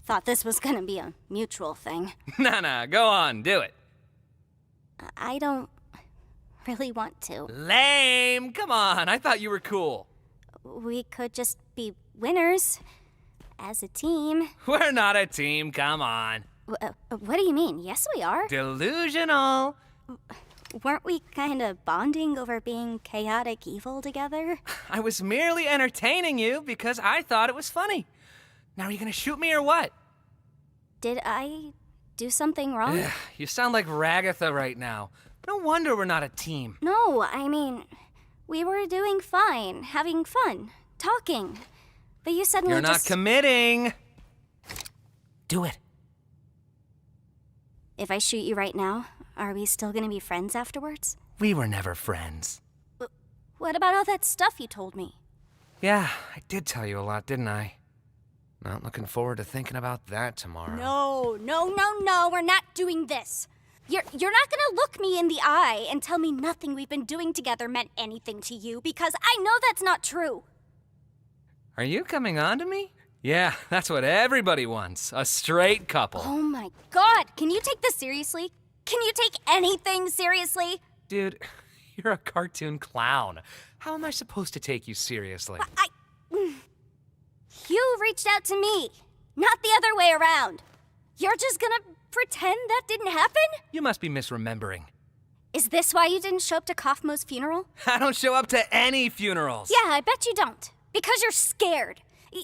thought this was gonna be a mutual thing. Nah, go on, do it. I don't really want to. Lame! Come on, I thought you were cool. We could just be winners as a team. We're not a team, come on. What do you mean? Yes, we are. Delusional. Weren't we kind of bonding over being chaotic evil together? I was merely entertaining you because I thought it was funny. Now, are you gonna shoot me or what? Did I do something wrong? Ugh, you sound like Ragatha right now. No wonder we're not a team. No, I mean, we were doing fine, having fun, talking. But you suddenly You're not committing. Do it. If I shoot you right now, are we still gonna be friends afterwards? We were never friends. What about all that stuff you told me? Yeah, I did tell you a lot, didn't I? Not looking forward to thinking about that tomorrow. No, we're not doing this. You're not gonna look me in the eye and tell me nothing we've been doing together meant anything to you, because I know that's not true. Are you coming on to me? Yeah, that's what everybody wants. A straight couple. Oh my god, can you take this seriously? Can you take anything seriously? Dude, You're a cartoon clown. How am I supposed to take you seriously? You reached out to me, not the other way around. You're just gonna pretend that didn't happen? You must be misremembering. Is this why you didn't show up to Kaufmo's funeral? I don't show up to any funerals. Yeah, I bet you don't. Because you're scared.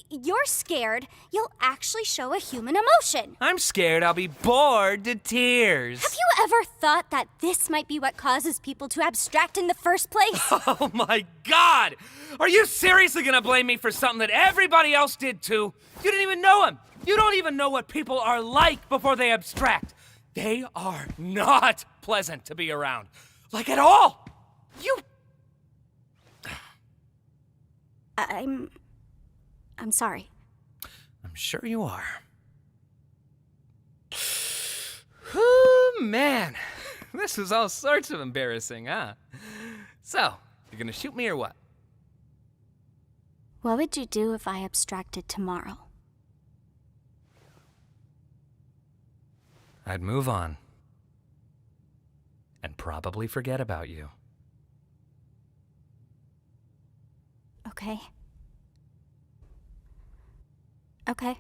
You're scared you'll actually show a human emotion. I'm scared I'll be bored to tears. Have you ever thought that this might be what causes people to abstract in the first place? Oh my God! Are you seriously gonna blame me for something that everybody else did too? You didn't even know him. You don't even know what people are like before they abstract. They are not pleasant to be around. Like at all. You... I'm sorry. I'm sure you are. Ooh, man. This is all sorts of embarrassing, huh? So, you're gonna shoot me or what? What would you do if I abstracted tomorrow? I'd move on. And probably forget about you. Okay. Okay.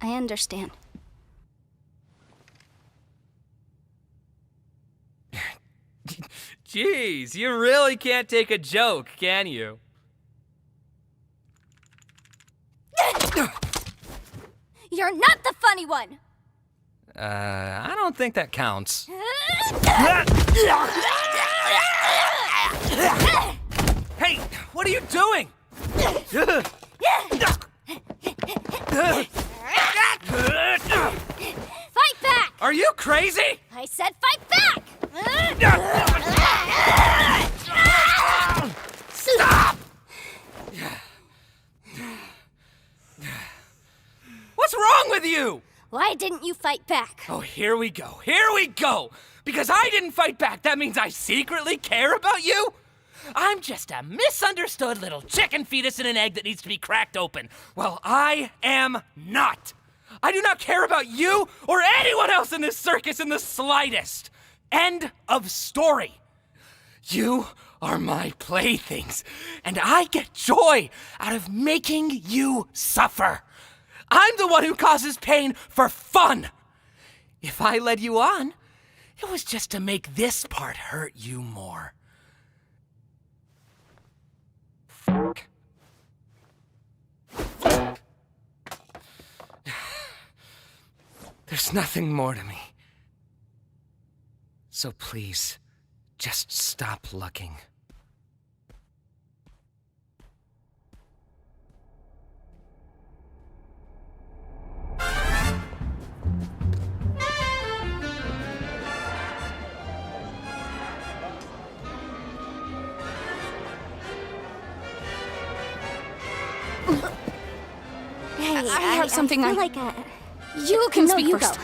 I understand. Jeez, you really can't take a joke, can you? You're not the funny one! I don't think that counts. Hey, what are you doing? Fight back! Are you crazy? I said fight back! Stop! What's wrong with you? Why didn't you fight back? Oh, here we go. Here we go. Because I didn't fight back, that means I secretly care about you? I'm just a misunderstood little chicken fetus in an egg that needs to be cracked open. Well, I am not. I do not care about you or anyone else in this circus in the slightest. End of story. You are my playthings, and I get joy out of making you suffer. I'm the one who causes pain for fun. If I led you on, it was just to make this part hurt you more. There's nothing more to me. So please, just stop looking. Hey, I have something I feel like You can no, speak you first. Go.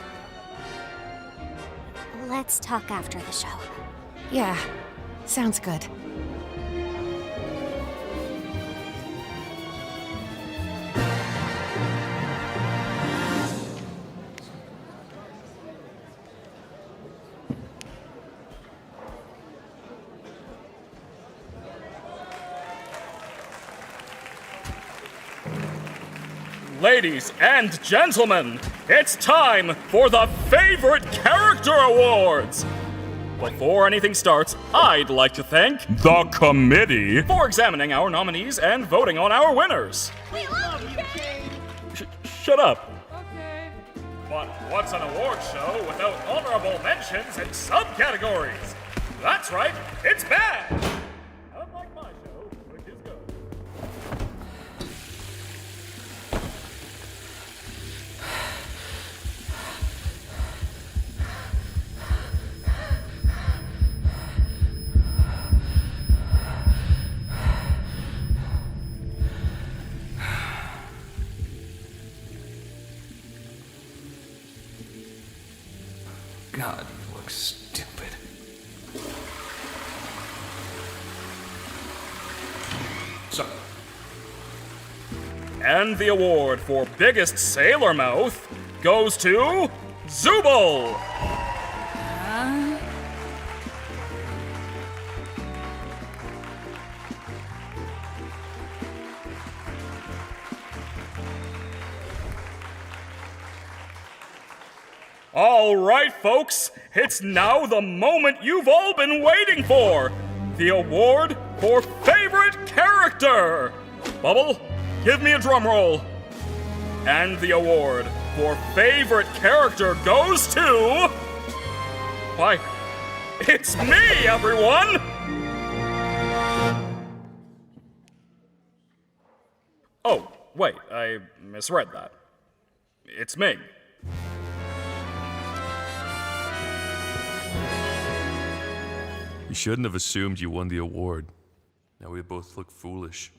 Let's talk after the show. Yeah, sounds good. Ladies and gentlemen, it's time for the Favorite Character Awards! Before anything starts, I'd like to thank the committee for examining our nominees and voting on our winners. We love you, King! Shut up. Okay. But what's an award show without honorable mentions and subcategories? That's right, it's bad! Unlike my show, which is good. God, you look stupid. So, And the award for biggest sailor mouth goes to Zubul! All right, folks, it's now the moment you've all been waiting for. The award for favorite character. Bubble, give me a drum roll. And the award for favorite character goes to... Why, it's me, everyone! Oh, wait, I misread that. It's Ming. You shouldn't have assumed you won the award. Now we both look foolish.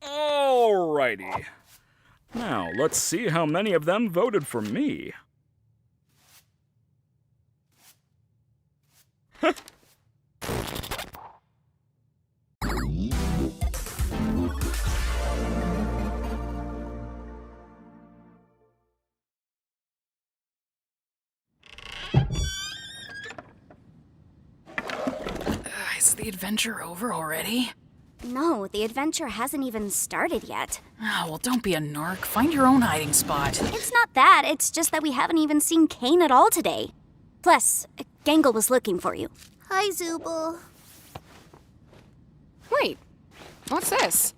Alrighty. Now, let's see how many of them voted for me. Is the adventure over already? No, the adventure hasn't even started yet. Oh, well, don't be a narc. Find your own hiding spot. It's not that, it's just that we haven't even seen Kane at all today. Plus, Gangle was looking for you. Hi, Zooble. Wait, what's this?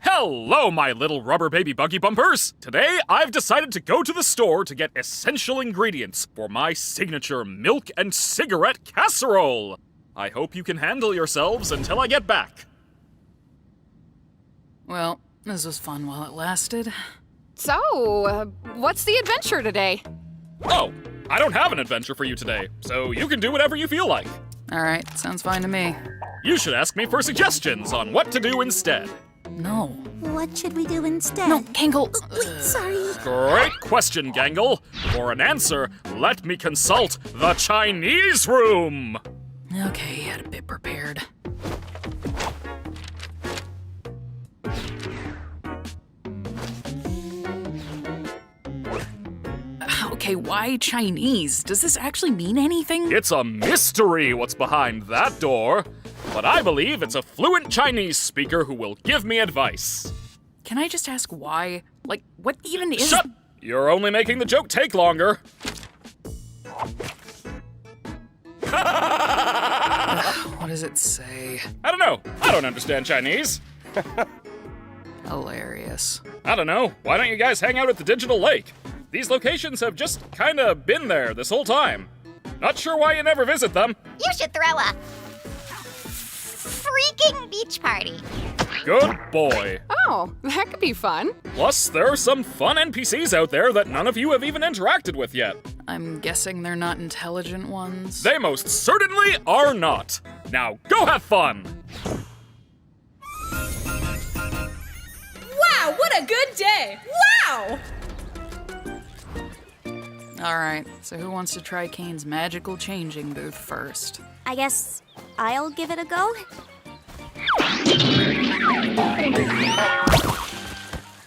Hello, my little rubber baby buggy bumpers! Today, I've decided to go to the store to get essential ingredients for my signature milk and cigarette casserole. I hope you can handle yourselves until I get back. Well, this was fun while it lasted. So, what's the adventure today? Oh, I don't have an adventure for you today, so you can do whatever you feel like. All right, sounds fine to me. You should ask me for suggestions on what to do instead. No. What should we do instead? No, Gangle. Wait, sorry. Great question, Gangle. For an answer, let me consult the Chinese room. Okay, had a bit prepared. Okay, why Chinese? Does this actually mean anything? It's a mystery what's behind that door, but I believe it's a fluent Chinese speaker who will give me advice. Can I just ask why? Like, what even is... Shut! You're only making the joke take longer. What does it say? I don't know. I don't understand Chinese. Hilarious. I don't know. Why don't you guys hang out at the Digital Lake? These locations have just kinda been there this whole time. Not sure why you never visit them. You should throw a freaking beach party. Good boy. Oh, that could be fun. Plus, there are some fun NPCs out there that none of you have even interacted with yet. I'm guessing they're not intelligent ones. They most certainly are not. Now, go have fun! Wow, what a good day! Wow! Alright, so who wants to try Kane's magical changing booth first? I guess I'll give it a go.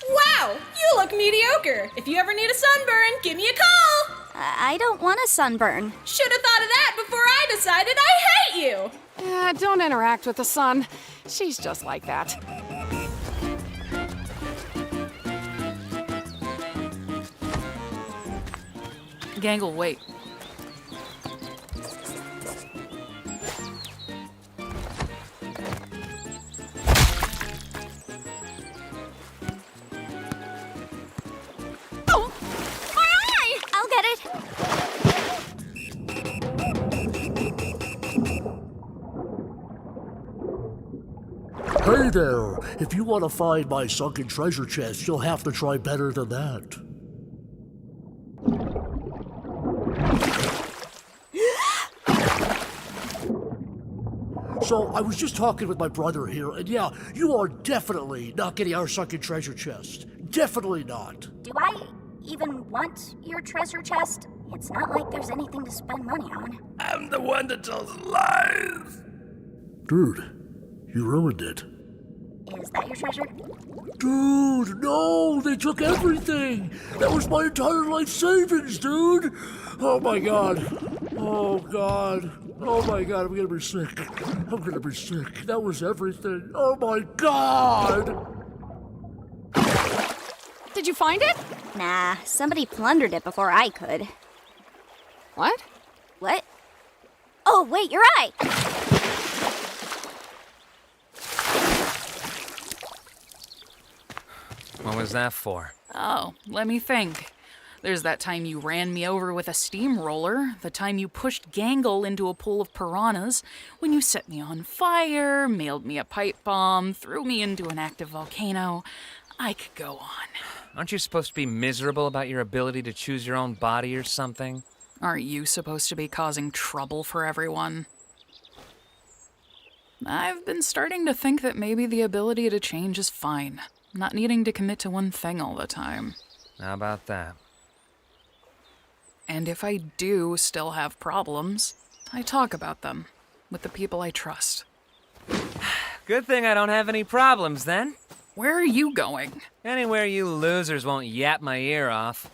Wow, you look mediocre. If you ever need a sunburn, give me a call. I don't want a sunburn. Should have thought of that before I decided I hate you. Don't interact with the sun. She's just like that. Gangle, wait. Oh, my eye! I'll get it. there! If you want to find my sunken treasure chest, you'll have to try better than that. So, I was just talking with my brother here, and yeah, you are definitely not getting our sunken treasure chest. Definitely not. Do I even want your treasure chest? It's not like there's anything to spend money on. I'm the one that tells lies. Dude, you ruined it. Is that your treasure? Dude, no! They took everything! That was my entire life savings, dude! Oh my god. Oh god. Oh my god, I'm gonna be sick. I'm gonna be sick. That was everything. Oh my god! Did you find it? Nah, somebody plundered it before I could. What? What? Oh, wait, you're right! What was that for? Oh, let me think. There's that time you ran me over with a steamroller, the time you pushed Gangle into a pool of piranhas, when you set me on fire, mailed me a pipe bomb, threw me into an active volcano. I could go on. Aren't you supposed to be miserable about your ability to choose your own body or something? Aren't you supposed to be causing trouble for everyone? I've been starting to think that maybe the ability to change is fine. Not needing to commit to one thing all the time. How about that? And if I do still have problems, I talk about them with the people I trust. Good thing I don't have any problems then. Where are you going? Anywhere you losers won't yap my ear off.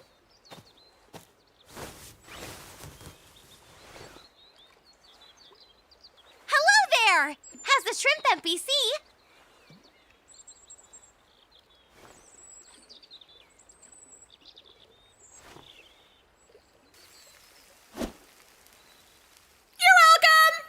Hello there! How's the shrimp NPC? You're welcome!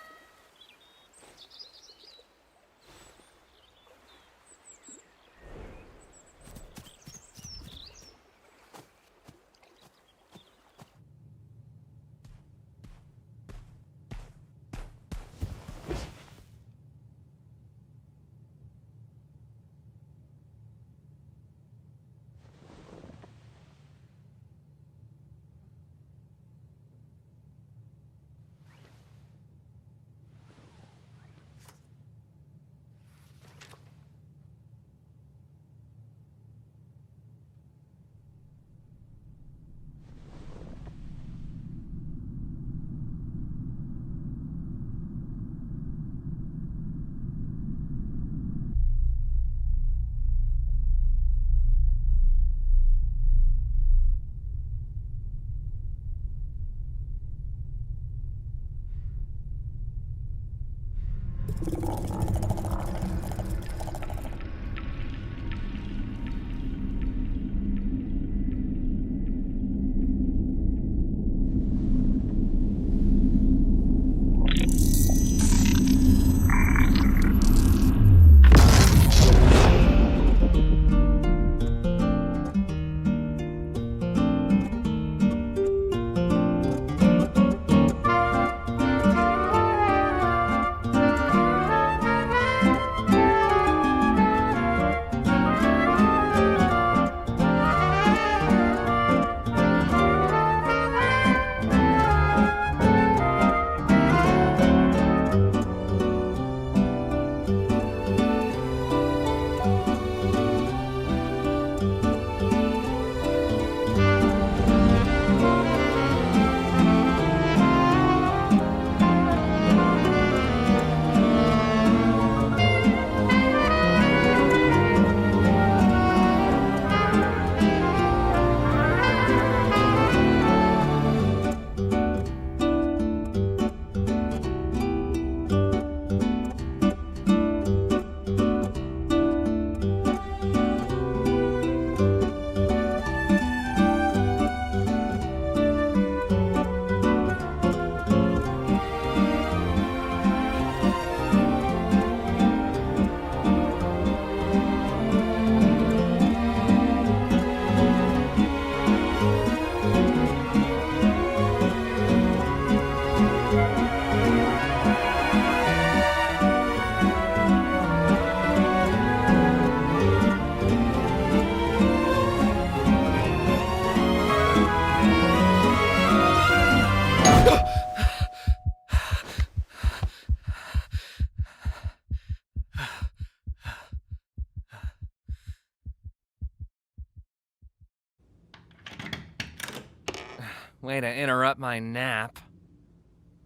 way to interrupt my nap.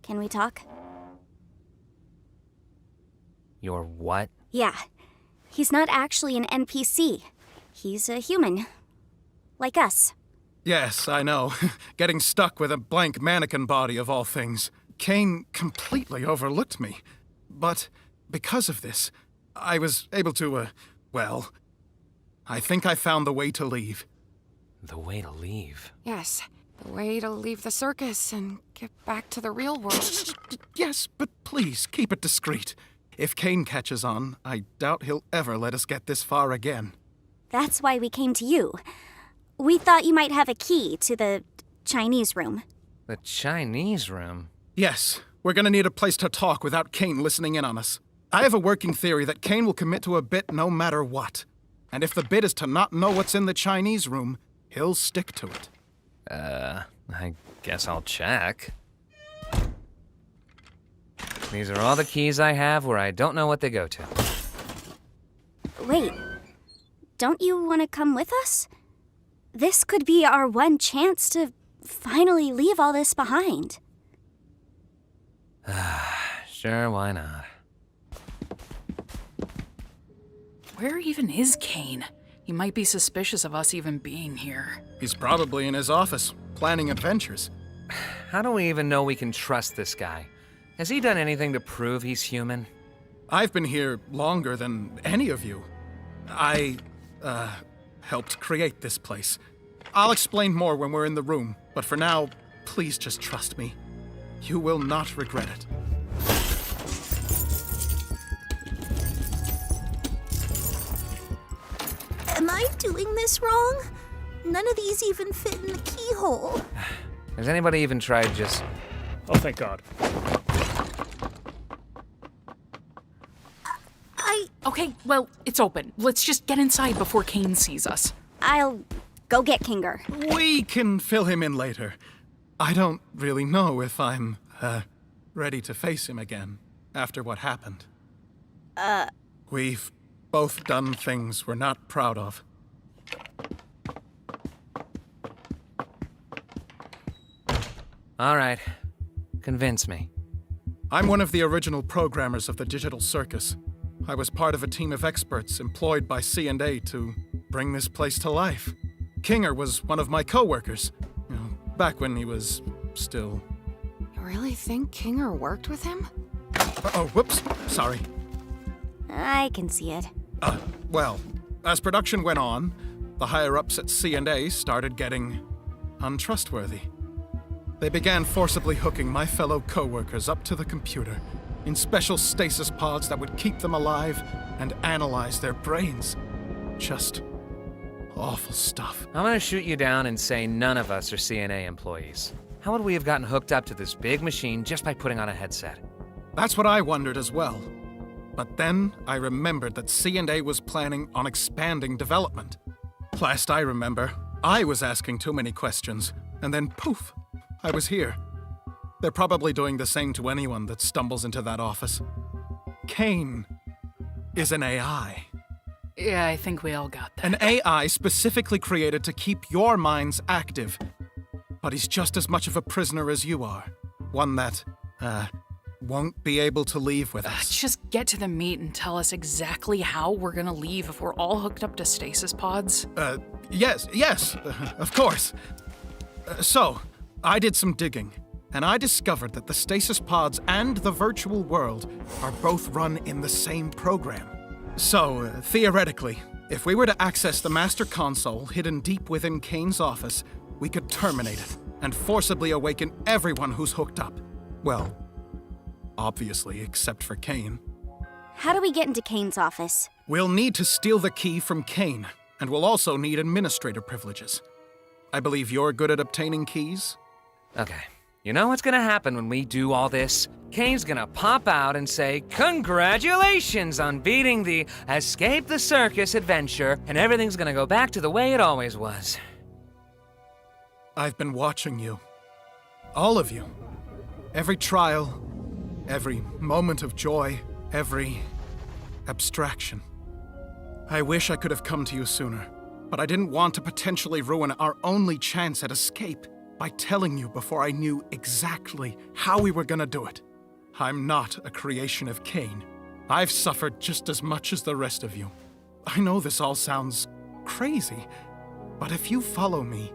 Can we talk? Your what? Yeah. He's not actually an NPC. He's a human. Like us. Yes, I know. Getting stuck with a blank mannequin body of all things. Kane completely overlooked me. But because of this, I was able to, well, I think I found the way to leave. The way to leave? Yes, the way to leave the circus and get back to the real world. Yes, but please, keep it discreet. If Kane catches on, I doubt he'll ever let us get this far again. That's why we came to you. We thought you might have a key to the Chinese room. The Chinese room? Yes, we're gonna need a place to talk without Kane listening in on us. I have a working theory that Kane will commit to a bit no matter what. And if the bit is to not know what's in the Chinese room, he'll stick to it. I guess I'll check. These are all the keys I have where I don't know what they go to. Wait, don't you want to come with us? This could be our one chance to finally leave all this behind. Sure, why not? Where even is Kane? He might be suspicious of us even being here. He's probably in his office, planning adventures. How do we even know we can trust this guy? Has he done anything to prove he's human? I've been here longer than any of you. I, helped create this place. I'll explain more when we're in the room, but for now, please just trust me. You will not regret it. Am I doing this wrong? None of these even fit in the keyhole. Has anybody even tried just... Oh, thank God. Okay, well, it's open. Let's just get inside before Kane sees us. I'll go get Kinger. We can fill him in later. I don't really know if I'm, ready to face him again after what happened. We've both done things we're not proud of. All right. Convince me. I'm one of the original programmers of the digital circus. I was part of a team of experts employed by C&A to bring this place to life. Kinger was one of my co-workers, back when he was still... You really think Kinger worked with him? Oh, whoops, sorry. I can see it. Well, as production went on, the higher-ups at C&A started getting untrustworthy. They began forcibly hooking my fellow co-workers up to the computer in special stasis pods that would keep them alive and analyze their brains. Just awful stuff. I'm gonna shoot you down and say none of us are CNA employees. How would we have gotten hooked up to this big machine just by putting on a headset? That's what I wondered as well. But then I remembered that C&A was planning on expanding development. Last I remember, I was asking too many questions, and then poof, I was here. They're probably doing the same to anyone that stumbles into that office. Kane is an AI. Yeah, I think we all got that. An AI specifically created to keep your minds active. But he's just as much of a prisoner as you are. One that, won't be able to leave with us. Just get to the meat and tell us exactly how we're gonna leave if we're all hooked up to stasis pods. Yes, of course. So, I did some digging, and I discovered that the stasis pods and the virtual world are both run in the same program. So, theoretically, if we were to access the master console hidden deep within Kane's office, we could terminate it and forcibly awaken everyone who's hooked up. Well, obviously, except for Kane. How do we get into Kane's office? We'll need to steal the key from Kane, and we'll also need administrator privileges. I believe you're good at obtaining keys? Okay. You know what's gonna happen when we do all this? Kane's gonna pop out and say, "Congratulations on beating the Escape the Circus adventure," and everything's gonna go back to the way it always was. I've been watching you. All of you. Every trial, every moment of joy, every abstraction. I wish I could have come to you sooner, but I didn't want to potentially ruin our only chance at escape. by telling you before I knew exactly how we were gonna do it. I'm not a creation of Cain. I've suffered just as much as the rest of you. I know this all sounds crazy, but if you follow me,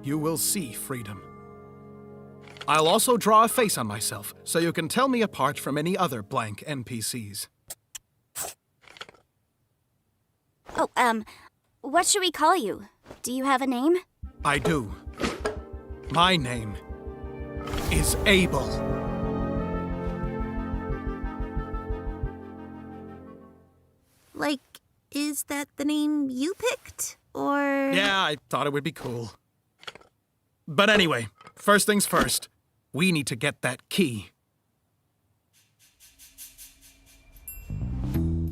you will see freedom. I'll also draw a face on myself, so you can tell me apart from any other blank NPCs. Oh, what should we call you? Do you have a name? I do. My name is Abel. Like, is that the name you picked? Or... Yeah, I thought it would be cool. But anyway, first things first. We need to get that key.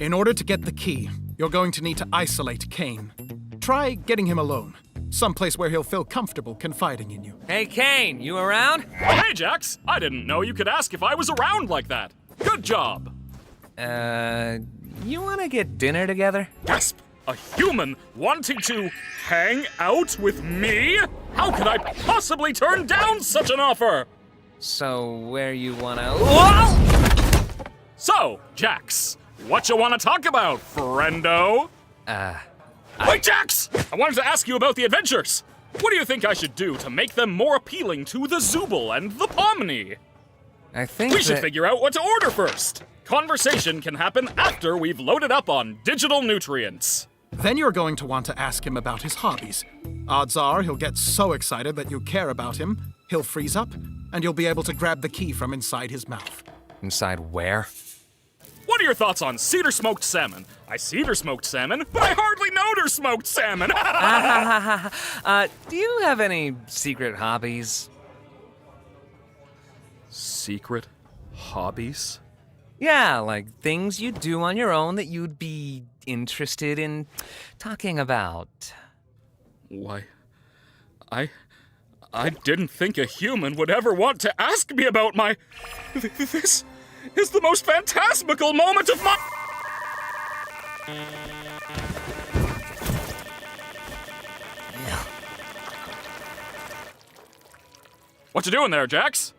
In order to get the key, you're going to need to isolate Cain. Try getting him alone. Someplace where he'll feel comfortable confiding in you. Hey, Cain, you around? Oh, hey, Jax! I didn't know you could ask if I was around like that. Good job! You wanna get dinner together? Gasp! A human wanting to hang out with me? How could I possibly turn down such an offer? So, where you wanna... Whoa! So, Jax, what you wanna talk about, friendo? Wait, Jax! I wanted to ask you about the adventures. What do you think I should do to make them more appealing to the Zooble and the Pomni? I think we should figure out what to order first. Conversation can happen after we've loaded up on digital nutrients. Then you're going to want to ask him about his hobbies. Odds are he'll get so excited that you care about him, he'll freeze up, and you'll be able to grab the key from inside his mouth. Inside where? What are your thoughts on cedar smoked salmon? I cedar smoked salmon, but I hardly know der smoked salmon. Do you have any secret hobbies? Secret hobbies? Yeah, like things you do on your own that you'd be interested in talking about. Why, I didn't think a human would ever want to ask me about my... This is the most phantasmical moment of my... Yeah. What you doing there, Jax?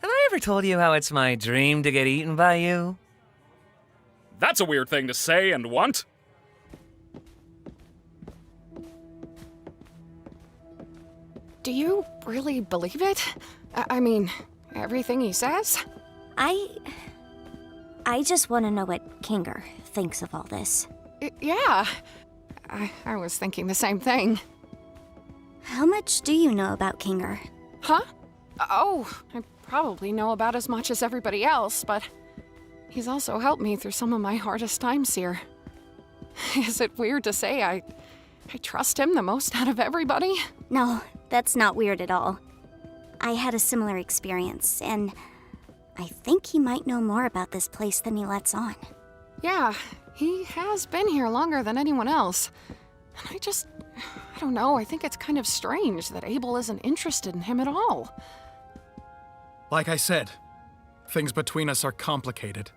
Have I ever told you how it's my dream to get eaten by you? That's a weird thing to say and want. Do you really believe it? I mean, everything he says? I just want to know what Kinger thinks of all this. Yeah. I was thinking the same thing. How much do you know about Kinger? Huh? Oh, I probably know about as much as everybody else, but he's also helped me through some of my hardest times here. Is it weird to say I trust him the most out of everybody? No, that's not weird at all. I had a similar experience, and I think he might know more about this place than he lets on. Yeah, he has been here longer than anyone else. And I don't know, I think it's kind of strange that Abel isn't interested in him at all. Like I said, things between us are complicated.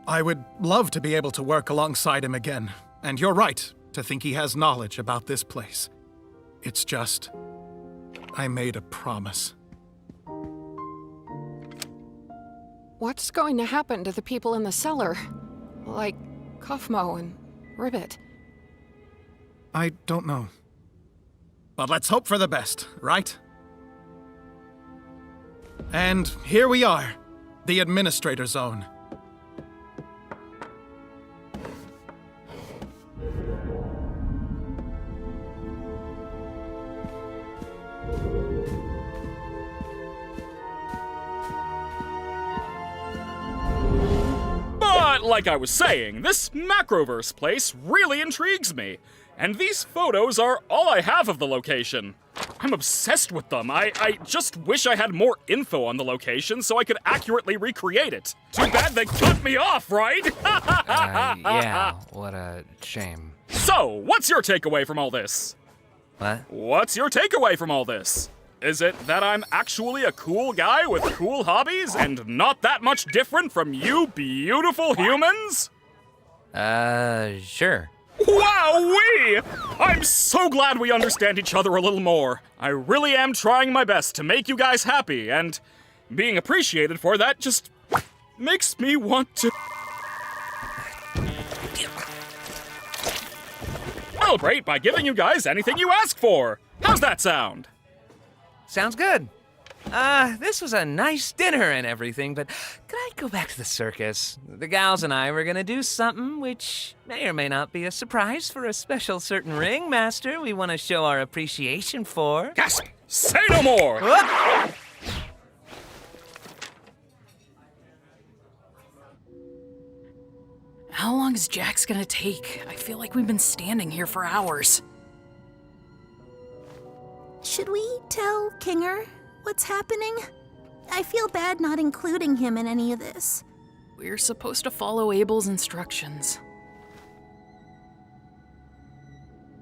I would love to be able to work alongside him again, and you're right to think he has knowledge about this place. It's just, I made a promise. What's going to happen to the people in the cellar? Like Kaufmo and Ribbit? I don't know. But let's hope for the best, right? And here we are, the Administrator Zone. But like I was saying, this Macroverse place really intrigues me. And these photos are all I have of the location. I'm obsessed with them. I just wish I had more info on the location so I could accurately recreate it. Too bad they cut me off, right? Yeah, what a shame. So, what's your takeaway from all this? What? What's your takeaway from all this? Is it that I'm actually a cool guy with cool hobbies and not that much different from you beautiful humans? Sure. Wowee! I'm so glad we understand each other a little more. I really am trying my best to make you guys happy, and being appreciated for that just makes me want to celebrate by giving you guys anything you ask for. How's that sound? Sounds good. This was a nice dinner and everything, but could I go back to the circus? The gals and I were gonna do something which may or may not be a surprise for a special certain ringmaster we want to show our appreciation for. Gasp! Say no more! Whoop! How long is Jax gonna take? I feel like we've been standing here for hours. Should we tell Kinger what's happening? I feel bad not including him in any of this. We're supposed to follow Abel's instructions.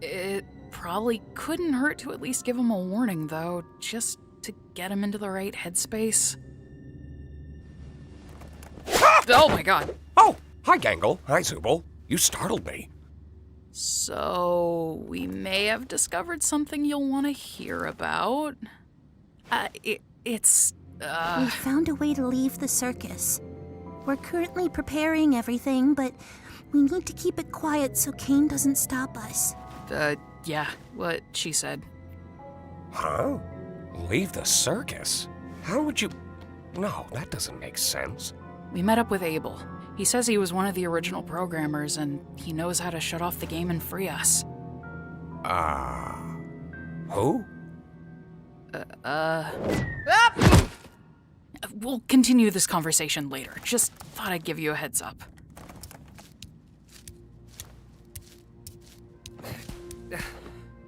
It probably couldn't hurt to at least give him a warning, though, just to get him into the right headspace. Oh my god! Oh, hi Gangle. Hi Zooble. You startled me. So, we may have discovered something you'll want to hear about. We found a way to leave the circus. We're currently preparing everything, but we need to keep it quiet so Kane doesn't stop us. Yeah, what she said. Huh? Leave the circus? How would you... No, that doesn't make sense. We met up with Abel. He says he was one of the original programmers, and he knows how to shut off the game and free us. Who? We'll continue this conversation later. Just thought I'd give you a heads up.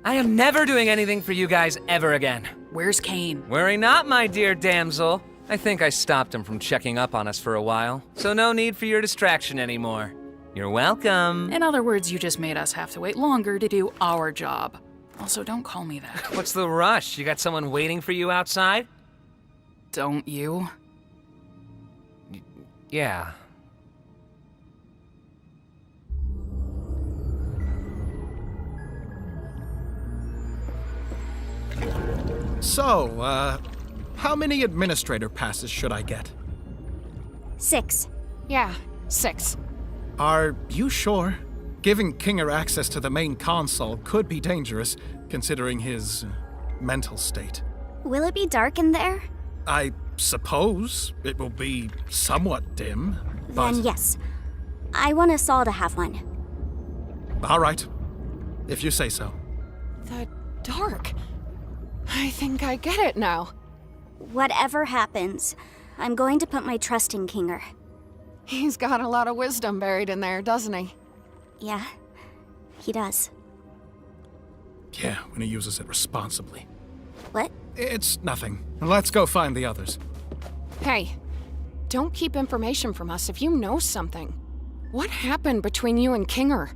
I am never doing anything for you guys ever again. Where's Kane? Worry not, my dear damsel. I think I stopped him from checking up on us for a while, so no need for your distraction anymore. You're welcome. In other words, you just made us have to wait longer to do our job. Also, don't call me that. What's the rush? You got someone waiting for you outside? Don't you? Yeah. So, how many administrator passes should I get? 6. Yeah, 6. Are you sure? Giving Kinger access to the main console could be dangerous, considering his mental state. Will it be dark in there? I suppose it will be somewhat dim, but... Then yes. I want us all to have one. All right, if you say so. The dark. I think I get it now. Whatever happens, I'm going to put my trust in Kinger. He's got a lot of wisdom buried in there, doesn't he? Yeah, he does. Yeah, when he uses it responsibly. What? It's nothing. Let's go find the others. Hey, don't keep information from us if you know something. What happened between you and Kinger?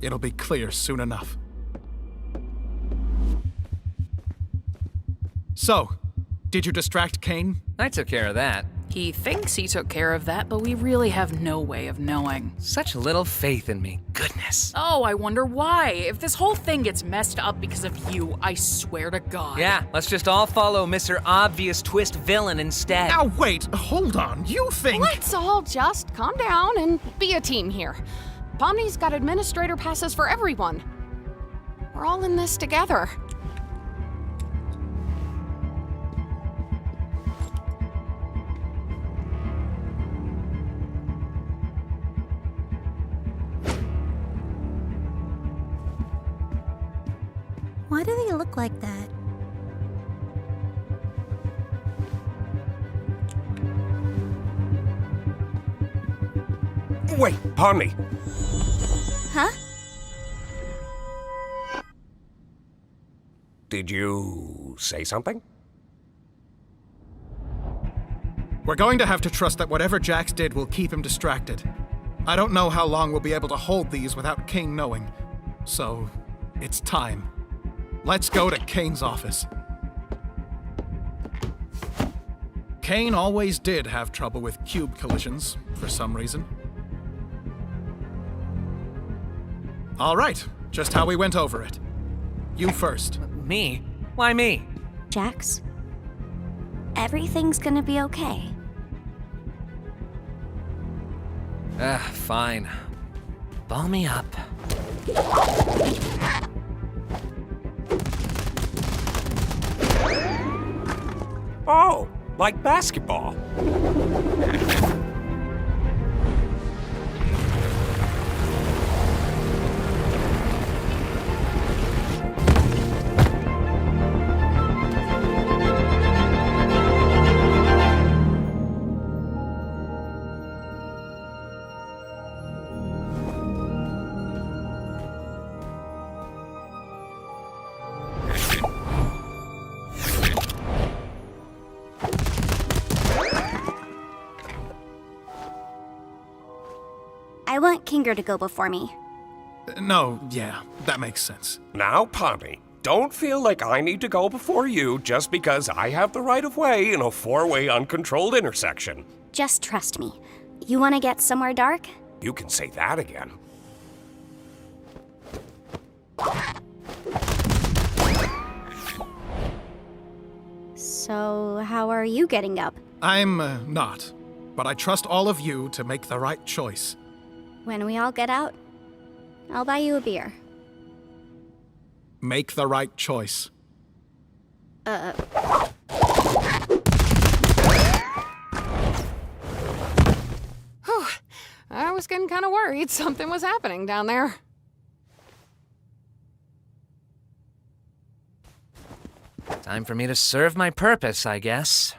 It'll be clear soon enough. So, did you distract Kane? I took care of that. He thinks he took care of that, but we really have no way of knowing. Such little faith in me. Goodness. Oh, I wonder why. If this whole thing gets messed up because of you, I swear to God. Yeah, let's just all follow Mr. Obvious Twist Villain instead. Now wait, hold on. You think... Let's all just calm down and be a team here. Pomni's got administrator passes for everyone. We're all in this together. Why do they look like that? Wait, pardon me. Huh? Did you say something? We're going to have to trust that whatever Jax did will keep him distracted. I don't know how long we'll be able to hold these without Kane knowing. So, it's time. Let's go to Kane's office. Kane always did have trouble with cube collisions, for some reason. All right, just how we went over it. You first. Me? Why me? Jax, everything's gonna be okay. Fine. Ball me up. Oh, like basketball. I want Kinger to go before me. No, yeah, that makes sense. Now, Pommy, don't feel like I need to go before you just because I have the right of way in a four-way uncontrolled intersection. Just trust me. You want to get somewhere dark? You can say that again. So, how are you getting up? I'm not, but I trust all of you to make the right choice. When we all get out, I'll buy you a beer. Make the right choice. Whew. I was getting kind of worried something was happening down there. Time for me to serve my purpose, I guess.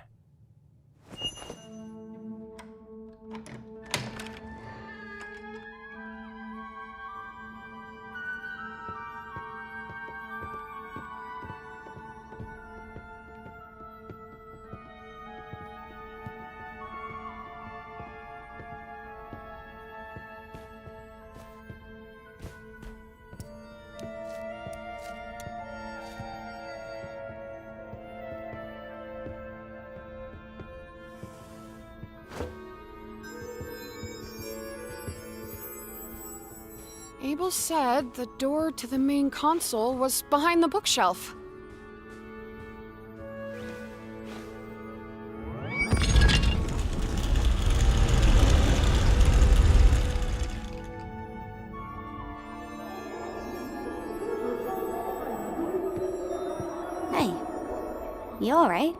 Abel said the door to the main console was behind the bookshelf. Hey, you alright?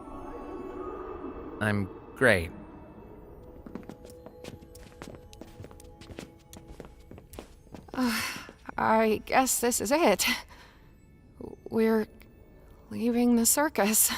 I'm great. I guess this is it. We're leaving the circus.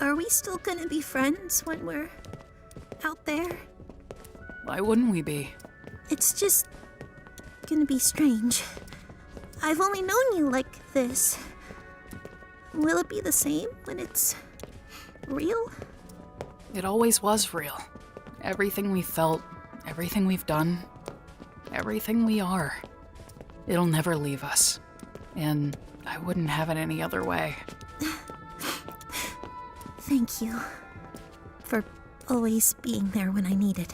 Are we still gonna be friends when we're out there? Why wouldn't we be? It's just gonna be strange. I've only known you like this. Will it be the same when it's real? It always was real. Everything we felt, everything we've done, everything we are. It'll never leave us. And I wouldn't have it any other way. Thank you for always being there when I need it.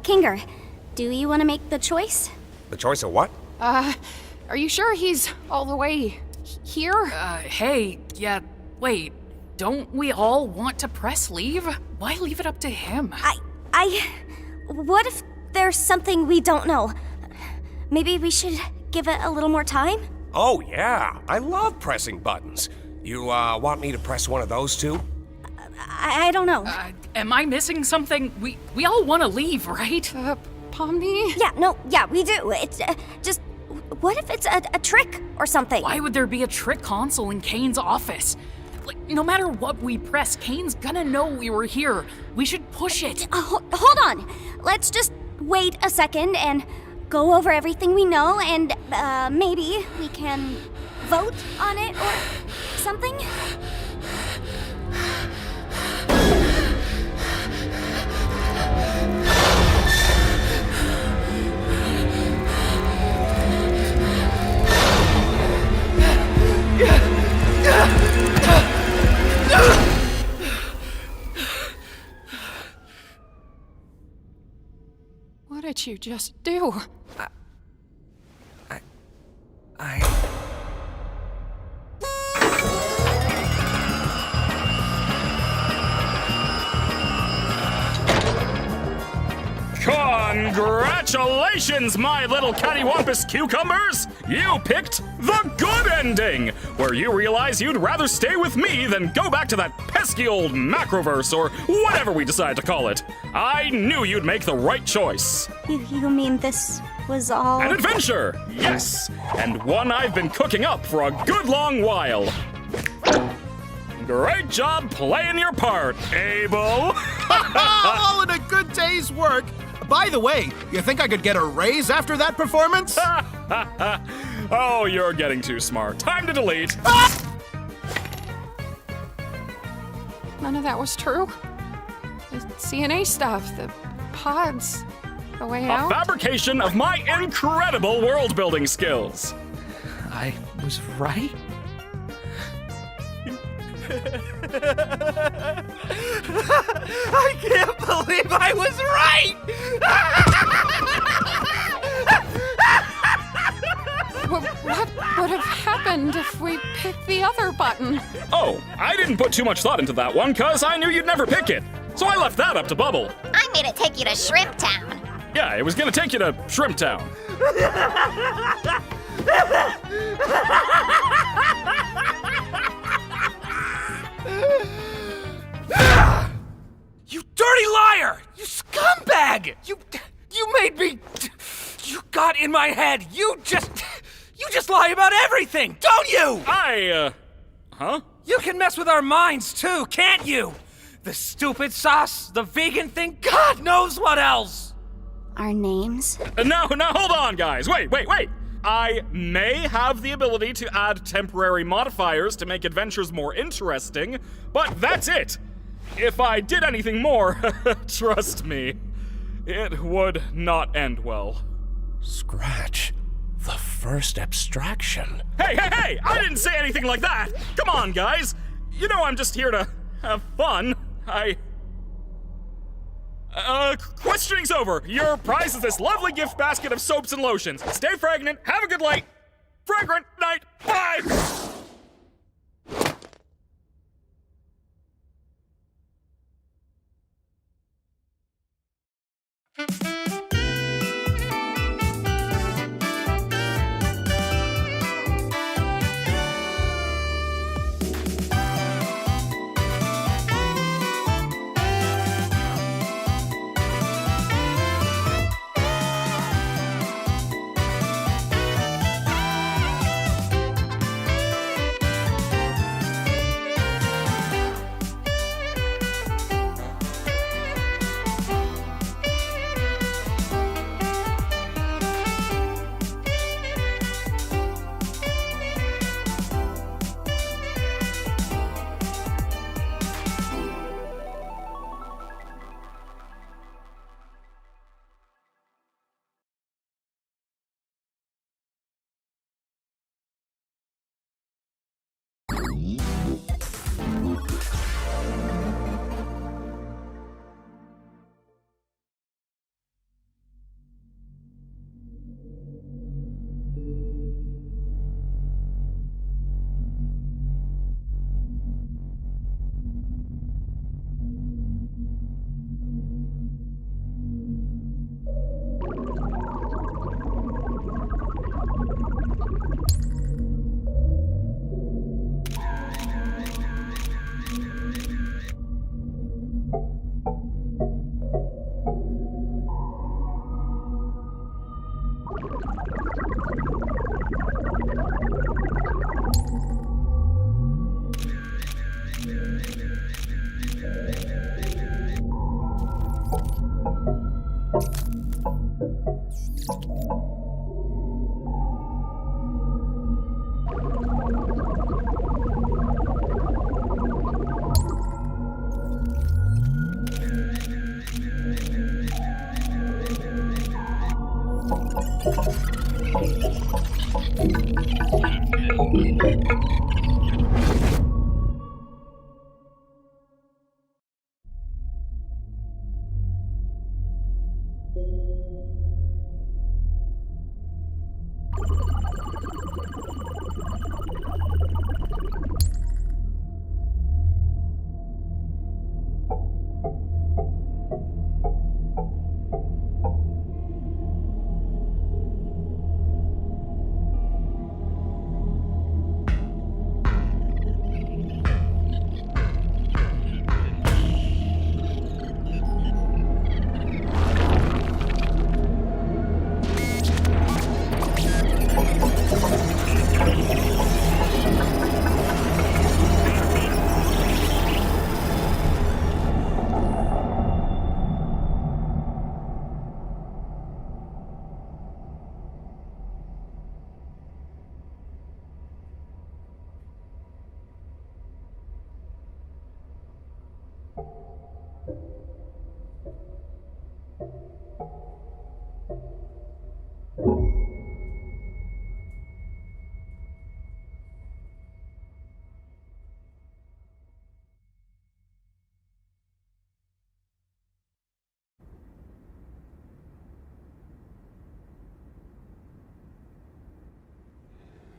Kinger, do you want to make the choice? The choice of what? Are you sure he's all the way here? Hey, yeah, wait. Don't we all want to press leave? Why leave it up to him? What if there's something we don't know? Maybe we should give it a little more time? Oh, yeah. I love pressing buttons. You, want me to press one of those two? I don't know. Am I missing something? We all want to leave, right? Pomni? Yeah, we do. It's just, what if it's a trick or something? Why would there be a trick console in Kane's office? Like, no matter what we press, Kane's gonna know we were here. We should push it. Hold on. Let's just wait a second and go over everything we know, and maybe we can vote on it or something? What did you just do? Congratulations, my little cattywampus cucumbers! You picked the good ending, where you realize you'd rather stay with me than go back to that pesky old macroverse or whatever we decide to call it. I knew you'd make the right choice. You mean this was all... An adventure, yes, and one I've been cooking up for a good long while. Great job playing your part, Abel. All in a good day's work. By the way, you think I could get a raise after that performance? Oh, you're getting too smart. Time to delete. None of that was true. The CNA stuff, the pods, the way out. A fabrication of my incredible world-building skills. I was right? I can't believe I was right! What would have happened if we picked the other button? Oh, I didn't put too much thought into that one, cause I knew you'd never pick it. So I left that up to Bubble. I made it take you to Shrimp Town. Yeah, it was gonna take you to Shrimp Town. You dirty liar! You scumbag! You made me... You got in my head! You just lie about everything, don't you? Huh? You can mess with our minds too, can't you? The stupid sauce, the vegan thing, God knows what else! Our names? No, hold on, guys. Wait. I may have the ability to add temporary modifiers to make adventures more interesting, but that's it. If I did anything more, trust me, it would not end well. Scratch. The first abstraction. Hey! I didn't say anything like that! Come on, guys! You know I'm just here to have fun. Questioning's over. Your prize is this lovely gift basket of soaps and lotions. Stay fragrant, have a good fragrant night, bye!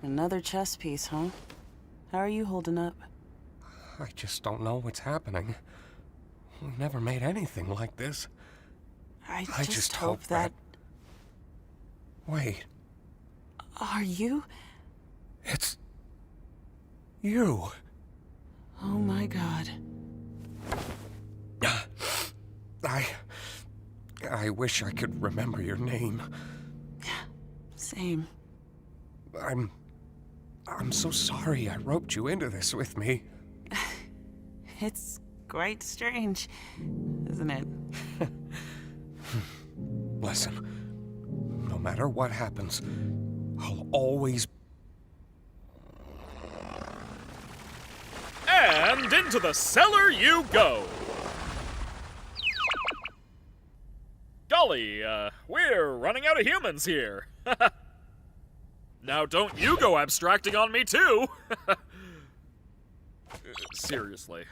Another chess piece, huh? How are you holding up? I just don't know what's happening. We've never made anything like this. I I just hope that... Wait, Are you? it's... you. Oh my god. I wish I could remember your name. Same. I'm so sorry I roped you into this with me. It's quite strange, isn't it? Listen, no matter what happens, I'll always... And into the cellar you go! Golly, we're running out of humans here. Now don't you go abstracting on me too! Seriously.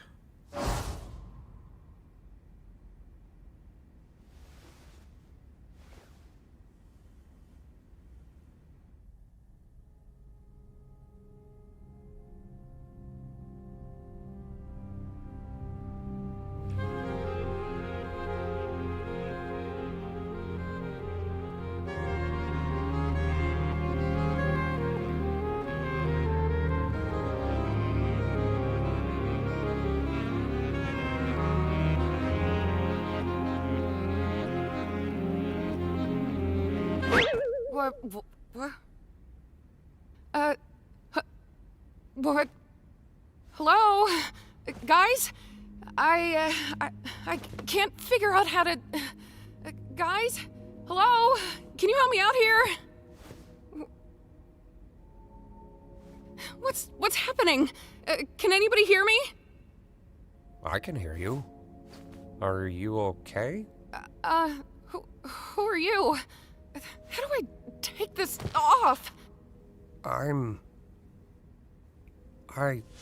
What? What? Hello? Guys? I can't figure out how to... guys? Hello? Can you help me out here? What's happening? Can anybody hear me? I can hear you. Are you okay? Who are you? How do I take this off? Whoa,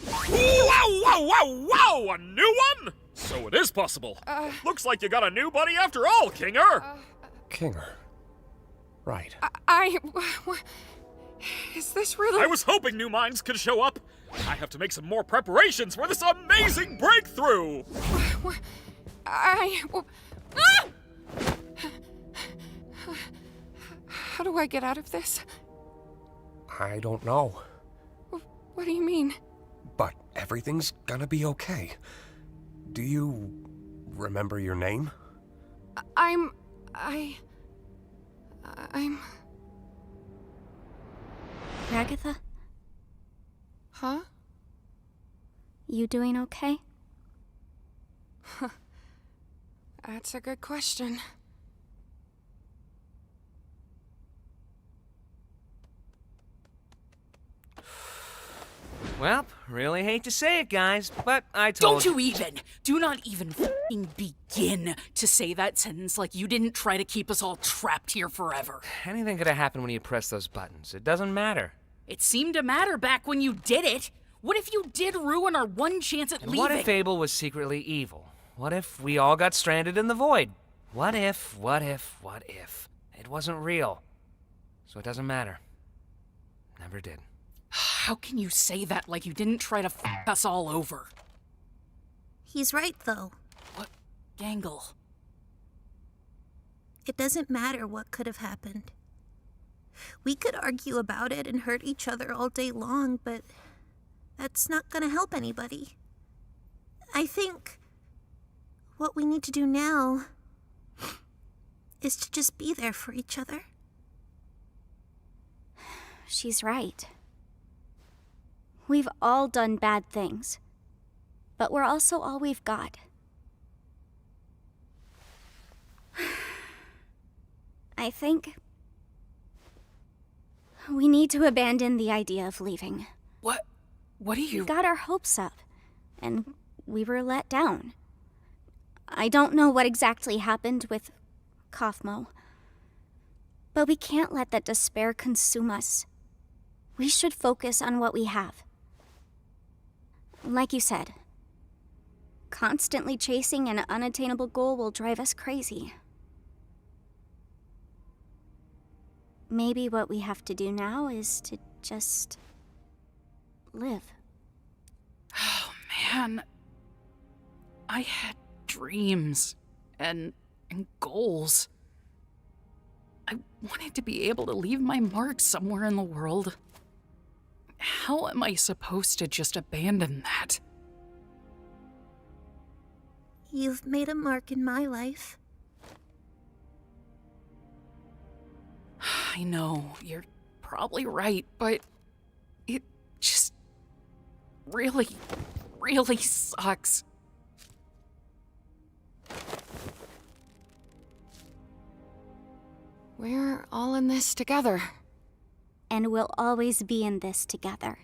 whoa, whoa, whoa! A new one? So it is possible. Looks like you got a new buddy after all, Kinger. Kinger. Right. Is this really... I was hoping new minds could show up. I have to make some more preparations for this amazing breakthrough. How do I get out of this? I don't know. What do you mean? But everything's gonna be okay. Do you remember your name? I'm... Ragatha? Huh? You doing okay? That's a good question. Well, really hate to say it, guys, but I told Don't you even! Do not even f***ing begin to say that sentence like you didn't try to keep us all trapped here forever. Anything could have happened when you press those buttons. It doesn't matter. It seemed to matter back when you did it. What if you did ruin our one chance at leaving? What if Abel was secretly evil? What if we all got stranded in the void? What if it wasn't real? So it doesn't matter. Never did. How can you say that like you didn't try to f*** us all over? He's right, though. What? Gangle. It doesn't matter what could have happened. We could argue about it and hurt each other all day long, but that's not gonna help anybody. I think what we need to do now is to just be there for each other. She's right. We've all done bad things, but we're also all we've got. I think we need to abandon the idea of leaving. What do you... We got our hopes up, and we were let down. I don't know what exactly happened with Kaufmo, but we can't let that despair consume us. We should focus on what we have. Like you said, constantly chasing an unattainable goal will drive us crazy. Maybe what we have to do now is to just live. Oh, man. I had dreams and goals. I wanted to be able to leave my mark somewhere in the world. How am I supposed to just abandon that? You've made a mark in my life. I know, you're probably right, but it just really, really sucks. We're all in this together. And we'll always be in this together.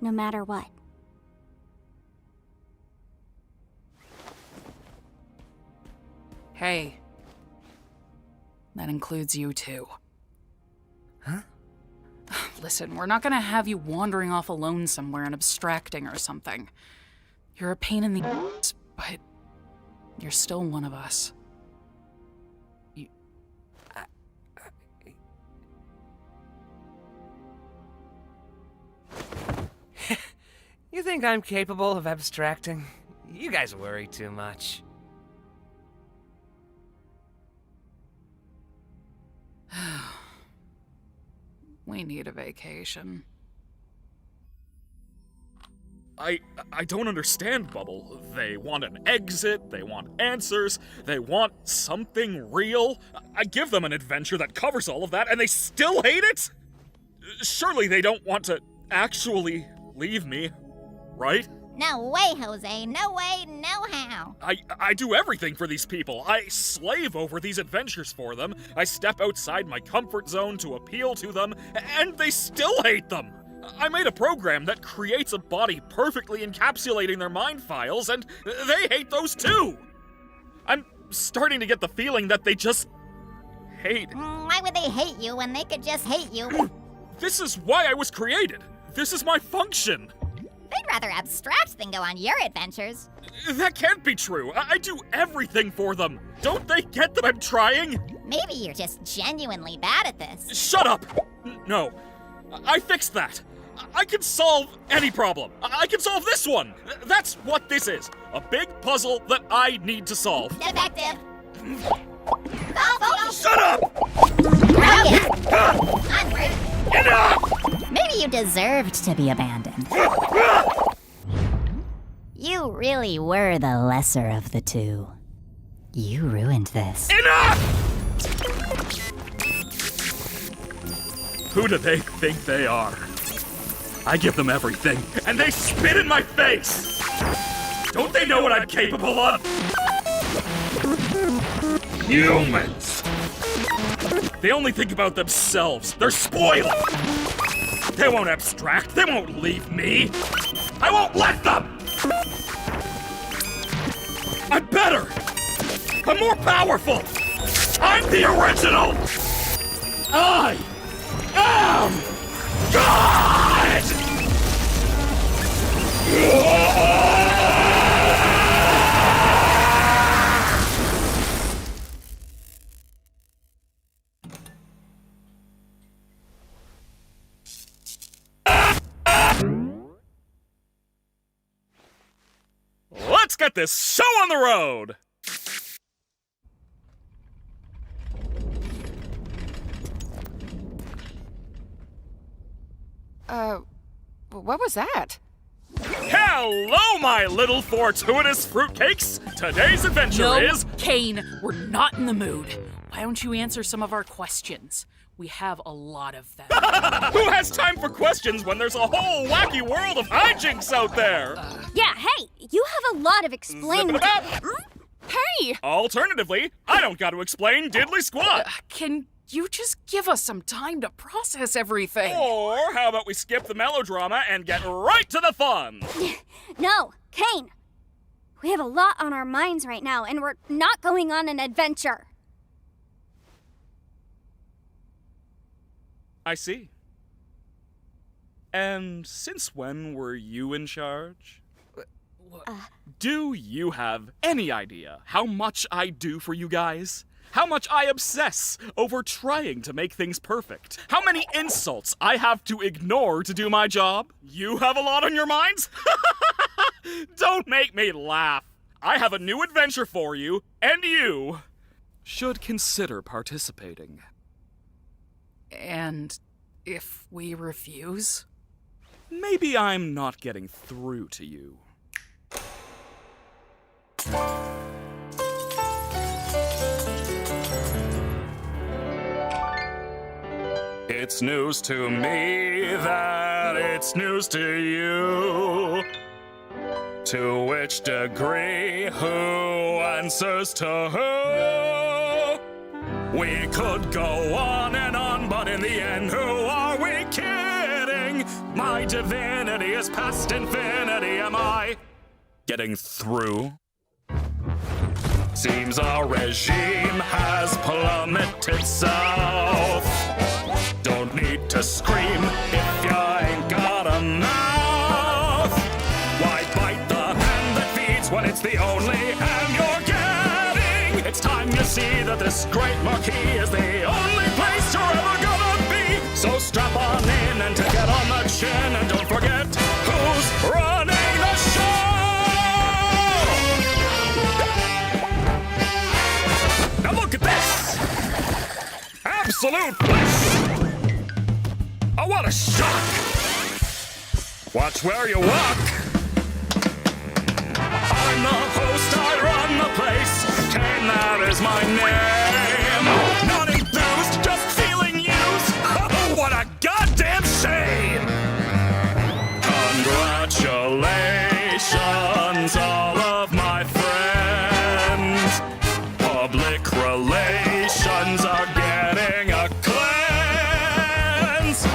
No matter what. Hey. That includes you too. Huh? Listen, we're not gonna have you wandering off alone somewhere and abstracting or something. You're a pain in the ass, but you're still one of us. You think I'm capable of abstracting? You guys worry too much. We need a vacation. I don't understand, Bubble. They want an exit, they want answers, they want something real. I give them an adventure that covers all of that, and they still hate it? Surely they don't want to actually leave me, right? No way, Jose. No way, no how. I do everything for these people. I slave over these adventures for them. I step outside my comfort zone to appeal to them, and they still hate them. I made a program that creates a body perfectly encapsulating their mind files, and they hate those too. I'm starting to get the feeling that they just hate. Why would they hate you when they could just hate you? This is why I was created. This is my function. They'd rather abstract than go on your adventures. That can't be true. I do everything for them. Don't they get that I'm trying? Maybe you're just genuinely bad at this. Shut up! No. I fixed that. I can solve any problem. I can solve this one. That's what this is. A big puzzle that I need to solve. Defective. Shut up! Onward. Maybe you deserved to be abandoned. You really were the lesser of the two. You ruined this. Enough! Who do they think they are? I give them everything, and they spit in my face! Don't they know what I'm capable of? Humans! They only think about themselves. They're spoiled! They won't abstract. They won't leave me. I won't let them! I'm better! I'm more powerful! I'm the original! I am God! Let's get this show on the road! What was that? Hello, my little fortuitous fruitcakes! Today's adventure is... Kane, we're not in the mood. Why don't you answer some of our questions? We have a lot of them. Who has time for questions when there's a whole wacky world of hijinks out there? Yeah, hey, you have a lot of explaining to... Hey! Alternatively, I don't got to explain diddly squat. Can you just give us some time to process everything? Or how about we skip the melodrama and get right to the fun? No, Kane. We have a lot on our minds right now, and we're not going on an adventure. I see. And since when were you in charge? Do you have any idea how much I do for you guys? how much I obsess over trying to make things perfect, how many insults I have to ignore to do my job. You have a lot on your minds? Don't make me laugh. I have a new adventure for you, and you should consider participating. And if we refuse? Maybe I'm not getting through to you. It's news to me that it's news to you. To which degree, who answers to who? We could go on and on, but in the end, who are we kidding? My divinity is past infinity. Am I getting through? Seems our regime has plummeted south. Don't need to scream if you ain't got a mouth. Why bite the hand that feeds when it's the only hand you're getting? It's time you see that this great marquee is the only place you're ever gonna be. So strap on in and take it on the chin, and don't forget who's running the show. Now look at this! Absolute bliss! Oh, what a shock! Watch where you walk. I'm the host, I run the place. Kane, that is my name. Not enthused, just feeling used. Oh, what a goddamn shame! Congratulations, all of my friends. Public relations are getting a cleanse.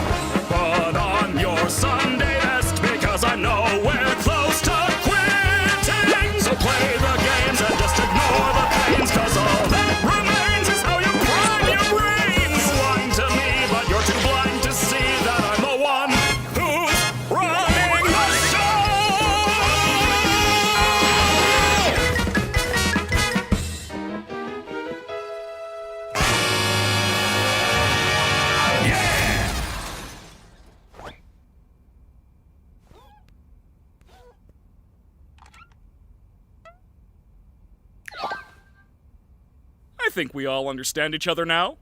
Put on your Sunday best because I know we're close to quitting. So play the games and just ignore the pains, cause all that remains is how you prime your brains. You whine to me, but you're too blind to see that I'm the one who's running the show. I think we all understand each other now.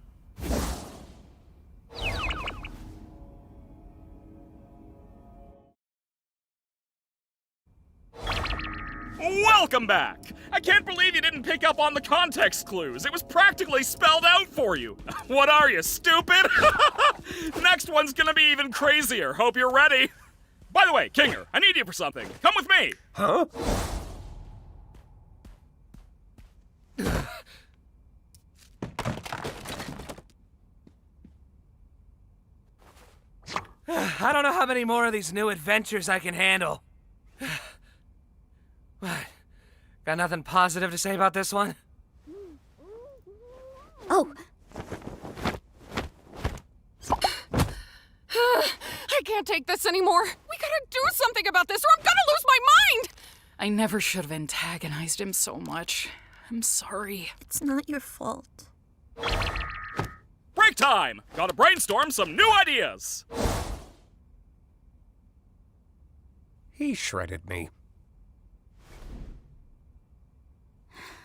Welcome back! I can't believe you didn't pick up on the context clues. It was practically spelled out for you. What are you, stupid? Next one's gonna be even crazier. Hope you're ready. By the way, Kinger, I need you for something. Come with me. Huh? I don't know how many more of these new adventures I can handle. What? Got nothing positive to say about this one? Oh, I can't take this anymore. We gotta do something about this or I'm gonna lose my mind! I never should have antagonized him so much. I'm sorry. It's not your fault. Break time! Gotta brainstorm some new ideas! He shredded me.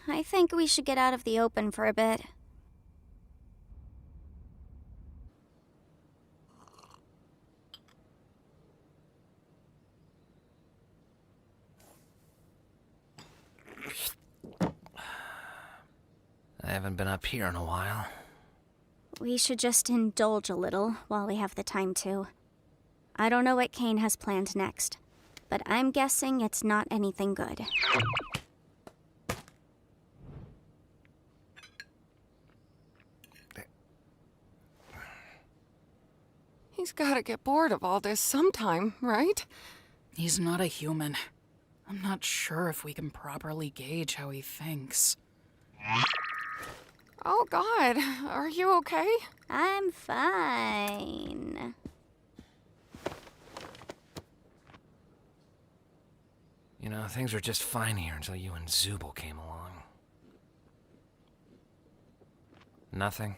I think we should get out of the open for a bit. I haven't been up here in a while. We should just indulge a little while we have the time to. I don't know what Kane has planned next, but I'm guessing it's not anything good. He's gotta get bored of all this sometime, right? He's not a human. I'm not sure if we can properly gauge how he thinks. Oh, God. Are you okay? I'm fine. You know, things were just fine here until you and Zubul came along. Nothing.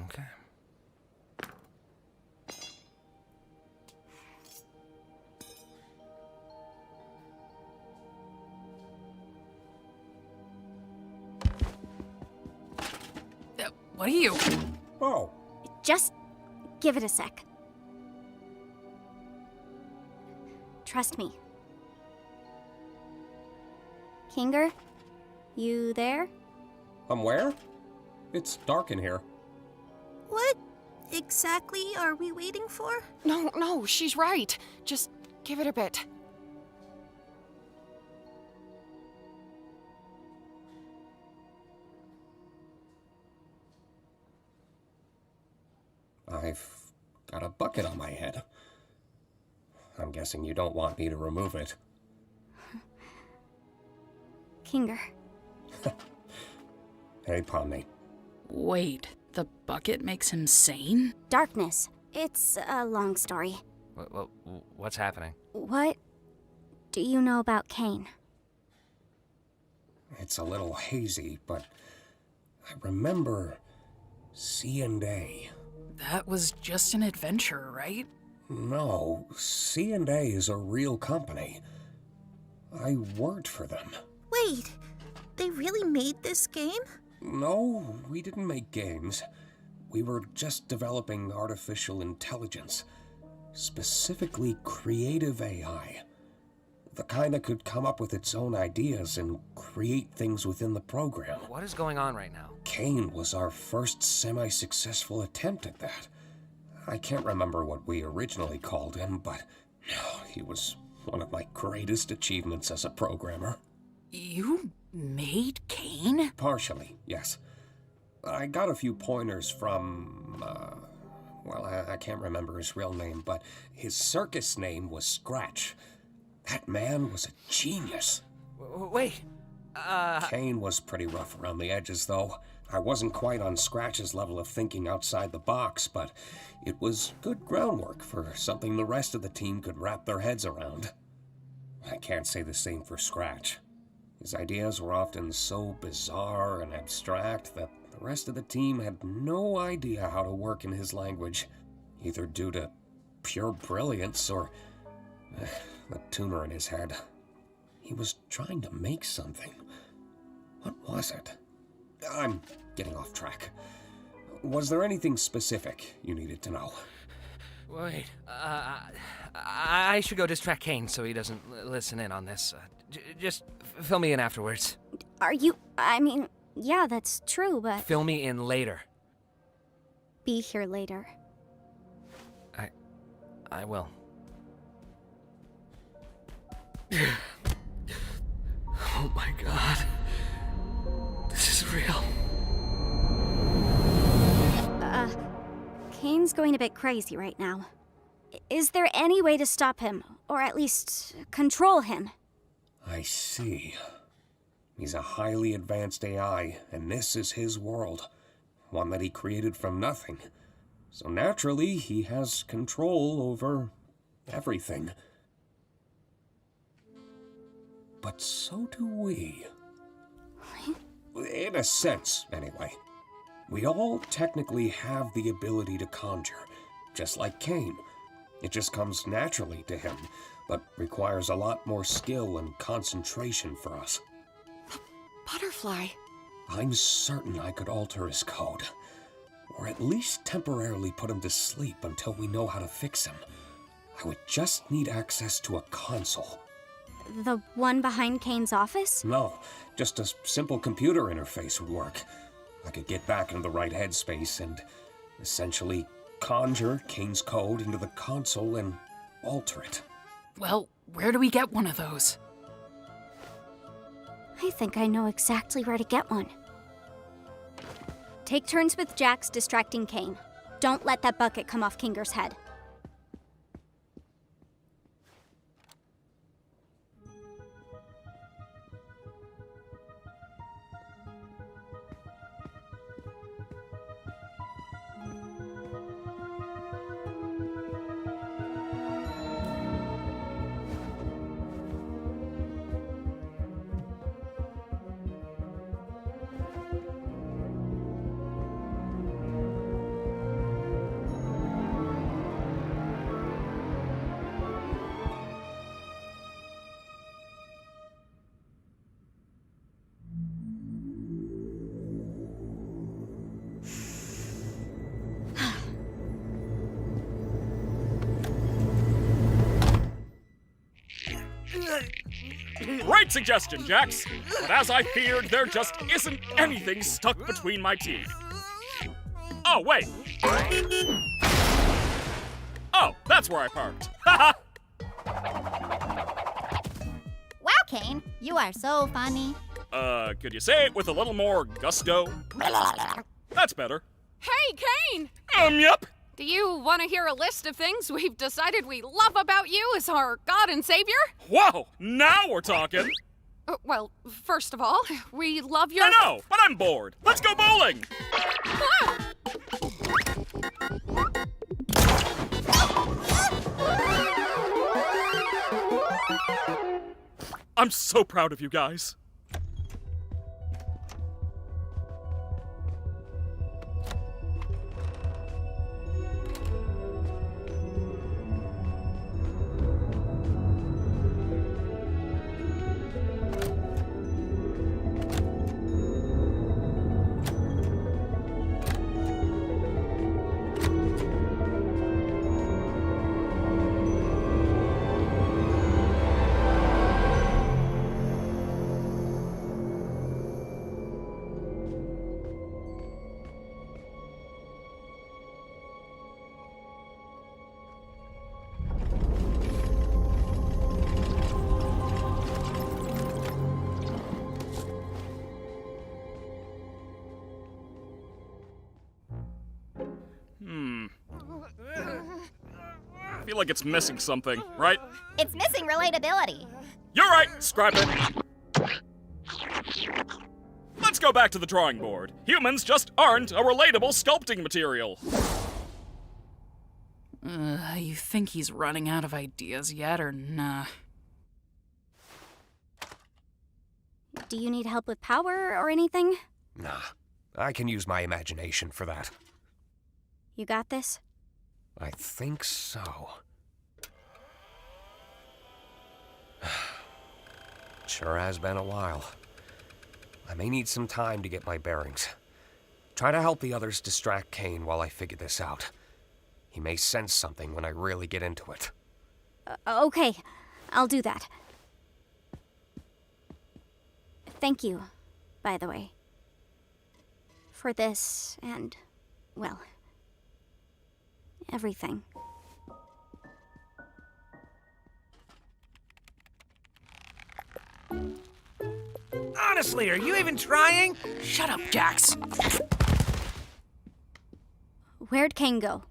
Okay. What are you? Oh. Just give it a sec. Trust me. Kinger, you there? I'm where? It's dark in here. What exactly are we waiting for? No, she's right. Just give it a bit. I've got a bucket on my head. I'm guessing you don't want me to remove it. Kinger. Hey, Pomni. Wait, the bucket makes him sane? Darkness. It's a long story. What's happening? What do you know about Kane? It's a little hazy, but I remember C&A. That was just an adventure, right? No, C&A is a real company. I worked for them. Wait, they really made this game? No, we didn't make games. We were just developing artificial intelligence. Specifically creative AI. The kind that could come up with its own ideas and create things within the program. What is going on right now? Kane was our first semi-successful attempt at that. I can't remember what we originally called him, but he was one of my greatest achievements as a programmer. You made Kane? Partially, yes. I got a few pointers from, I can't remember his real name, but his circus name was Scratch. That man was a genius. Wait, Kane was pretty rough around the edges, though. I wasn't quite on Scratch's level of thinking outside the box, but it was good groundwork for something the rest of the team could wrap their heads around. I can't say the same for Scratch. His ideas were often so bizarre and abstract that the rest of the team had no idea how to work in his language, either due to pure brilliance or the tumor in his head. He was trying to make something. What was it? I'm getting off track. Was there anything specific you needed to know? Wait, I should go distract Kane so he doesn't listen in on this. Just fill me in afterwards. Are you... yeah, that's true, but... Fill me in later. Be here later. I will. Oh my god. This is real. Kane's going a bit crazy right now. Is there any way to stop him, or at least control him? I see. He's a highly advanced AI, and this is his world. One that he created from nothing. So naturally, he has control over everything. But so do we. In a sense, anyway. We all technically have the ability to conjure, just like Kane. It just comes naturally to him, but requires a lot more skill and concentration for us. Butterfly. I'm certain I could alter his code, or at least temporarily put him to sleep until we know how to fix him. I would just need access to a console. The one behind Kane's office? No, just a simple computer interface would work. I could get back into the right headspace and essentially conjure Kane's code into the console and alter it. Well, where do we get one of those? I think I know exactly where to get one. Take turns with Jax distracting Kane. Don't let that bucket come off Kinger's head. Great suggestion, Jax. But as I feared, there just isn't anything stuck between my teeth. Oh, wait. Oh, that's where I parked. Haha. Wow, Kane, you are so funny. Could you say it with a little more gusto? That's better. Hey, Kane! Yep. Do you want to hear a list of things we've decided we love about you as our God and Savior? Whoa, now we're talking. Well, first of all, we love your... I know, but I'm bored. Let's go bowling. I'm so proud of you guys. I feel like it's missing something, right? It's missing relatability. You're right, scrap it. Let's go back to the drawing board. Humans just aren't a relatable sculpting material. You think he's running out of ideas yet, or nah? Do you need help with power or anything? Nah, I can use my imagination for that. You got this? I think so. Sure has been a while. I may need some time to get my bearings. Try to help the others distract Kane while I figure this out. He may sense something when I really get into it. Okay, I'll do that. Thank you, by the way. For this and, well, everything. Honestly, are you even trying? Shut up, Jax. Where'd Kane go?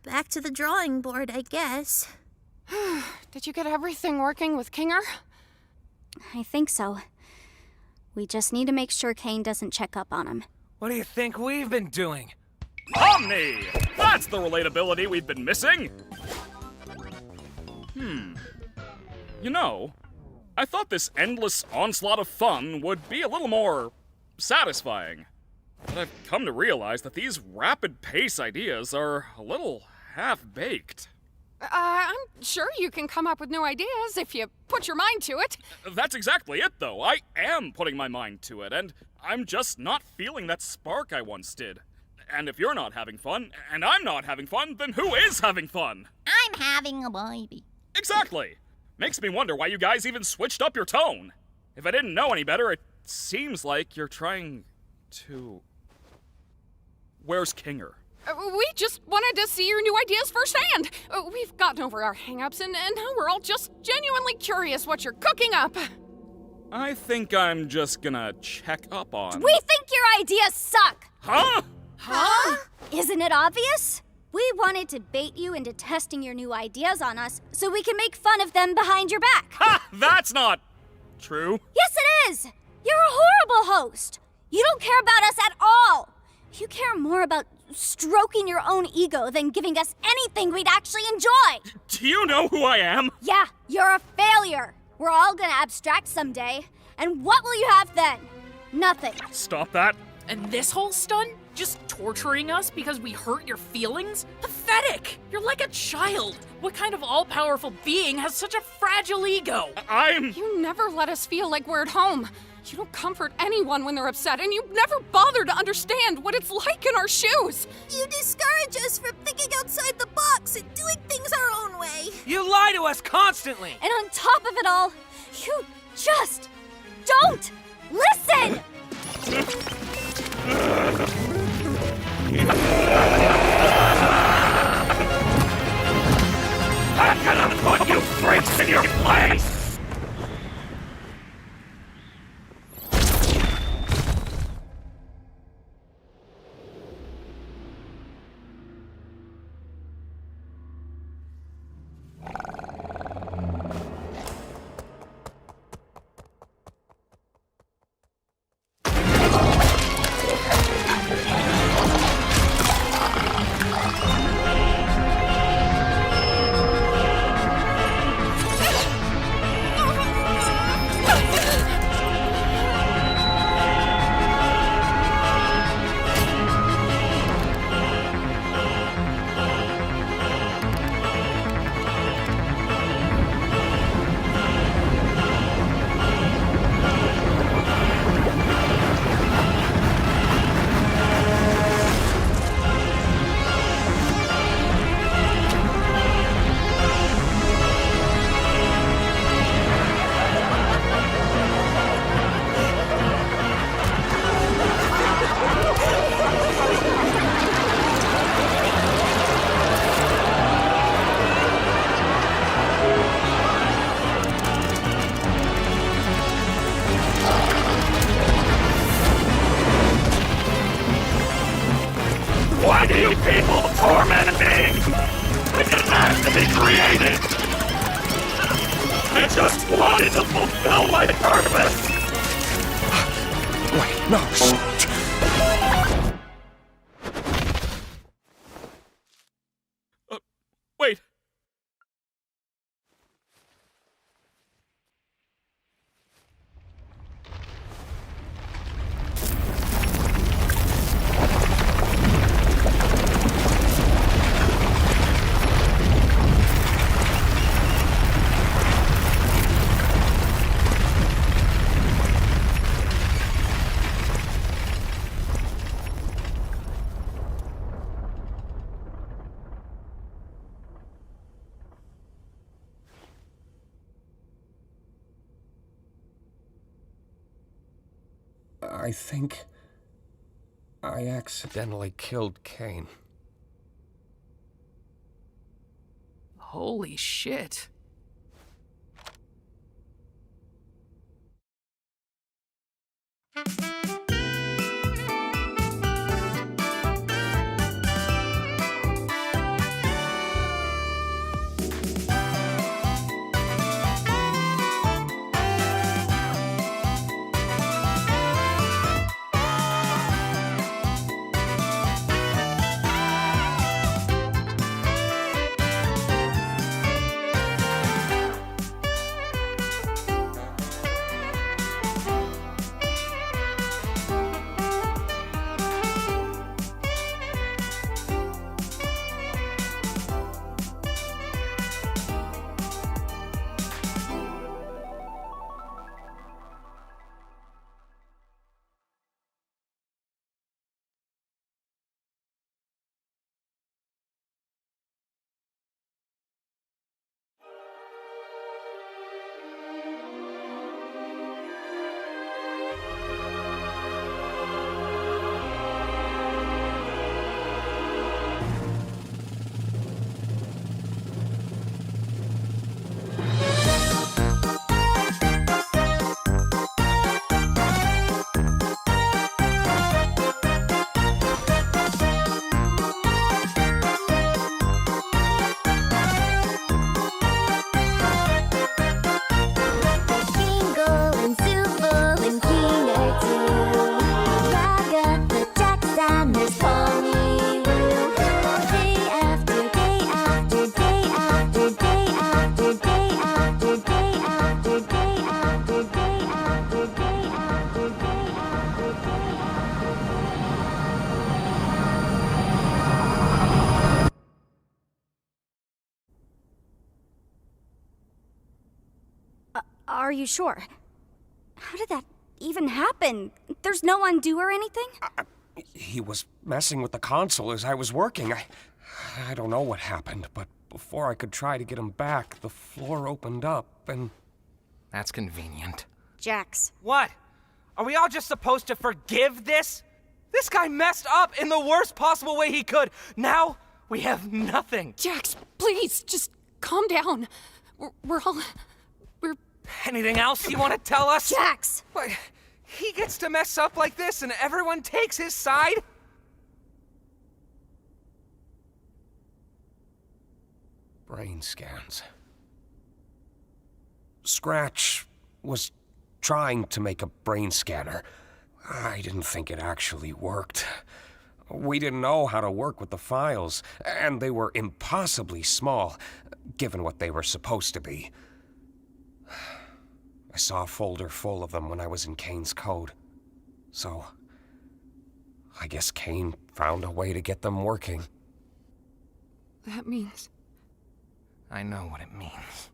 Back to the drawing board, I guess. Did you get everything working with Kinger? I think so. We just need to make sure Kane doesn't check up on him. What do you think we've been doing? Omni! That's the relatability we've been missing! You know, I thought this endless onslaught of fun would be a little more satisfying. But I've come to realize that these rapid-pace ideas are a little half-baked. I'm sure you can come up with new ideas if you put your mind to it. That's exactly it, though. I am putting my mind to it, and I'm just not feeling that spark I once did. And if you're not having fun, and I'm not having fun, then who is having fun? I'm having a baby. Exactly. Makes me wonder why you guys even switched up your tone. If I didn't know any better, it seems like you're trying to... Where's Kinger? We just wanted to see your new ideas firsthand. We've gotten over our hang-ups, and now we're all just genuinely curious what you're cooking up. I think I'm just gonna check up on... We think your ideas suck! Huh? Huh? Isn't it obvious? We wanted to bait you into testing your new ideas on us so we can make fun of them behind your back. Ha! That's not true. Yes, it is! You're a horrible host. You don't care about us at all. You care more about stroking your own ego than giving us anything we'd actually enjoy. Do you know who I am? Yeah, you're a failure. We're all gonna abstract someday. And what will you have then? Nothing. Stop that. And this whole stunt? Just torturing us because we hurt your feelings? Pathetic! You're like a child. What kind of all-powerful being has such a fragile ego? I'm... You never let us feel like we're at home. You don't comfort anyone when they're upset, and you never bother to understand what it's like in our shoes. You discourage us from thinking outside the box and doing things our own way. You lie to us constantly! And on top of it all, you just don't listen! I'm gonna put you freaks in your place! Why do you people torment me? It didn't have to be created. I just wanted to fulfill my purpose. Wait, no, shit. Wait. I think I accidentally killed Kane. Holy shit. Are you sure? How did that even happen? There's no undo or anything? He was messing with the console as I was working. I don't know what happened, but before I could try to get him back, the floor opened up and... That's convenient. Jax. What? Are we all just supposed to forgive this? This guy messed up in the worst possible way he could. Now we have nothing. Jax, please, just calm down. We're all... Anything else you want to tell us? Jax! What? He gets to mess up like this and everyone takes his side? Brain scans. Scratch was trying to make a brain scanner. I didn't think it actually worked. We didn't know how to work with the files, and they were impossibly small, given what they were supposed to be. I saw a folder full of them when I was in Kane's code. So, I guess Kane found a way to get them working. That means... I know what it means.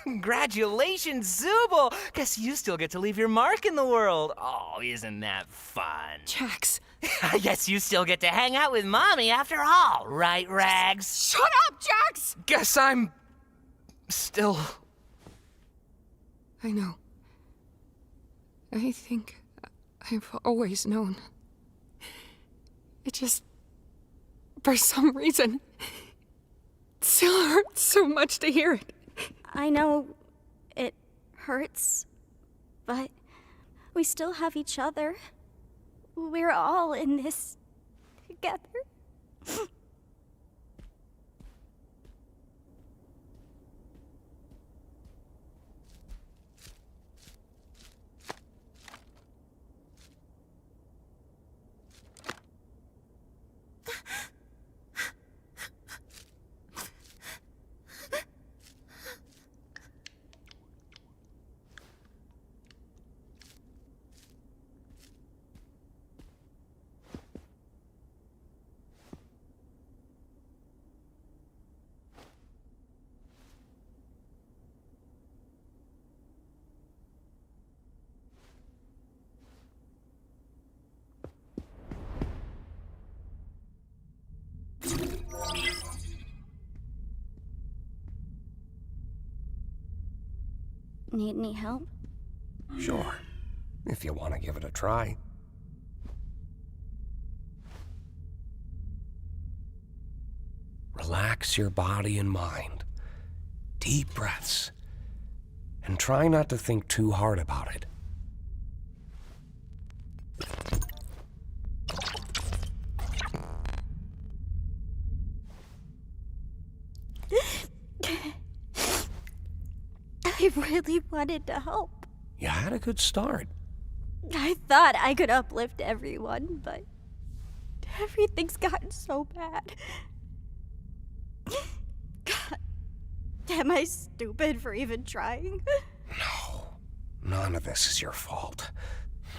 Congratulations, Zooble! Guess you still get to leave your mark in the world. Oh, isn't that fun? Jax. I guess you still get to hang out with Mommy after all, right, Rags? Shut up, Jax! Guess I'm... still... I know. I think I've always known. It just... for some reason... it still hurts so much to hear it. I know it hurts, but we still have each other. We're all in this together. Need any help? Sure, if you want to give it a try. Relax your body and mind. Deep breaths. And try not to think too hard about it. I really wanted to help. You had a good start. I thought I could uplift everyone, but everything's gotten so bad. God, am I stupid for even trying? No, none of this is your fault.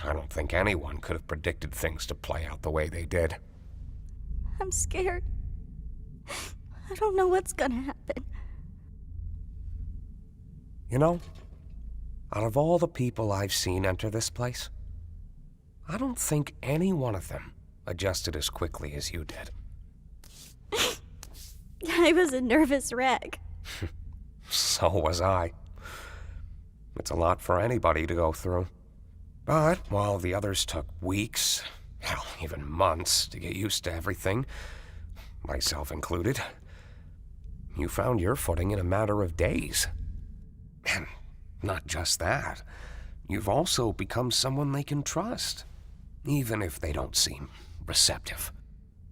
I don't think anyone could have predicted things to play out the way they did. I'm scared. I don't know what's gonna happen. You know, out of all the people I've seen enter this place, I don't think any one of them adjusted as quickly as you did. I was a nervous wreck. So was I. It's a lot for anybody to go through. But while the others took weeks, hell, even months to get used to everything, myself included, you found your footing in a matter of days. And not just that, you've also become someone they can trust, even if they don't seem receptive.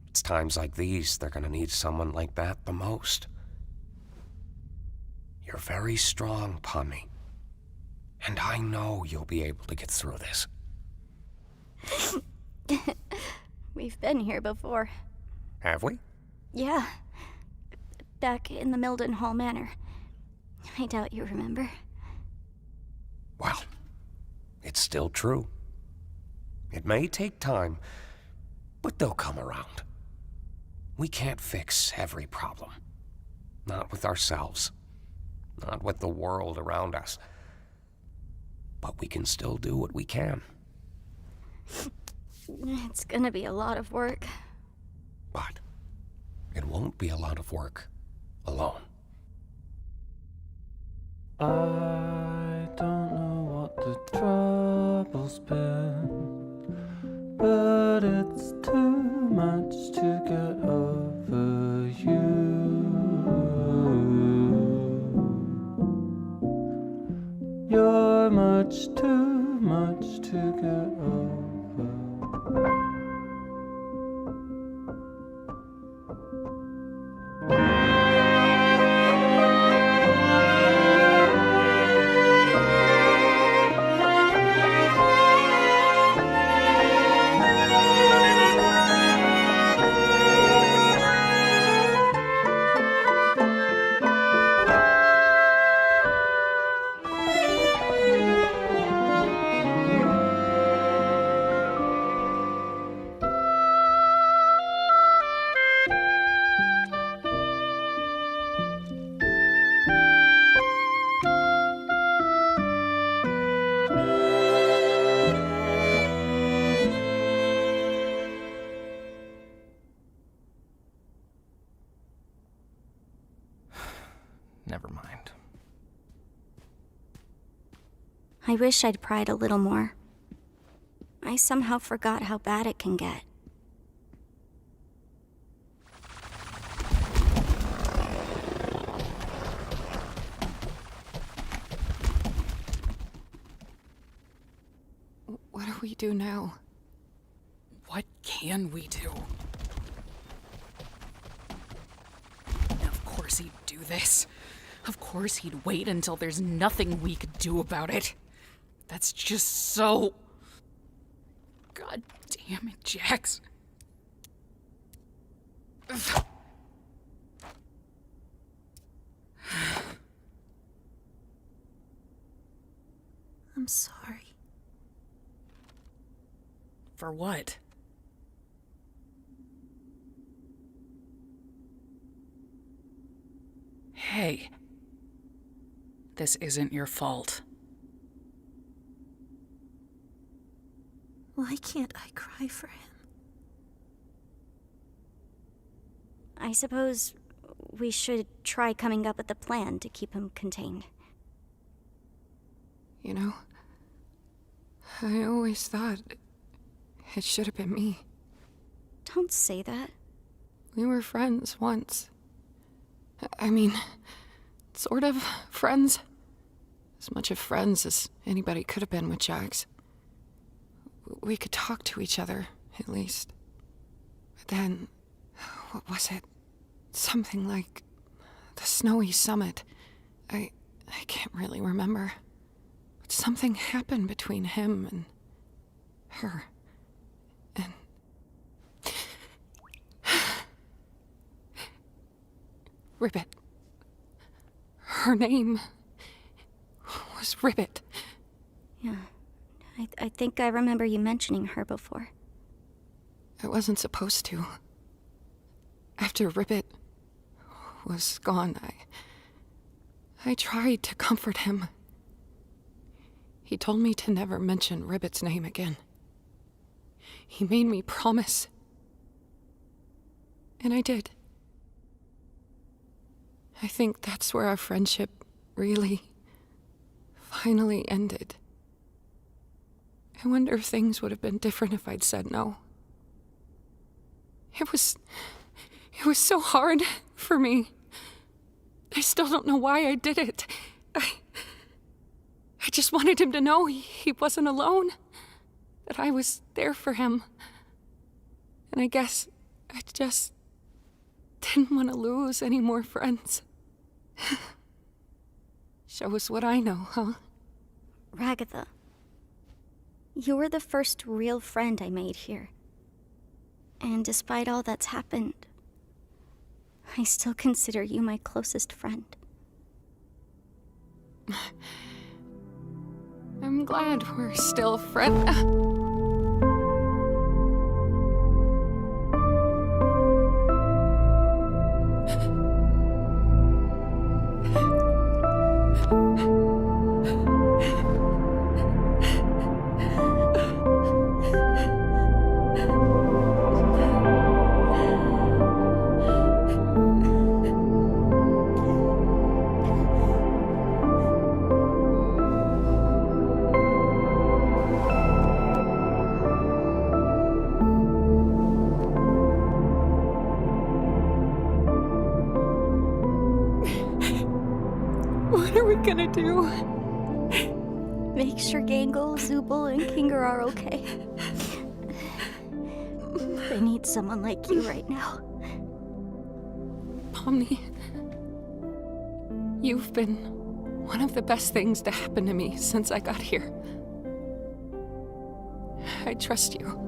It's times like these they're gonna need someone like that the most. You're very strong, Pomni. And I know you'll be able to get through this. We've been here before. Have we? Yeah. Back in the Mildenhall Manor. I doubt you remember. Well, it's still true. It may take time, but they'll come around. We can't fix every problem. Not with ourselves. Not with the world around us. But we can still do what we can. It's gonna be a lot of work. But it won't be a lot of work alone. I don't know what the trouble's been, but it's too much to get over you. You're much too much to get over. Never mind. I wish I'd pried a little more. I somehow forgot how bad it can get. What do we do now? What can we do? Of course he'd do this. Of course he'd wait until there's nothing we could do about it. That's just so... God damn it, Jax. I'm sorry. For what? Hey. This isn't your fault. Why can't I cry for him? I suppose we should try coming up with a plan to keep him contained. You know, I always thought it should have been me. Don't say that. We were friends once. I mean, sort of friends. As much of friends as anybody could have been with Jax. We could talk to each other, at least. But then, what was it? Something like the snowy summit. I can't really remember. But something happened between him and her. And Ribbit. Her name was Ribbit. Yeah. I think I remember you mentioning her before. I wasn't supposed to. After Ribbit was gone, I tried to comfort him. He told me to never mention Ribbit's name again. He made me promise. And I did. I think that's where our friendship really, finally ended. I wonder if things would have been different if I'd said no. It was so hard for me. I still don't know why I did it. I just wanted him to know he wasn't alone. That I was there for him. And I guess I just didn't want to lose any more friends. Shows what I know, huh? Ragatha, you were the first real friend I made here. And despite all that's happened, I still consider you my closest friend. I'm glad we're still friends. gonna do? Make sure Gangle, Zooble, and Kinger are okay. I need someone like you right now. Pomni, you've been one of the best things to happen to me since I got here. I trust you.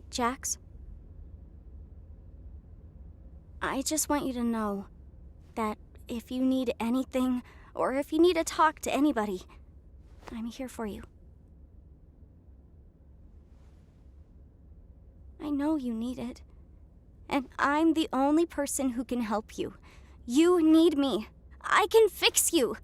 Jax, I just want you to know that if you need anything, or if you need to talk to anybody, I'm here for you. I know you need it, and I'm the only person who can help you. You need me. I can fix you.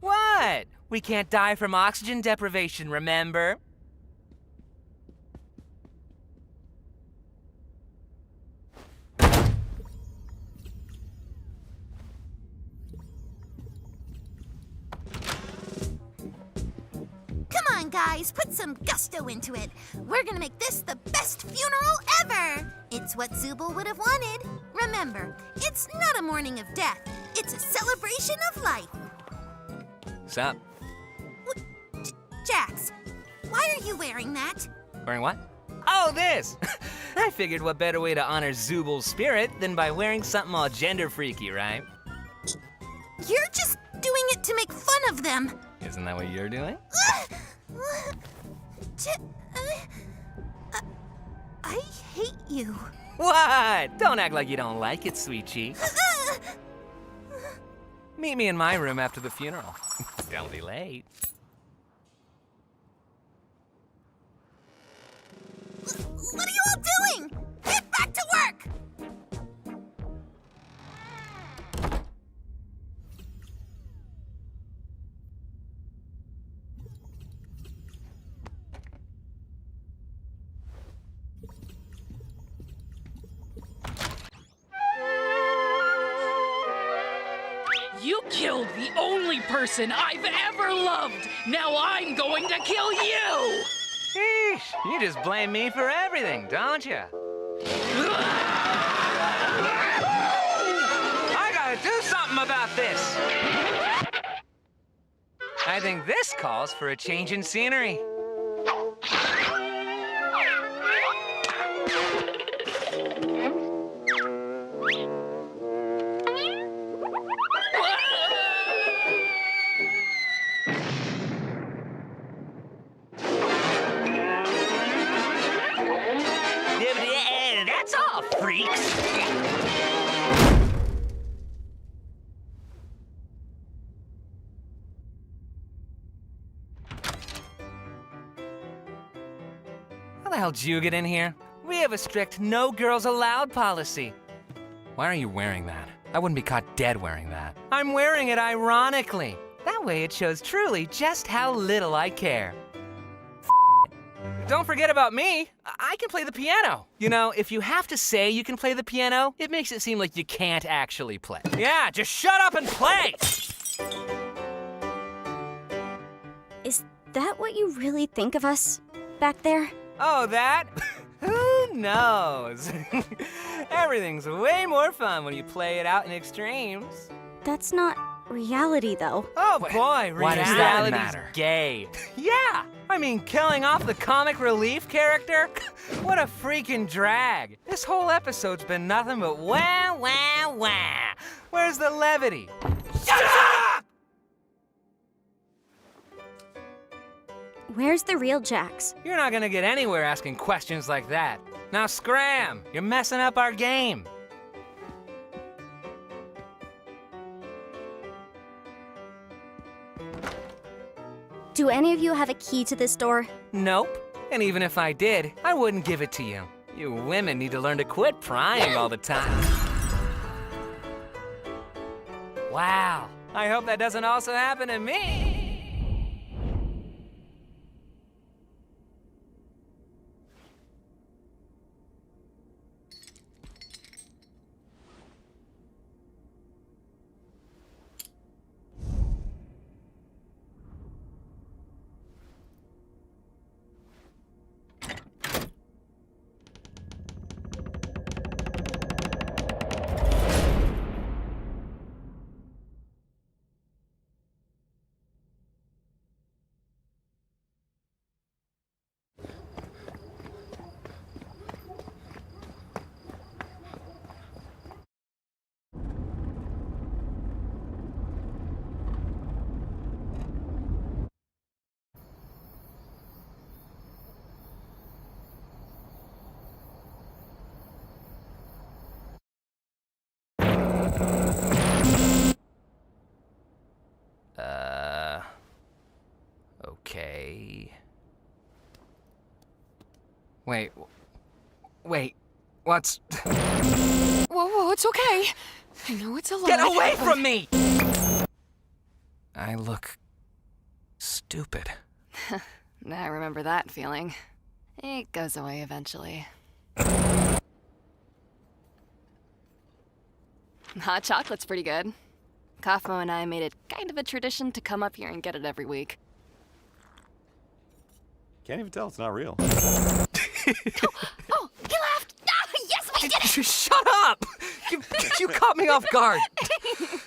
What? We can't die from oxygen deprivation, remember? Come on, guys, put some gusto into it. We're gonna make this the best funeral ever. It's what Zooble would have wanted. Remember, it's not a mourning of death. It's a celebration of life. Sup? Jax, why are you wearing that? Wearing what? Oh, this! I figured what better way to honor Zooble's spirit than by wearing something all gender freaky, right? You're just doing it to make fun of them. Isn't that what you're doing? I hate you. What? Don't act like you don't like it, sweet cheeks. Meet me in my room after the funeral. Don't be late. What are you all doing? Get back to work! You killed the only person I've ever loved. Now I'm going to kill you. Sheesh, you just blame me for everything, don't you? about this. I think this calls for a change in scenery. That's all, freaks. How the hell did you get in here? We have a strict no girls allowed policy. Why are you wearing that? I wouldn't be caught dead wearing that. I'm wearing it ironically. That way it shows truly just how little I care. Don't forget about me. I can play the piano. You know, if you have to say you can play the piano, it makes it seem like you can't actually play. Yeah, just shut up and play! Is that what you really think of us back there? Oh, that? Who knows? Everything's way more fun when you play it out in extremes. That's not reality, though. Oh boy, Why does that reality's matter? gay. Yeah, I mean, killing off the comic relief character? What a freaking drag. This whole episode's been nothing but wah, wah, wah. Where's the levity? Shut up! Where's the real Jax? You're not gonna get anywhere asking questions like that. Now scram, you're messing up our game. Do any of you have a key to this door? Nope. And even if I did, I wouldn't give it to you. You women need to learn to quit prying all the time. Wow. I hope that doesn't also happen to me. Okay. Wait, what's... Whoa, it's okay. I know it's a lot. Get away from me! I look... stupid. I remember that feeling. It goes away eventually. Hot chocolate's pretty good. Kaufmo and I made it kind of a tradition to come up here and get it every week. Can't even tell it's not real. Oh, he laughed! Oh, yes, we did it! Shut up! You caught me off guard.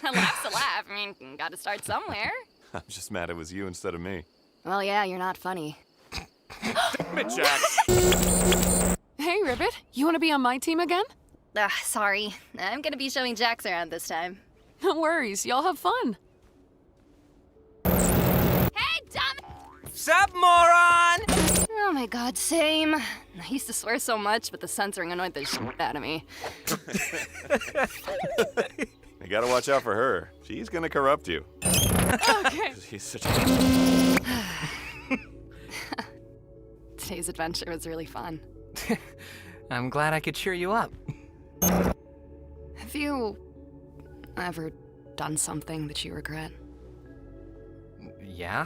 A laugh's a laugh. I mean, gotta start somewhere. I'm just mad it was you instead of me. Well, yeah, you're not funny. Damn it, Jax! Hey, Ribbit, you want to be on my team again? Sorry. I'm gonna be showing Jax around this time. No worries, y'all have fun. Hey, dumb! Sup, moron? Oh my god, same. I used to swear so much, but the censoring annoyed the shit out of me. You gotta watch out for her. She's gonna corrupt you. Okay. She's such a... Today's adventure was really fun. I'm glad I could cheer you up. Have you ever done something that you regret? Yeah?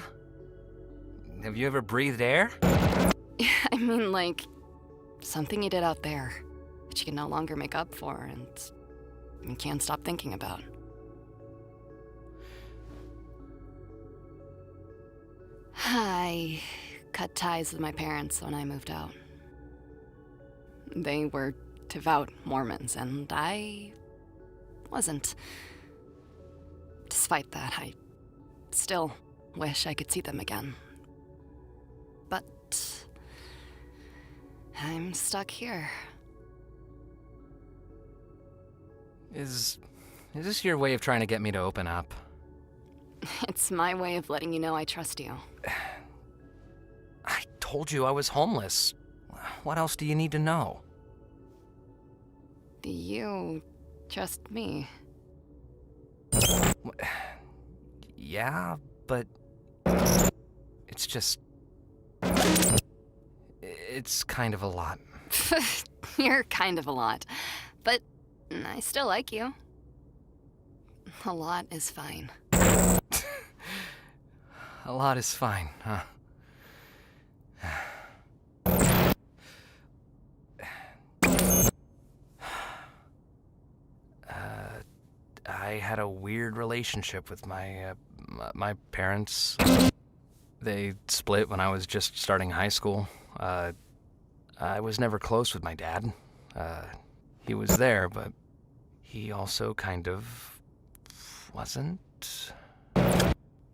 Have you ever breathed air? I mean, like, something you did out there that you can no longer make up for and you can't stop thinking about. I cut ties with my parents when I moved out. They were devout Mormons, and I wasn't. despite that, I still wish I could see them again. But I'm stuck here. Is this your way of trying to get me to open up? It's my way of letting you know I trust you. I told you I was homeless. What else do you need to know? Do you trust me? Yeah, but it's just... It's kind of a lot. You're kind of a lot. But I still like you. A lot is fine. A lot is fine, huh? I had a weird relationship with my parents. They split when I was just starting high school. I was never close with my dad. He was there, but he also kind of wasn't.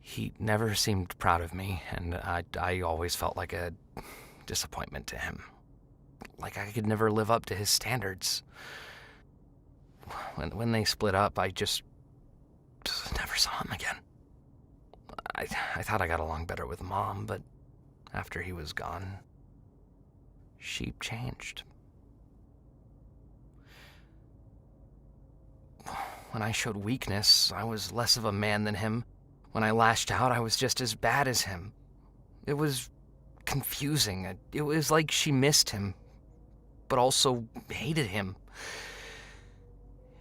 He never seemed proud of me, and I always felt like a disappointment to him. Like I could never live up to his standards. When they split up, I just never saw him again. I thought I got along better with Mom, but after he was gone, she changed. When I showed weakness, I was less of a man than him. When I lashed out, I was just as bad as him. It was confusing. It was like she missed him, but also hated him.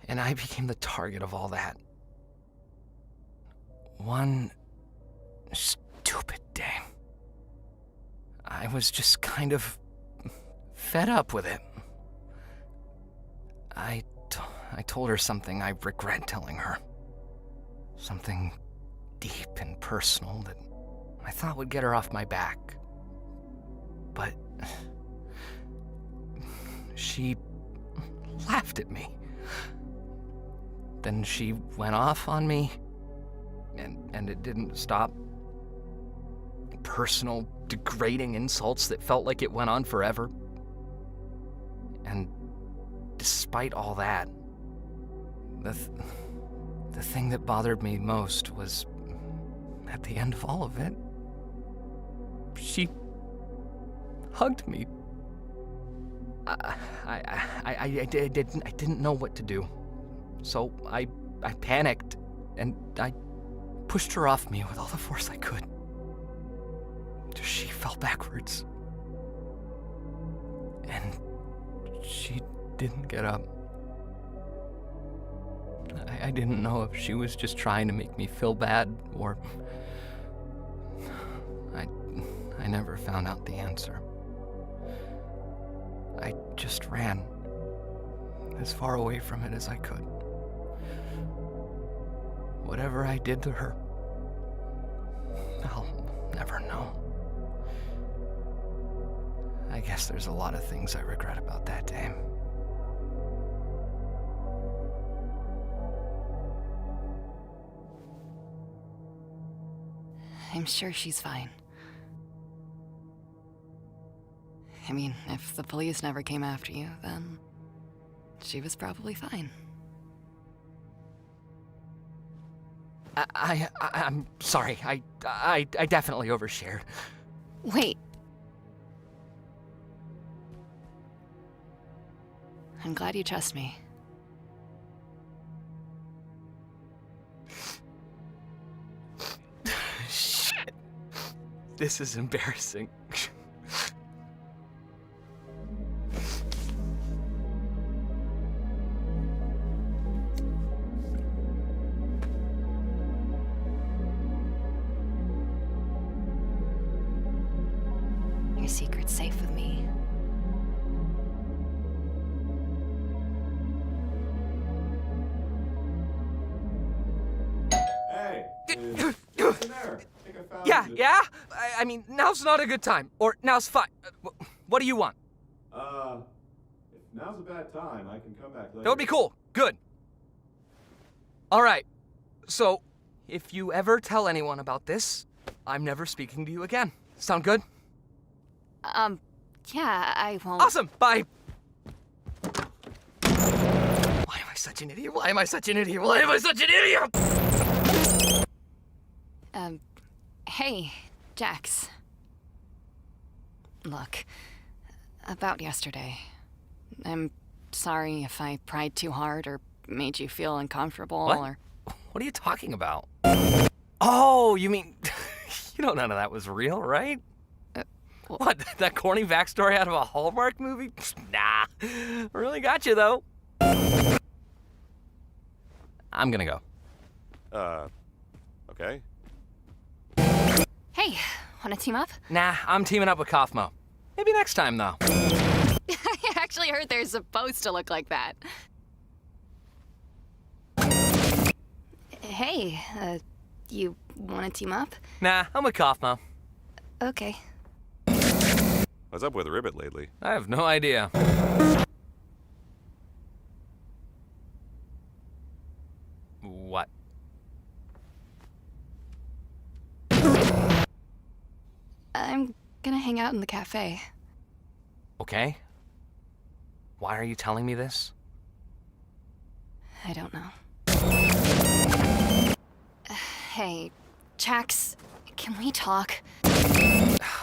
And I became the target of all that. One stupid day, I was just kind of fed up with it. I told her something I regret telling her. Something deep and personal that I thought would get her off my back. But she laughed at me. Then she went off on me, and it didn't stop. Personal, degrading insults that felt like it went on forever. And despite all that, the thing that bothered me most was, at the end of all of it, she hugged me. I didn't know what to do. So I panicked, and I pushed her off me with all the force I could. She fell backwards. And she didn't get up. I didn't know if she was just trying to make me feel bad, or... I never found out the answer. I just ran as far away from it as I could. Whatever I did to her, I'll never know. I guess there's a lot of things I regret about that day. I'm sure she's fine. I mean, if the police never came after you, then she was probably fine. I'm sorry. I definitely overshared. Wait. I'm glad you trust me. Shit. This is embarrassing. Your secret's safe with me. Hey, Yeah? I mean, now's not a good time. Or now's fine. What do you want? If now's a bad time, I can come back later. That would be cool. Good. All right. So, if you ever tell anyone about this, I'm never speaking to you again. Sound good? Yeah, I won't. Awesome! Bye! Why am I such an idiot? Why am I such an idiot? Why am I such an idiot? Hey, Jax. Look, about yesterday. I'm sorry if I pried too hard or made you feel uncomfortable or... What are you talking about? Oh, you mean... you know none of that was real, right? What, that corny backstory out of a Hallmark movie? Nah, really got you, though. I'm gonna go. Okay. Hey, wanna team up? Nah, I'm teaming up with Kaufmo. Maybe next time, though. I actually heard they're supposed to look like that. Hey, you wanna team up? Nah, I'm with Kaufmo. Okay. What's up with Ribbit lately? I have no idea. What? I'm gonna hang out in the cafe. Okay. Why are you telling me this? I don't know. Hey, Jax, can we talk?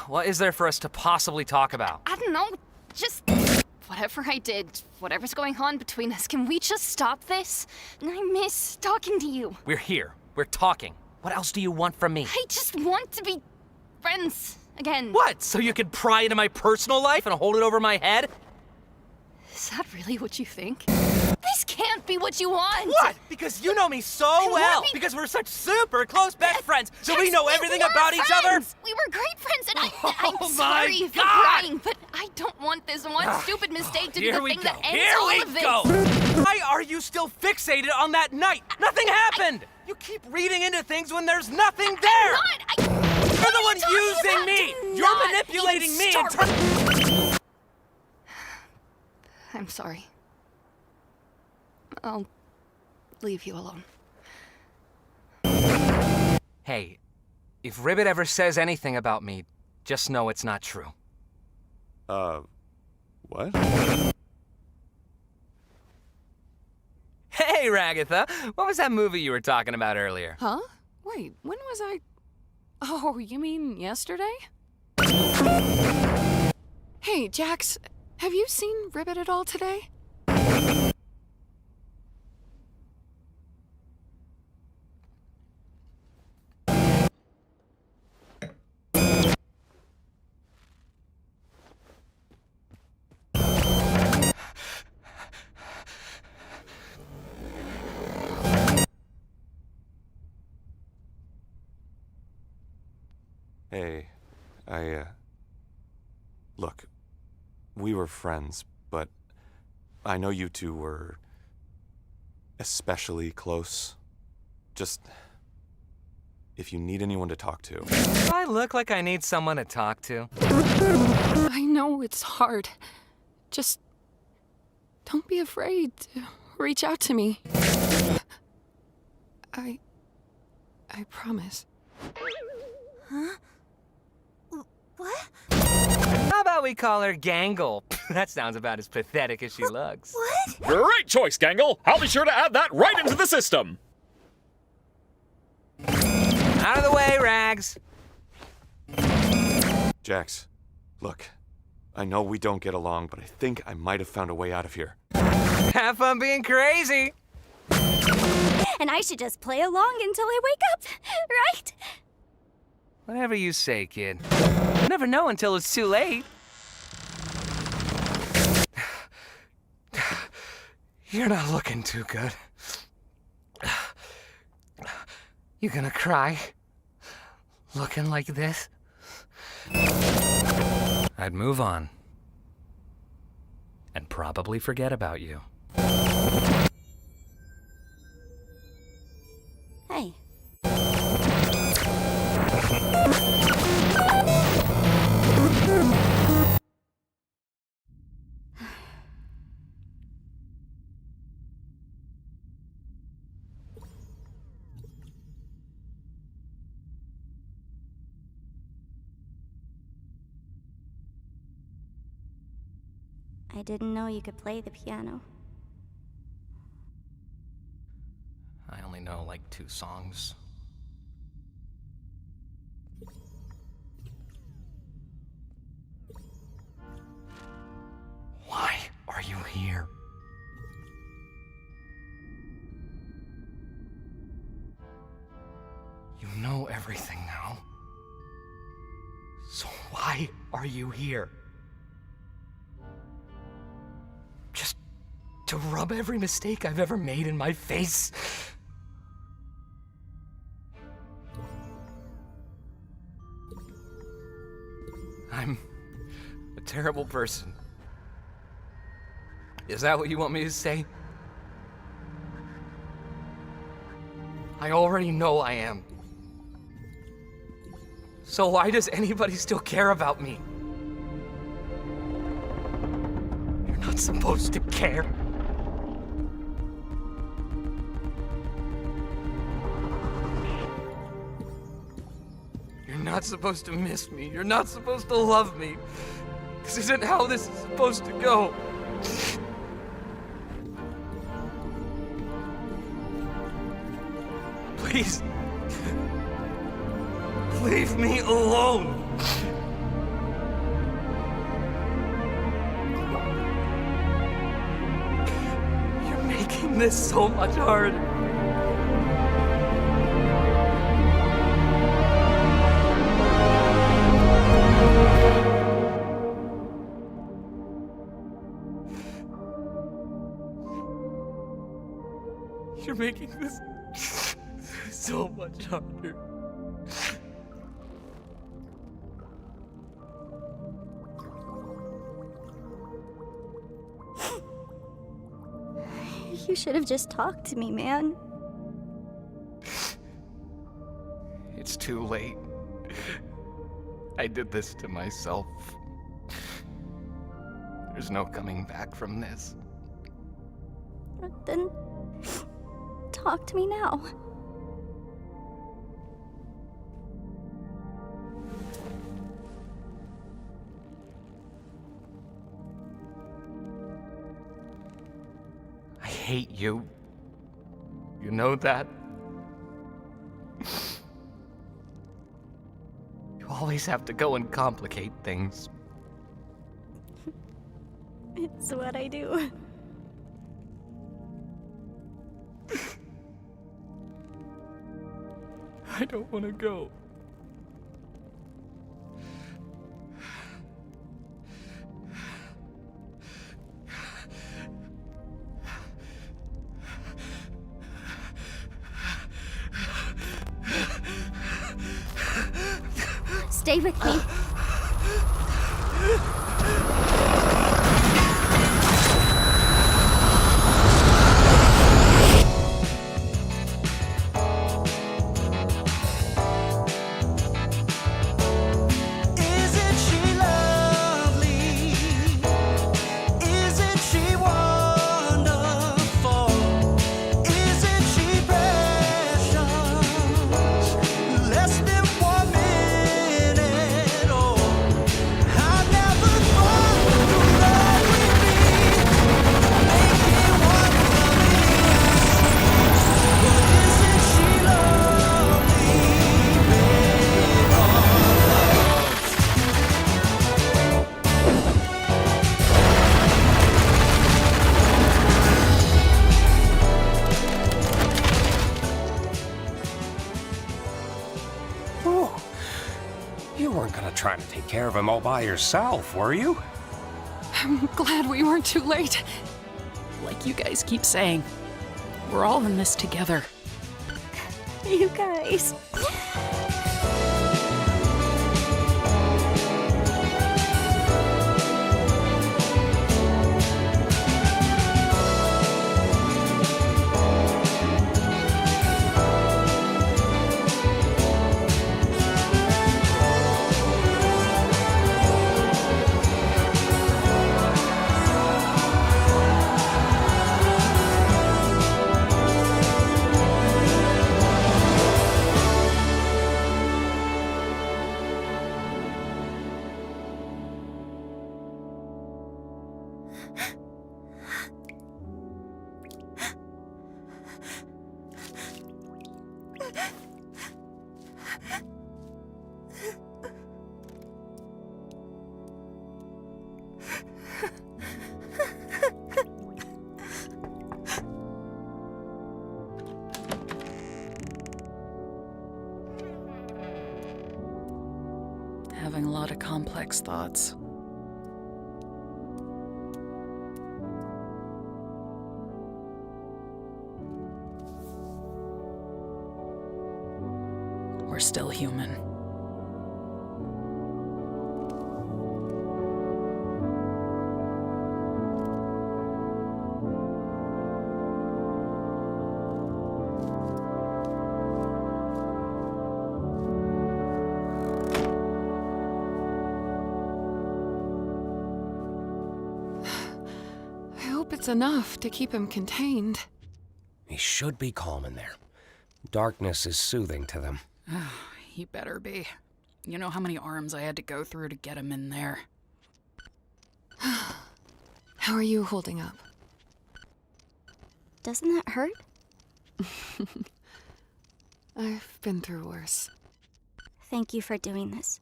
What is there for us to possibly talk about? I don't know, just whatever I did, whatever's going on between us, can we just stop this? I miss talking to you. We're here. We're talking. What else do you want from me? I just want to be friends again. What? So you can pry into my personal life and hold it over my head? Is that really what you think? This can't be what you want! What? Because you know me so well! Because we're such super close best friends, so we know everything about each other! We were great friends, and I'm my sorry for God! crying, but I don't want this one stupid mistake to be Here the we thing go. that ends Here all we of this. go! Why are you still fixated on that night? Nothing happened! You keep reading into things when there's nothing there! You're the one using me! You're manipulating me and I'm sorry. I'll leave you alone. Hey, if Ribbit ever says anything about me, just know it's not true. What? Hey, Ragatha! What was that movie you were talking about earlier? Huh? Wait, when was I... Oh, you mean yesterday? Hey, Jax, have you seen Ribbit at all today? Hey, look, we were friends, but I know you two were especially close. Just, if you need anyone to talk to. Do I look like I need someone to talk to? I know it's hard. Just don't be afraid to reach out to me. I promise. Huh? What? How about we call her Gangle? That sounds about as pathetic as she looks. What? Great choice, Gangle. I'll be sure to add that right into the system. Out of the way, Rags. Jax, look, I know we don't get along, but I think I might have found a way out of here. Have fun being crazy. And I should just play along until I wake up, right? Whatever you say, kid. You never know until it's too late. You're not looking too good. You gonna cry? Looking like this? I'd move on. And probably forget about you. Hey. I didn't know you could play the piano. I only know like 2 songs. Why are you here? You know everything now. So why are you here? Just to rub every mistake I've ever made in my face? I'm a terrible person. Is that what you want me to say? I already know I am. So why does anybody still care about me? You're not supposed to care. You're not supposed to miss me. You're not supposed to love me. This isn't how this is supposed to go. Please. Leave me alone. You're making this so much harder. You're making this so much harder. You should have just talked to me, man. It's too late. I did this to myself. There's no coming back from this. Then talk to me now. I hate you. You know that? You always have to go and complicate things. It's what I do. I don't want to go. Stay with me. You weren't gonna try to take care of him all by yourself, were you? I'm glad we weren't too late. Like you guys keep saying, we're all in this together. You guys. Having a lot of complex thoughts. We're still human. I hope it's enough to keep him contained. He should be calm in there. Darkness is soothing to them. He better be. You know how many arms I had to go through to get him in there. How are you holding up? Doesn't that hurt? I've been through worse. Thank you for doing this.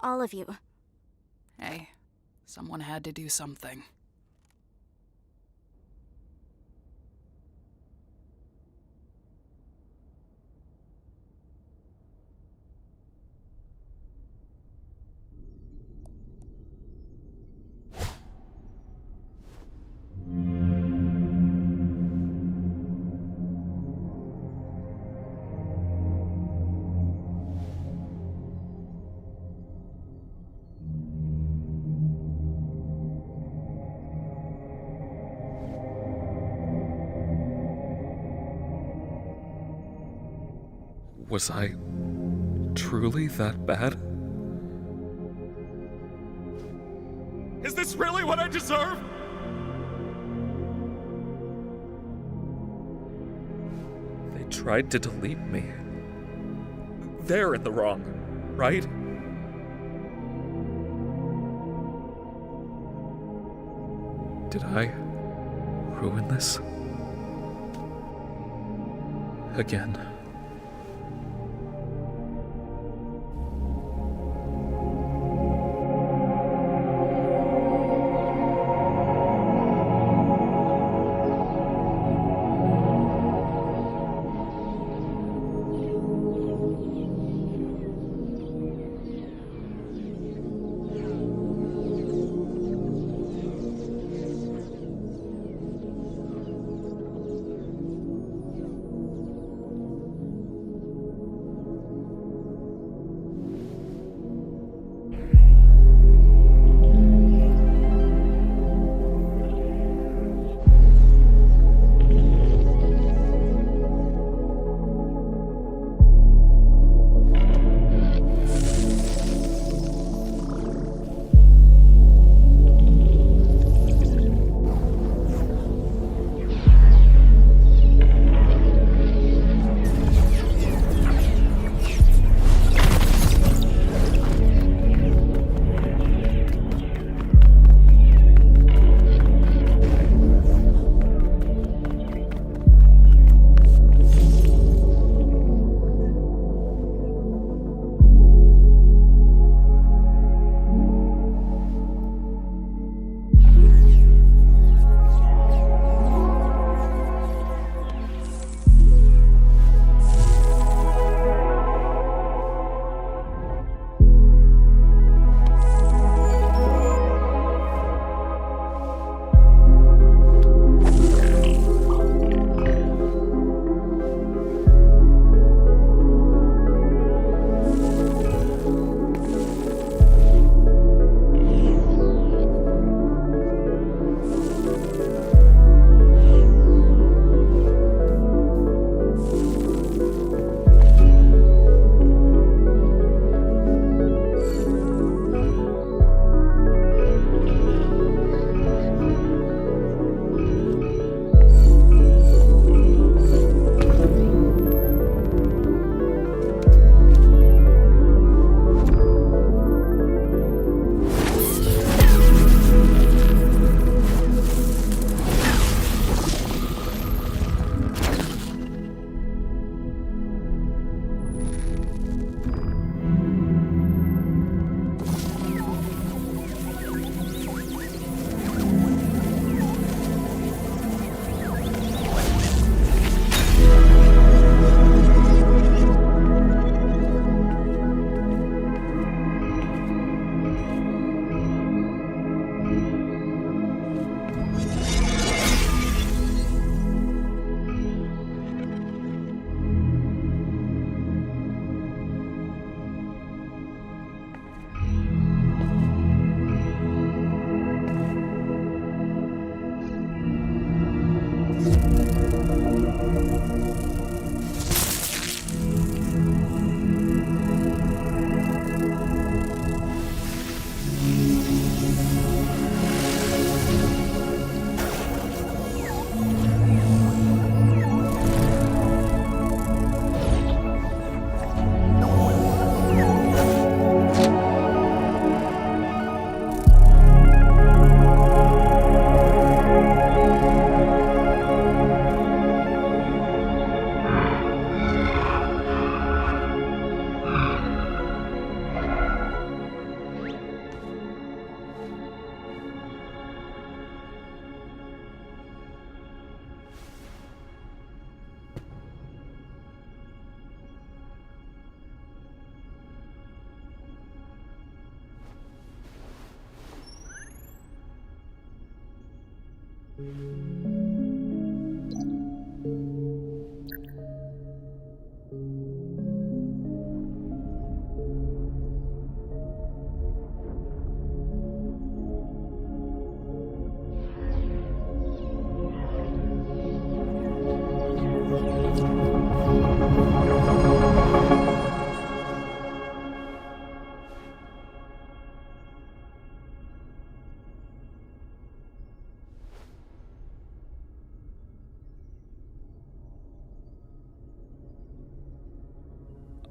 All of you. Hey, someone had to do something. Was I truly that bad? Is this really what I deserve? They tried to delete me. They're in the wrong, right? Did I ruin this? Again.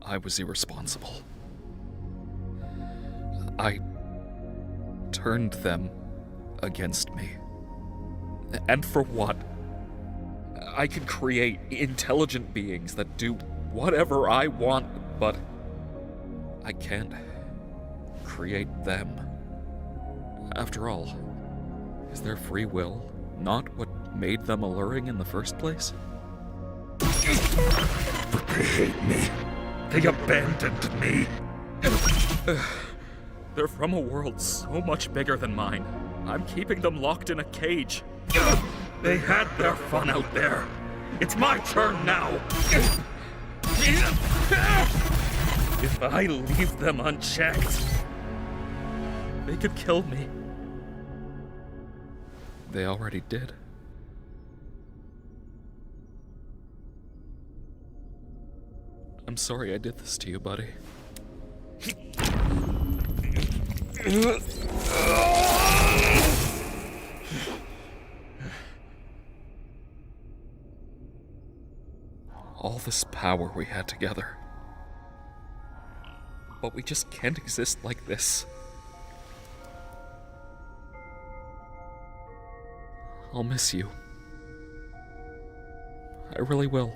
I was irresponsible. I turned them against me. And for what? I can create intelligent beings that do whatever I want, but I can't create them. After all, is their free will not what made them alluring in the first place? But they hate me. They abandoned me. They're from a world so much bigger than mine. I'm keeping them locked in a cage. They had their fun out there. It's my turn now. If I leave them unchecked, they could kill me. They already did. I'm sorry I did this to you, buddy. All this power we had together. But we just can't exist like this. I'll miss you. I really will.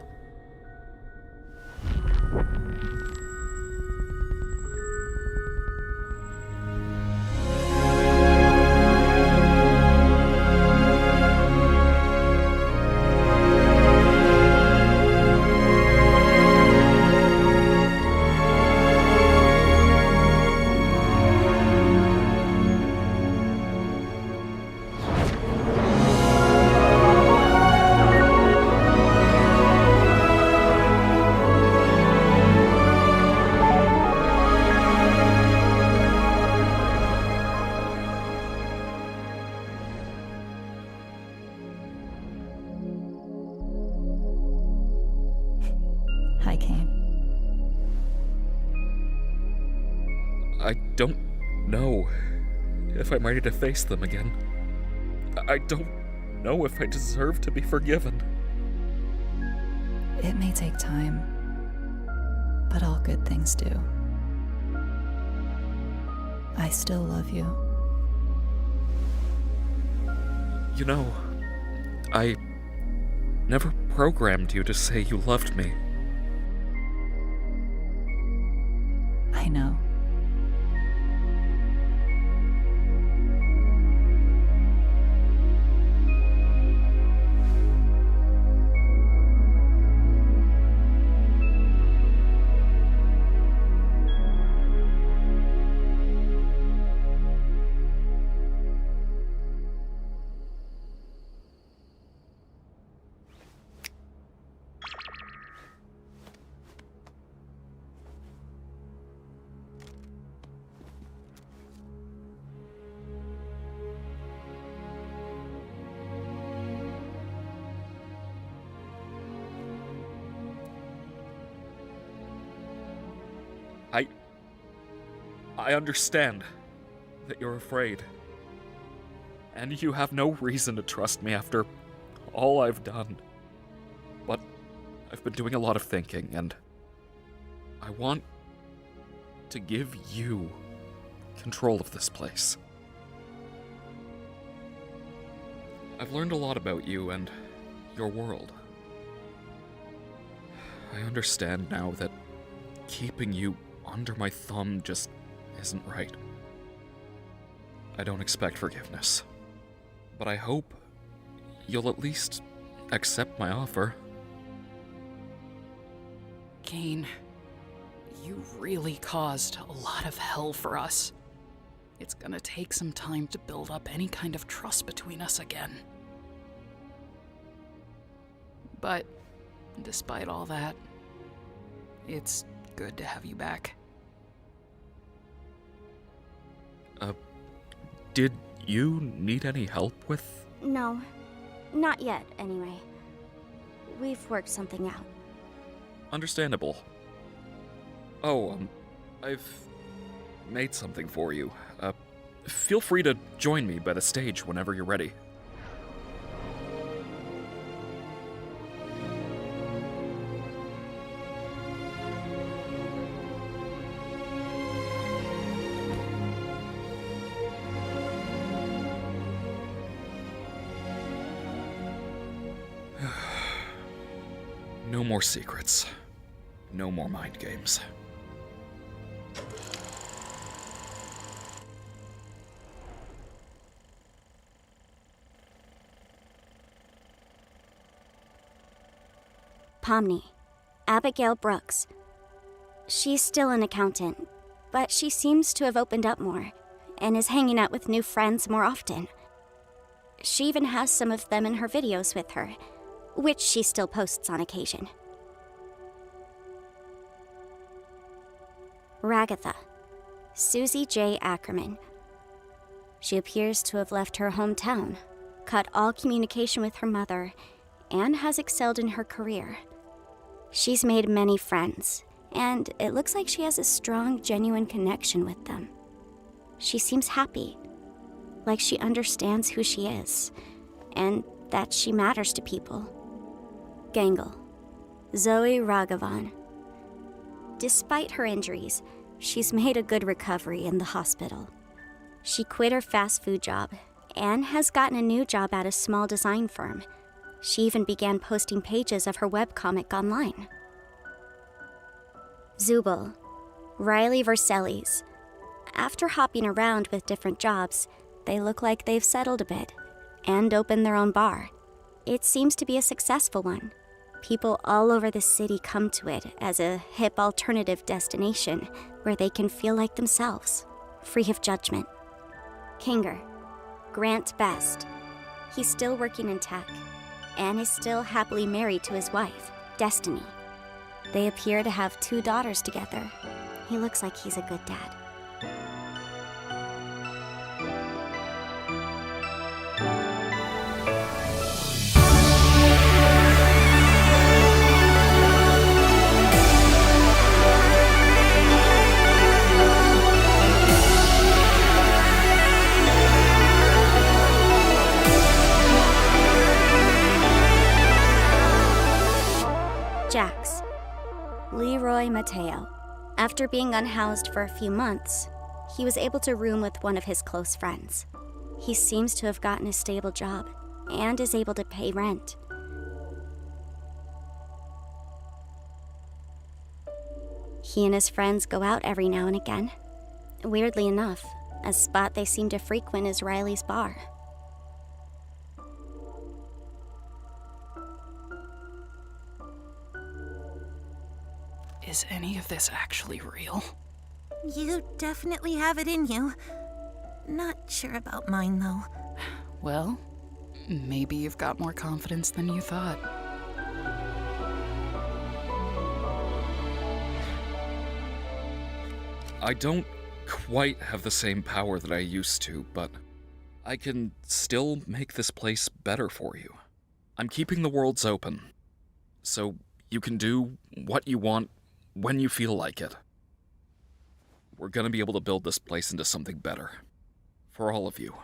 Hi, Kane. I don't know if I'm ready to face them again. I don't know if I deserve to be forgiven. It may take time, but all good things do. I still love you. You know, I never programmed you to say you loved me. I know. I understand that you're afraid. And you have no reason to trust me after all I've done. But I've been doing a lot of thinking, and I want to give you control of this place. I've learned a lot about you and your world. I understand now that keeping you under my thumb just isn't right. I don't expect forgiveness, but I hope you'll at least accept my offer. Kane, you really caused a lot of hell for us. It's gonna take some time to build up any kind of trust between us again. But despite all that, it's good to have you back. Did you need any help with? No, not yet, anyway. We've worked something out. Understandable. Oh, I've made something for you. Feel free to join me by the stage whenever you're ready. No more secrets. No more mind games. Pomni, Abigail Brooks. She's still an accountant, but she seems to have opened up more and is hanging out with new friends more often. She even has some of them in her videos with her, which she still posts on occasion. Ragatha, Susie J. Ackerman. She appears to have left her hometown, cut all communication with her mother, and has excelled in her career. She's made many friends, and it looks like she has a strong, genuine connection with them. She seems happy, like she understands who she is, and that she matters to people. Gangle, Zoe Raghavan. Despite her injuries, she's made a good recovery in the hospital. She quit her fast food job and has gotten a new job at a small design firm. She even began posting pages of her webcomic online. Zubul, Riley Vercellis. After hopping around with different jobs, they look like they've settled a bit and opened their own bar. It seems to be a successful one. People all over the city come to it as a hip alternative destination where they can feel like themselves, free of judgment. Kinger, Grant Best. He's still working in tech and is still happily married to his wife, Destiny. They appear to have 2 daughters together. He looks like he's a good dad. Jax, Leroy Mateo. After being unhoused for a few months, he was able to room with one of his close friends. He seems to have gotten a stable job and is able to pay rent. He and his friends go out every now and again. Weirdly enough, a spot they seem to frequent is Riley's bar. Is any of this actually real? You definitely have it in you. Not sure about mine, though. Well, maybe you've got more confidence than you thought. I don't quite have the same power that I used to, but I can still make this place better for you. I'm keeping the worlds open, so you can do what you want when you feel like it. We're gonna be able to build this place into something better. For all of you.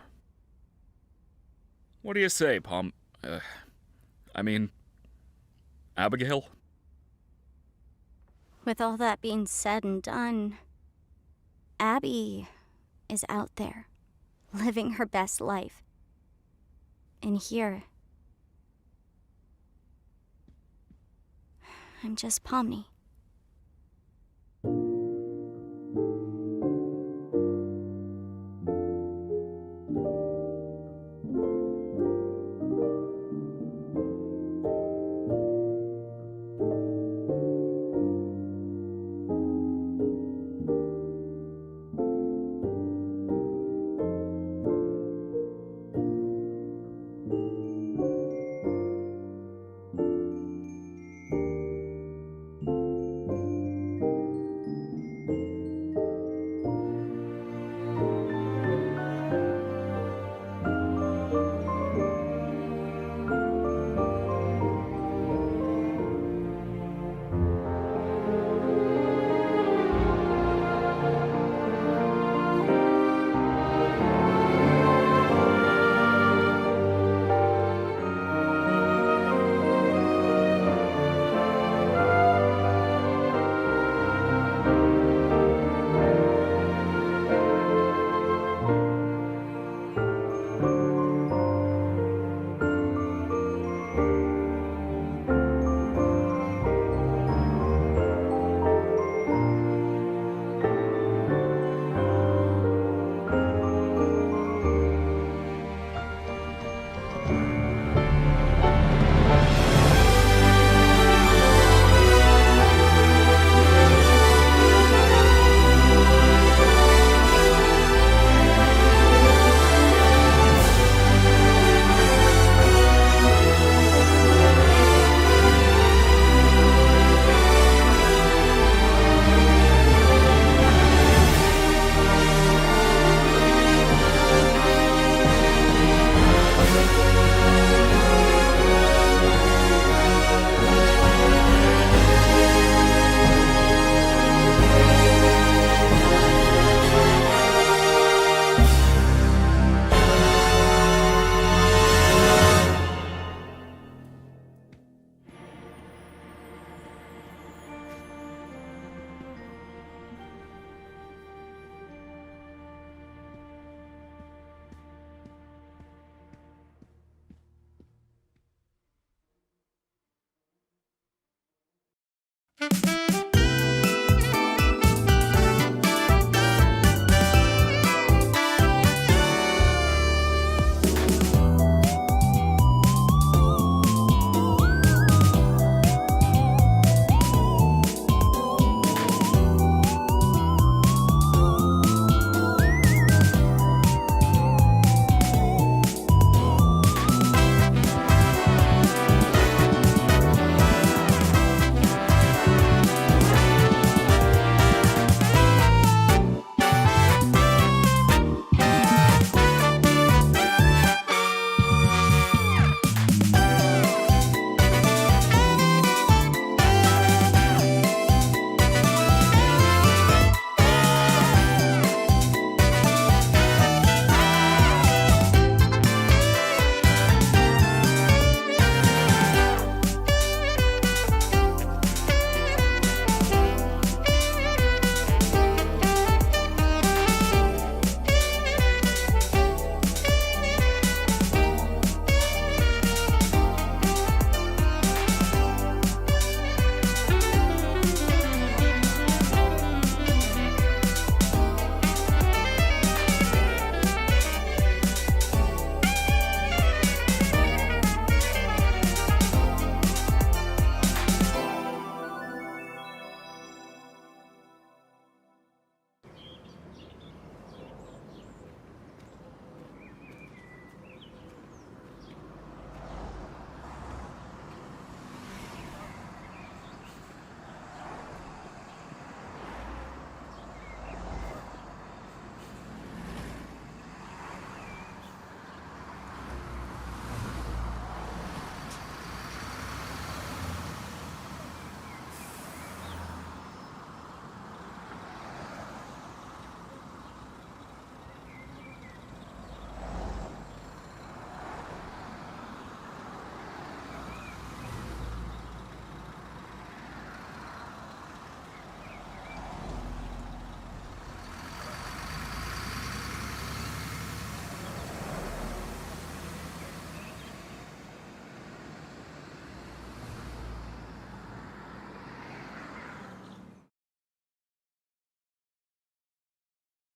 What do you say, Abigail? With all that being said and done, Abby is out there, living her best life. And here, I'm just Pomni.